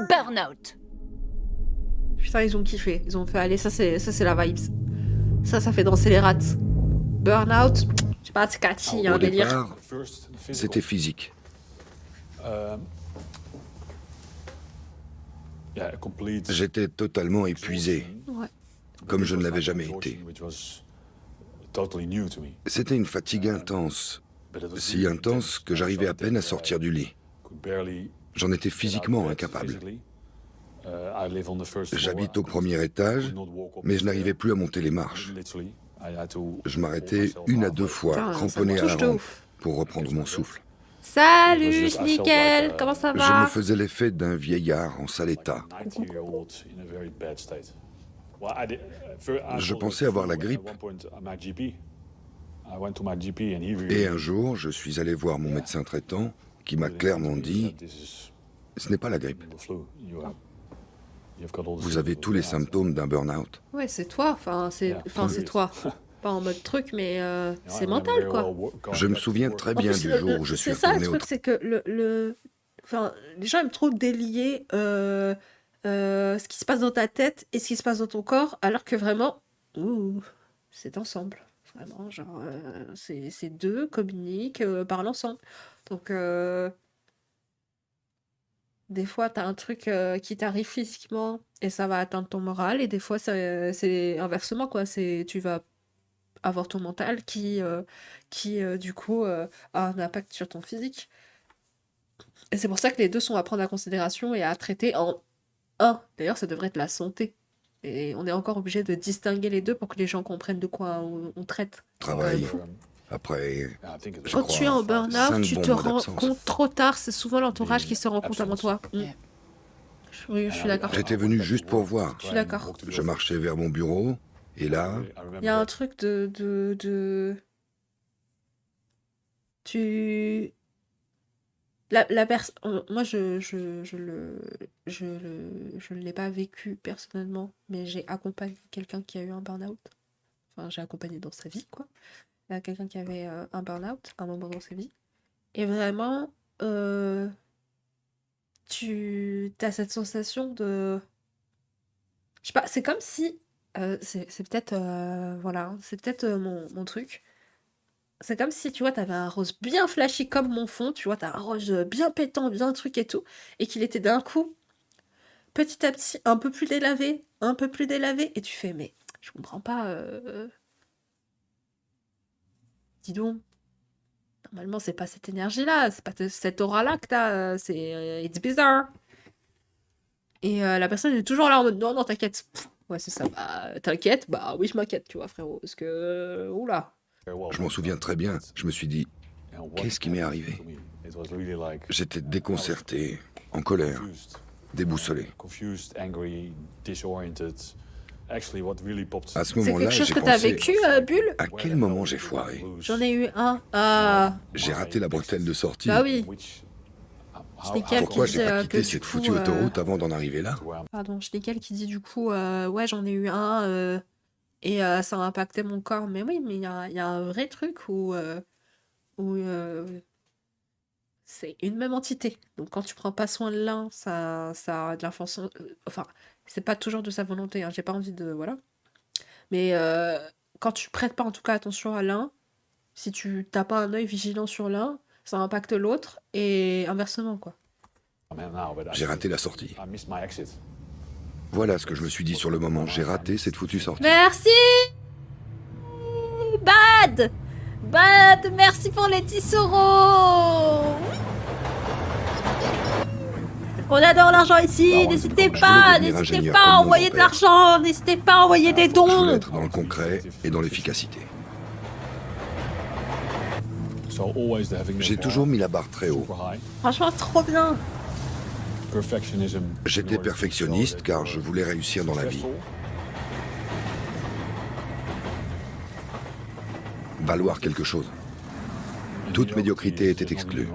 Burnout. Putain, ils ont kiffé. Ils ont fait, allez, ça c'est la vibes. Ça fait danser les rats. Burnout, je sais pas, c'est catchy, il y a un Au délire. départ, c'était physique. J'étais totalement épuisé, Ouais. comme je ne l'avais jamais été. C'était une fatigue intense, si intense que j'arrivais à peine à sortir du lit. J'en étais physiquement incapable. J'habite au premier étage, mais je n'arrivais plus à monter les marches. Je m'arrêtais 1 à 2 fois, Putain, ça cramponné me à la touche de rampe, ouf. pour reprendre mon souffle. Salut, nickel, comment ça Je me va? faisais l'effet d'un vieillard en sale état. Je pensais avoir la grippe. Et un jour, je suis allé voir mon médecin traitant, qui m'a clairement dit « Ce n'est pas la grippe. Vous avez tous les symptômes d'un burn-out. Ouais, c'est toi, c'est toi. Pas en mode truc, mais c'est mental, quoi. » Je me souviens très En bien plus, du jour où je suis c'est ça le retourné au truc, c'est que les gens aiment trop délier ce qui se passe dans ta tête et ce qui se passe dans ton corps, alors que vraiment, c'est ensemble. Vraiment, genre, ces deux communiquent, parlent ensemble. Donc, des fois, t'as un truc qui t'arrive physiquement et ça va atteindre ton moral, et des fois, c'est inversement, quoi. Tu vas avoir ton mental qui du coup, a un impact sur ton physique. Et c'est pour ça que les deux sont à prendre en considération et à traiter en un. D'ailleurs, ça devrait être la santé. Et on est encore obligé de distinguer les deux pour que les gens comprennent de quoi on traite. travail. Après, je Quand crois, tu es en burn-out, 5 tu bons te mois rends d'absence. compte trop tard. C'est souvent l'entourage qui se rend compte avant toi. Oui, je suis d'accord. J'étais venu juste pour voir. Je suis d'accord. Je marchais vers mon bureau, et là, Il y a un truc tu... La personne... Moi, je ne l'ai pas vécu personnellement, mais j'ai accompagné quelqu'un qui a eu un burn-out. Enfin, j'ai accompagné dans sa vie, quoi. Quelqu'un qui avait un burn-out à un moment dans sa vie. Et vraiment, tu as cette sensation de... Je sais pas, c'est comme si... c'est peut-être... voilà, c'est peut-être mon truc. C'est comme si, tu vois, t'avais un rose bien flashy comme mon fond, tu vois, t'as un rose bien pétant, bien truc et tout, et qu'il était d'un coup, petit à petit, un peu plus délavé, et tu fais, mais je comprends pas... Dis donc, normalement, c'est pas cette énergie-là, c'est pas cette aura-là que t'as, c'est... it's bizarre. Et la personne est toujours là en mode, non, t'inquiète. Pff, ouais, c'est ça, bah, t'inquiète, bah oui, je m'inquiète, tu vois, frérot, parce que... Oula. je m'en souviens très bien. Je me suis dit, qu'est-ce qui m'est arrivé? J'étais déconcerté, en colère, déboussolé. À ce C'est moment-là, quelque chose j'ai que t'as pensé, vécu, Bulle? à quel moment j'ai foiré? J'en ai eu un. Ah, J'ai raté la bretelle de sortie. bah oui. Schnickel Pourquoi qui j'ai dit pas que quitté du cette coup, foutue autoroute avant d'en arriver là? Pardon, Schnickel qui dit du coup, ouais, j'en ai eu un, et ça a impacté mon corps. Mais oui, mais il y a un vrai truc où c'est une même entité. Donc quand tu prends pas soin de l'un, ça a de l'influence. Enfin, c'est pas toujours de sa volonté, hein, j'ai pas envie de. Voilà. Mais quand tu prêtes pas en tout cas attention à l'un, si tu t'as pas un œil vigilant sur l'un, ça impacte l'autre et inversement, quoi. J'ai raté la sortie. Voilà ce que je me suis dit sur le moment. J'ai raté cette foutue sortie. Merci Bad, merci pour les 10 euros. On adore l'argent ici, n'hésitez pas à envoyer de l'argent, n'hésitez pas à envoyer des Je dons. voulais être dans le concret et dans l'efficacité. J'ai toujours mis la barre très haut. Franchement, trop bien. J'étais perfectionniste car je voulais réussir dans la vie. Valoir quelque chose. Toute médiocrité était exclue.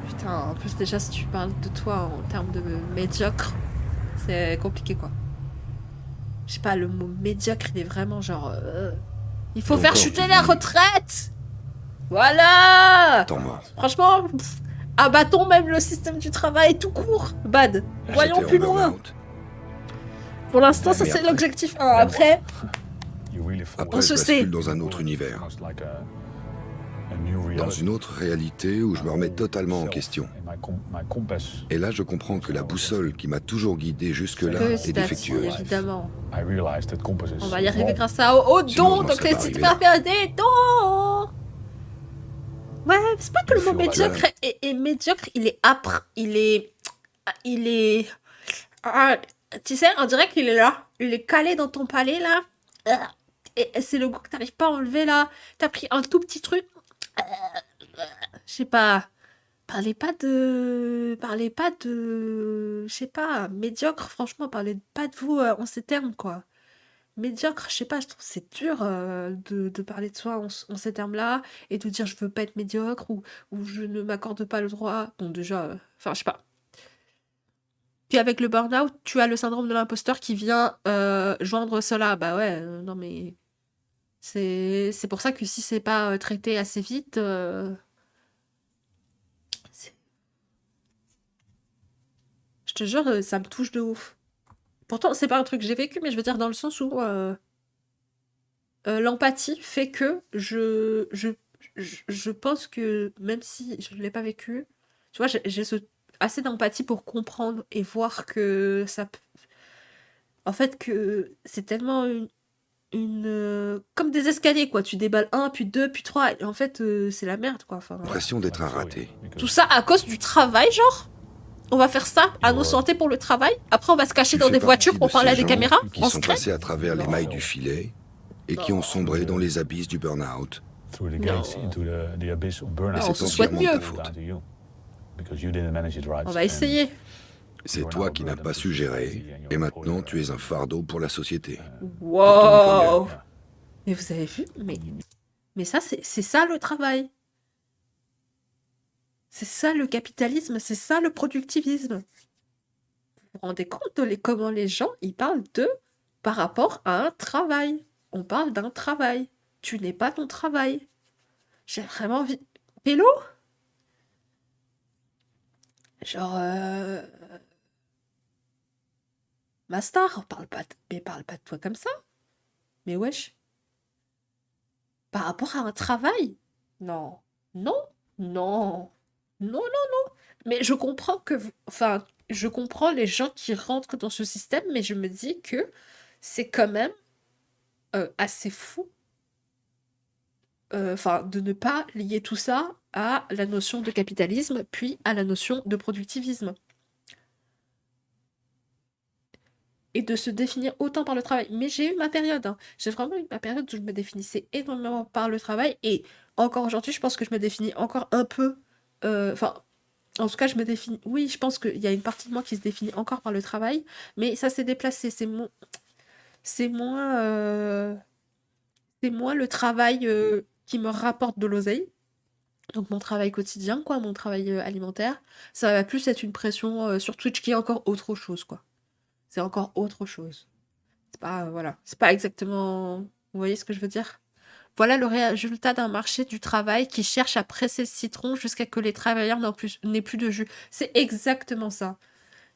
Putain, en plus déjà si tu parles de toi en termes de médiocre, c'est compliqué, quoi. Je sais pas, le mot médiocre, il est vraiment genre... il faut Ton faire corps chuter te la dit- retraite. Voilà. Temps mort. Franchement, abattons même le système du travail tout court. Bad. Voyons J'étais en plus loin. burn-out. Pour l'instant, ça Mais c'est après- l'objectif 1. Après, Après, on je se sait. bascule dans un autre univers, dans une autre réalité où je me remets totalement en question. Et là, je comprends que la boussole qui m'a toujours guidé jusque-là est Petit à petit, défectueuse. évidemment. On va y arriver grâce au Sinon, don. on n'en Donc serait les pas sites arrivé là. faire des dons. Ouais, c'est pas que le mot médiocre est médiocre, il est âpre, il est, ah, tu sais, on dirait qu'il est là, il est calé dans ton palais là, et c'est le goût que t'arrives pas à enlever là. T'as pris un tout petit truc, je sais pas, parlez pas de, je sais pas, médiocre, franchement, parlez pas de vous en ces termes quoi. Médiocre, je sais pas, je trouve que c'est dur de parler de soi en ces termes-là et de dire je veux pas être médiocre ou je ne m'accorde pas le droit. Bon, déjà, enfin, je sais pas. Puis avec le burn-out, tu as le syndrome de l'imposteur qui vient joindre cela. Bah ouais, non mais c'est pour ça que si c'est pas traité assez vite, je te jure, ça me touche de ouf. Pourtant, c'est pas un truc que j'ai vécu, mais je veux dire dans le sens où l'empathie fait que je pense que même si je ne l'ai pas vécu, tu vois, j'ai assez d'empathie pour comprendre et voir que en fait, que c'est tellement comme des escaliers, quoi. Tu déballes un, puis deux, puis trois, et en fait, c'est la merde, quoi. Enfin, L'impression d'être un raté. tout ça à cause du travail, genre. On va faire ça à nos santé pour le travail. Après, on va se cacher Tu dans fais des voitures partie pour de parler à ces des gens caméras. qui En sont secret. passés à travers les mailles du filet et qui ont sombré dans les abysses du burn-out. Non, Et on c'est se souhaite entièrement de ta mieux. faute. On va essayer. C'est toi qui n'as pas su gérer, et maintenant tu es un fardeau pour la société. Wow. Mais vous avez vu, mais ça, c'est ça le travail. C'est ça le capitalisme, c'est ça le productivisme. Vous vous rendez compte de comment les gens, ils parlent d'eux par rapport à un travail. On parle d'un travail. Tu n'es pas ton travail. J'ai vraiment envie... Pélo? Genre... Ma star, mais parle pas de toi comme ça. Mais wesh. Par rapport à un travail? Non. Non. Non. Non, non, non. Mais je comprends que... Enfin, je comprends les gens qui rentrent dans ce système, mais je me dis que c'est quand même assez fou. Enfin, de ne pas lier tout ça à la notion de capitalisme, puis à la notion de productivisme. Et de se définir autant par le travail. Mais j'ai eu ma période, hein. J'ai vraiment eu ma période où je me définissais énormément par le travail. Et encore aujourd'hui, je pense que je me définis encore un peu. Enfin, en tout cas, je me définis. Oui, je pense qu'il y a une partie de moi qui se définit encore par le travail. Mais ça s'est déplacé. C'est moins. C'est moins le travail qui me rapporte de l'oseille. Donc mon travail quotidien, quoi, mon travail alimentaire. Ça va plus être une pression sur Twitch qui est encore autre chose, quoi. C'est encore autre chose. C'est pas, voilà, c'est pas exactement... Vous voyez ce que je veux dire? Voilà le résultat d'un marché du travail qui cherche à presser le citron jusqu'à que les travailleurs n'aient plus de jus. C'est exactement ça.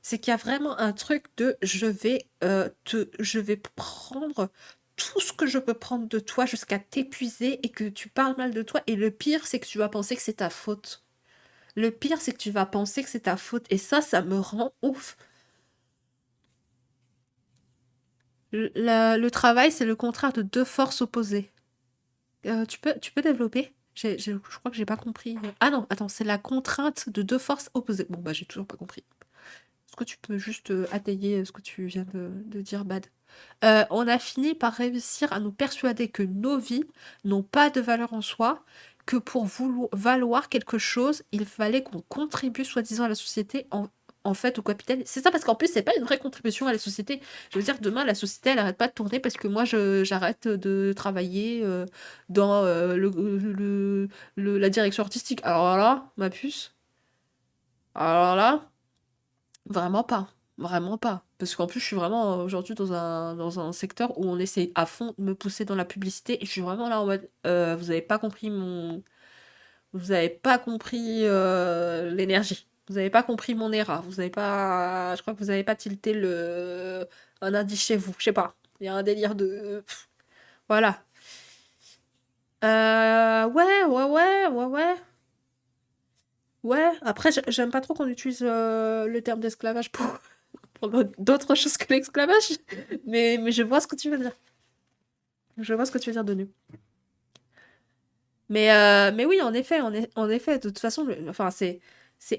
C'est qu'il y a vraiment un truc de je vais prendre tout ce que je peux prendre de toi jusqu'à t'épuiser et que tu parles mal de toi. Et le pire, c'est que tu vas penser que c'est ta faute. Le pire, c'est que tu vas penser que c'est ta faute. Et ça me rend ouf. Le travail, c'est le contraire de deux forces opposées. Tu peux développer? Je crois que j'ai pas compris. Ah non, attends, c'est la contrainte de deux forces opposées. Bon, bah, j'ai toujours pas compris. Est-ce que tu peux juste étayer ce que tu viens de dire, Bad? On a fini par réussir à nous persuader que nos vies n'ont pas de valeur en soi, que pour valoir quelque chose, il fallait qu'on contribue soi-disant à la société en fait au capital. C'est ça, parce qu'en plus, c'est pas une vraie contribution à la société. Je veux dire, demain, la société, elle arrête pas de tourner parce que moi, j'arrête de travailler dans la direction artistique. Alors là, ma puce, alors là, vraiment pas. Vraiment pas. Parce qu'en plus, je suis vraiment aujourd'hui dans un secteur où on essaie à fond de me pousser dans la publicité. Et je suis vraiment là en mode, vous avez pas compris Vous avez pas compris l'énergie. Vous avez pas compris mon ERA. Vous avez pas... Je crois que vous avez pas tilté un indice chez vous, je sais pas. Il y a un délire de... Voilà. Ouais. Ouais, après, j'aime pas trop qu'on utilise le terme d'esclavage pour d'autres choses que l'esclavage. Mais je vois ce que tu veux dire. Je vois ce que tu veux dire, Donu. Mais oui, en effet, de toute façon, enfin, c'est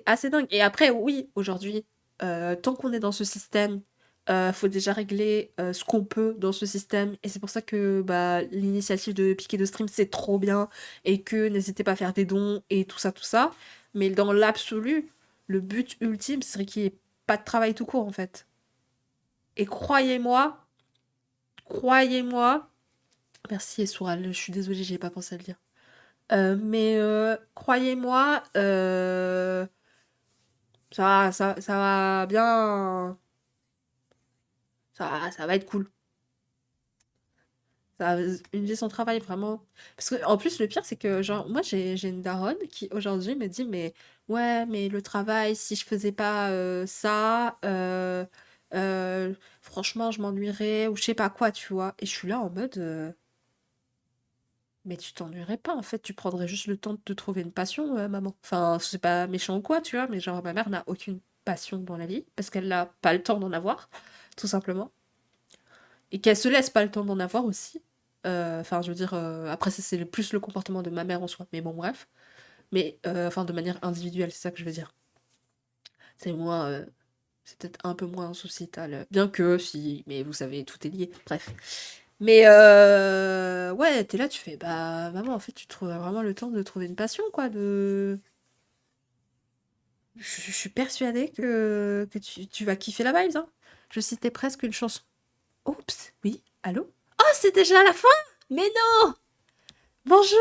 assez dingue. Et après, oui, aujourd'hui, tant qu'on est dans ce système, faut déjà régler ce qu'on peut dans ce système. Et c'est pour ça que bah, l'initiative de Piquet de Stream, c'est trop bien. Et que n'hésitez pas à faire des dons et tout ça, tout ça. Mais dans l'absolu, le but ultime, ce serait qu'il n'y ait pas de travail tout court, en fait. Et croyez-moi, merci Essoural, je suis désolée, j'y ai pas pensé à le dire. Mais croyez-moi, ça va bien. Ça va être cool. Une vie sans travail, vraiment. Parce que, en plus, le pire, c'est que, genre, moi, j'ai une daronne qui, aujourd'hui, me dit, mais ouais, mais le travail, si je faisais pas ça, franchement, je m'ennuierais, ou je sais pas quoi, tu vois. Et je suis là en mode, mais tu t'ennuierais pas, en fait, tu prendrais juste le temps de te trouver une passion, maman. Enfin, c'est pas méchant ou quoi, tu vois, mais genre, ma mère n'a aucune passion dans la vie, parce qu'elle n'a pas le temps d'en avoir, tout simplement. Et qu'elle se laisse pas le temps d'en avoir aussi. Enfin, je veux dire, après, c'est plus le comportement de ma mère en soi, mais bon, bref. Mais, enfin, de manière individuelle, c'est ça que je veux dire. C'est moins, c'est peut-être un peu moins sociétal, bien que, si, mais vous savez, tout est lié, bref. Mais, ouais, t'es là, tu fais, bah, maman, en fait, tu trouves vraiment le temps de trouver une passion, quoi, de... Je suis persuadée que tu vas kiffer la vibes, hein. Je citais presque une chanson. Oups, oui, allô? Oh, c'est déjà la fin? Mais non! Bonjour!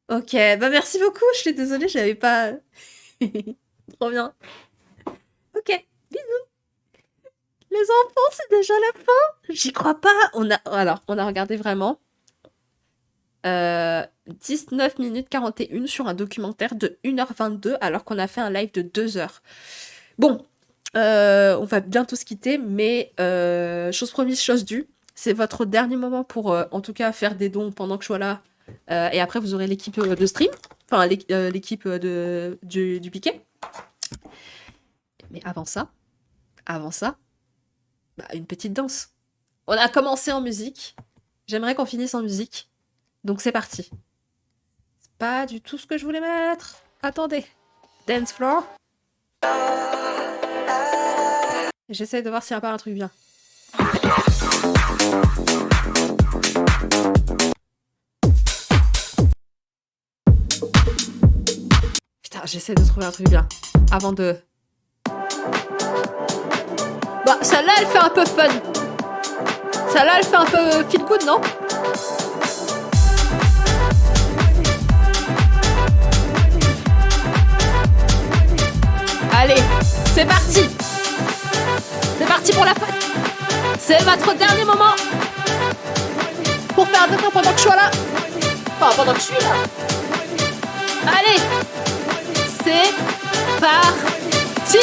Ok, bah merci beaucoup, je suis désolée, j'avais pas... Trop bien. Ok, bisous! Les enfants, c'est déjà la fin? J'y crois pas! Alors, on a regardé vraiment 19 minutes 41 sur un documentaire de 1h22 alors qu'on a fait un live de 2 heures. Bon, on va bientôt se quitter, mais chose promise, chose due. C'est votre dernier moment pour, en tout cas, faire des dons pendant que je sois là. Et après, vous aurez l'équipe de stream, enfin l'équipe du piquet. Mais avant ça, bah, une petite danse. On a commencé en musique. J'aimerais qu'on finisse en musique. Donc c'est parti. C'est pas du tout ce que je voulais mettre. Attendez. Dance floor. J'essaie de voir s'il n'y a pas un truc bien. Putain, j'essaie de trouver un truc bien. Avant de... Bah, celle-là, elle fait un peu fun. Celle-là, elle fait un peu feel good, non? Allez, c'est parti! C'est parti pour la fête! C'est votre dernier moment pour faire des temps pendant que je sois là! Enfin, pendant que je suis là! Allez! C'est parti!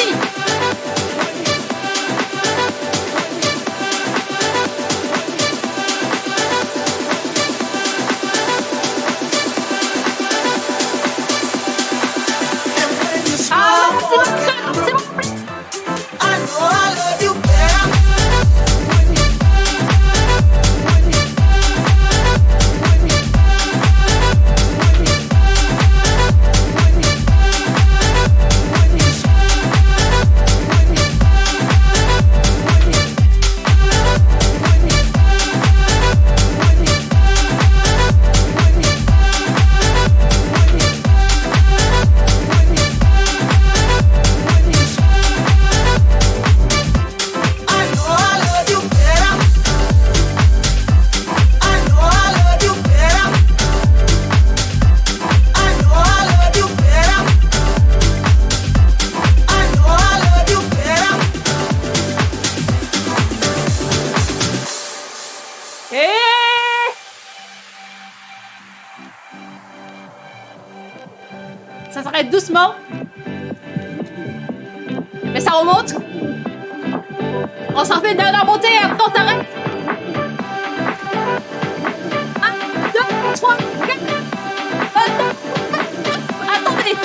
Ça s'arrête doucement. Et ça remonte. On s'en fait une dernière montée et après on s'arrête. 1, 2, 3, 4. Attendez.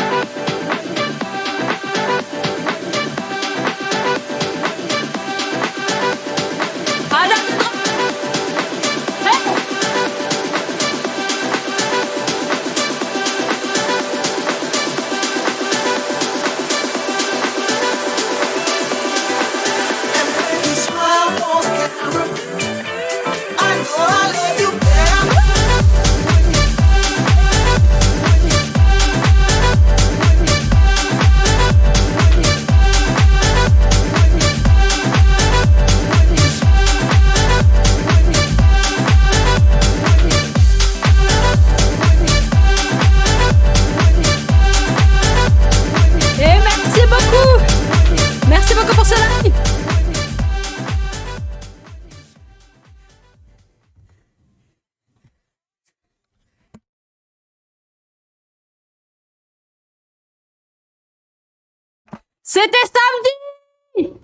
Merci beaucoup pour ce live. C'était samedi.